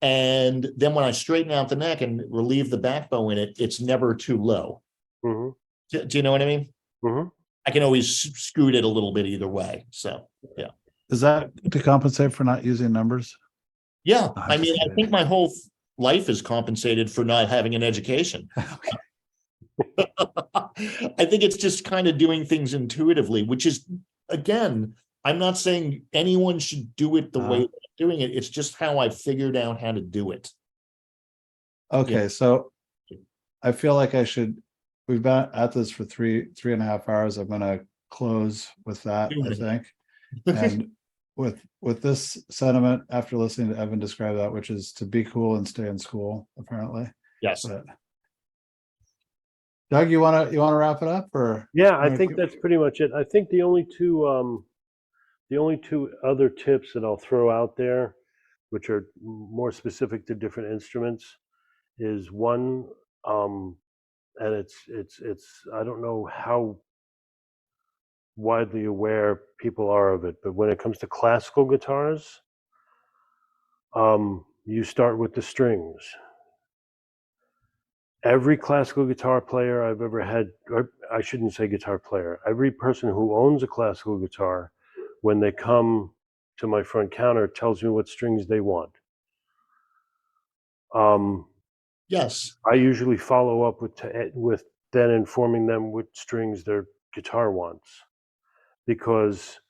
And then when I straighten out the neck and relieve the back bow in it, it's never too low. Mm-hmm. Do you know what I mean? Mm-hmm. I can always scoot it a little bit either way. So, yeah. Is that to compensate for not using numbers? Yeah. Oh, I mean, I think my whole life is compensated for not having an education. Okay. I think it's just kind of doing things intuitively, which is, again, I'm not saying anyone should do it the way I'm doing it. It's just how I figured out how to do it. Okay, Yeah. so I feel like we've been at this for 3.5 hours. I'm gonna close with that, I think. And with this sentiment, after listening to Evan describe that, which is to be cool and stay in school, apparently. Yes. But Doug, you wanna wrap it up, or? Yeah, I think that's pretty much it. I think the only two other tips that I'll throw out there, which are more specific to different instruments, is one, and it's I don't know how widely aware people are of it, but when it comes to classical guitars, you start with the strings. Every classical guitar player I've ever had, or I shouldn't say guitar player, every person who owns a classical guitar, when they come to my front counter tells me what strings they want. Yes. I usually follow up with then informing them which strings their guitar wants, because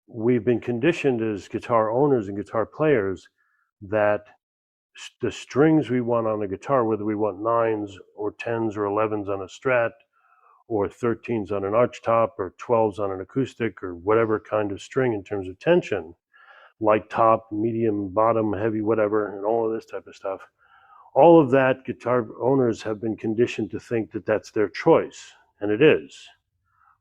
we've been conditioned as guitar owners and guitar players that the strings we want on a guitar, whether we want 9s or 10s or 11s on a Strat, or 13s on an archtop, or 12s on an acoustic, or whatever kind of string in terms of tension, light top, medium bottom, heavy whatever, and all of this type of stuff. All of that, guitar owners have been conditioned to think that that's their choice, and it is,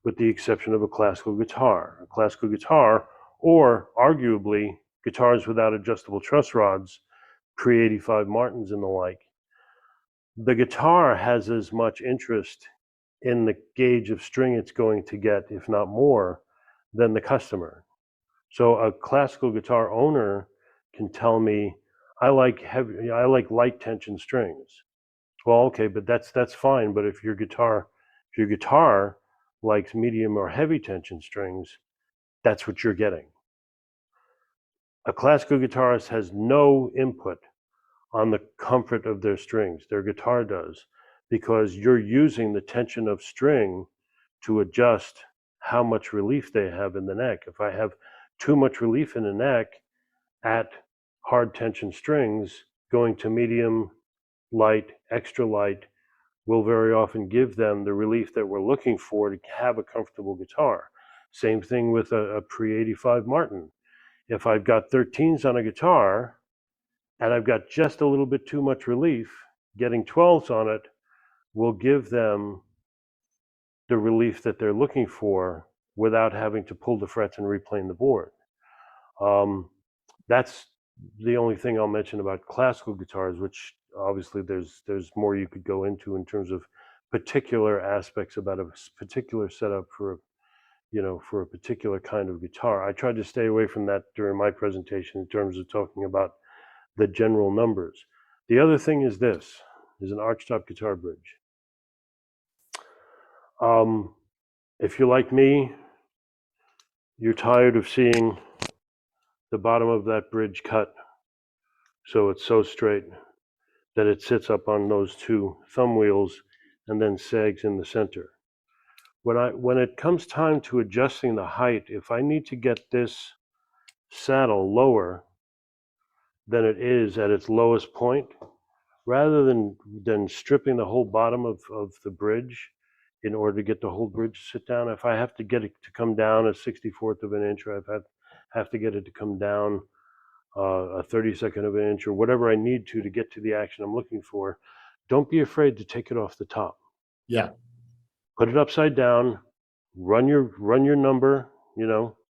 with the exception of a classical guitar. A classical guitar, or arguably guitars without adjustable truss rods, pre-85 Martins and the like. The guitar has as much interest in the gauge of string it's going to get, if not more, than the customer. So a classical guitar owner can tell me, I like light tension strings. Well, okay, but that's fine. But if your guitar likes medium or heavy tension strings, that's what you're getting. A classical guitarist has no input on the comfort of their strings. Their guitar does, because you're using the tension of string to adjust how much relief they have in the neck. If I have too much relief in the neck at hard tension strings, going to medium, light, extra light will very often give them the relief that we're looking for to have a comfortable guitar. Same thing with a pre-85 Martin. If I've got 13s on a guitar and I've got just a little bit too much relief, getting 12s on it will give them the relief that they're looking for without having to pull the frets and replane the board. That's the only thing I'll mention about classical guitars, which obviously there's more you could go into in terms of particular aspects about a particular setup for a particular kind of guitar. I tried to stay away from that during my presentation in terms of talking about the general numbers. The other thing is this, is an archtop guitar bridge. If you're like me, you're tired of seeing the bottom of that bridge cut so it's so straight that it sits up on those two thumb wheels and then sags in the center. When it comes time to adjusting the height, if I need to get this saddle lower than it is at its lowest point, rather than stripping the whole bottom of the bridge in order to get the whole bridge to sit down, if I have to get it to come down a 64th of an inch, or I have to get it to come down a 32nd of an inch, or whatever I need to get to the action I'm looking for, don't be afraid to take it off the top. Yeah. Put it upside down, run your number,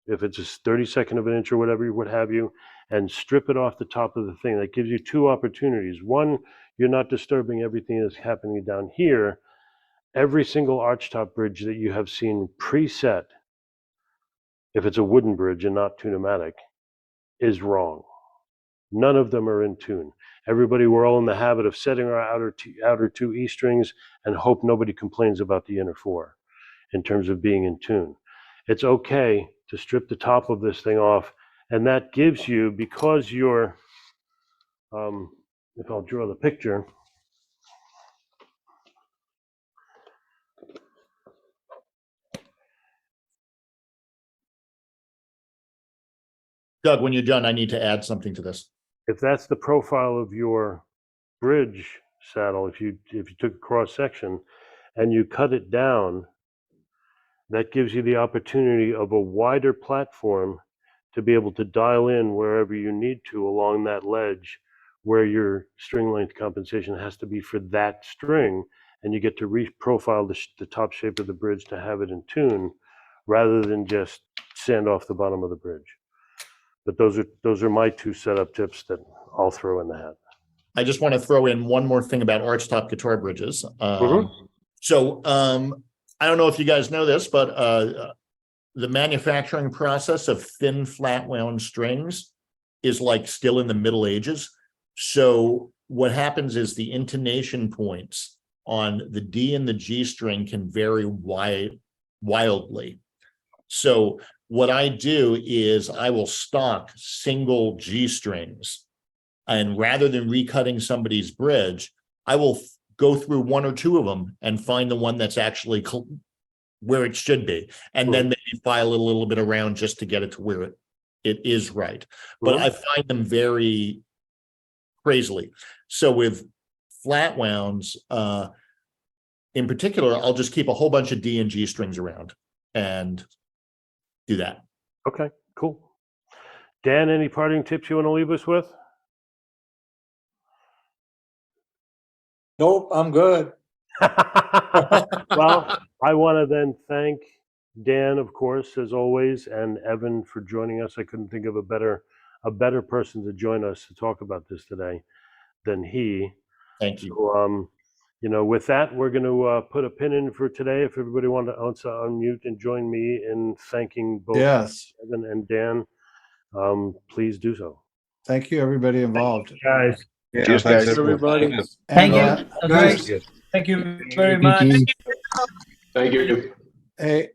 if it's a 32nd of an inch or whatever, what have you, and strip it off the top of the thing. That gives you two opportunities. One, you're not disturbing everything that's happening down here. Every single archtop bridge that you have seen preset, if it's a wooden bridge and not pneumatic, is wrong. None of them are in tune. We're all in the habit of setting our outer two E strings and hope nobody complains about the inner four in terms of being in tune. It's okay to strip the top of this thing off, and that gives you, because you're, if I'll draw the picture, Doug, when you're done, I need to add something to this. if that's the profile of your bridge saddle, if you took a cross section and you cut it down, that gives you the opportunity of a wider platform to be able to dial in wherever you need to along that ledge where your string length compensation has to be for that string, and you get to re-profile the top shape of the bridge to have it in tune rather than just sand off the bottom of the bridge. But those are my two setup tips that I'll throw in the hat. I just want to throw in one more thing about archtop guitar bridges. So I don't know if you guys know this, but the manufacturing process of thin flat wound strings is like still in the Middle Ages. So what happens is the intonation points on the D and the G string can vary wildly. So what I do is I will stock single G strings. And rather than recutting somebody's bridge, I will go through one or two of them and find the one that's actually where it should be. And then maybe file it a little bit around just to get it to where it is right. But I find them very crazily. So with flat wounds, in particular, I'll just keep a whole bunch of D and G strings around and do that. Okay, cool. Dan, any parting tips you want to leave us with? Nope, I'm good. Well, I want to then thank Dan, of course, as always, and Evan for joining us. I couldn't think of a better person to join us to talk about this today than he. Thank you. So, you know, with that, we're going to put a pin in for today. If everybody wanted to also unmute and join me in thanking both Yes. Evan and Dan, please do so. Thank you, everybody involved. Guys. Cheers, guys. Everybody. And, Thank you. That's Guys. great. Thank you very much. Thank you. Hey,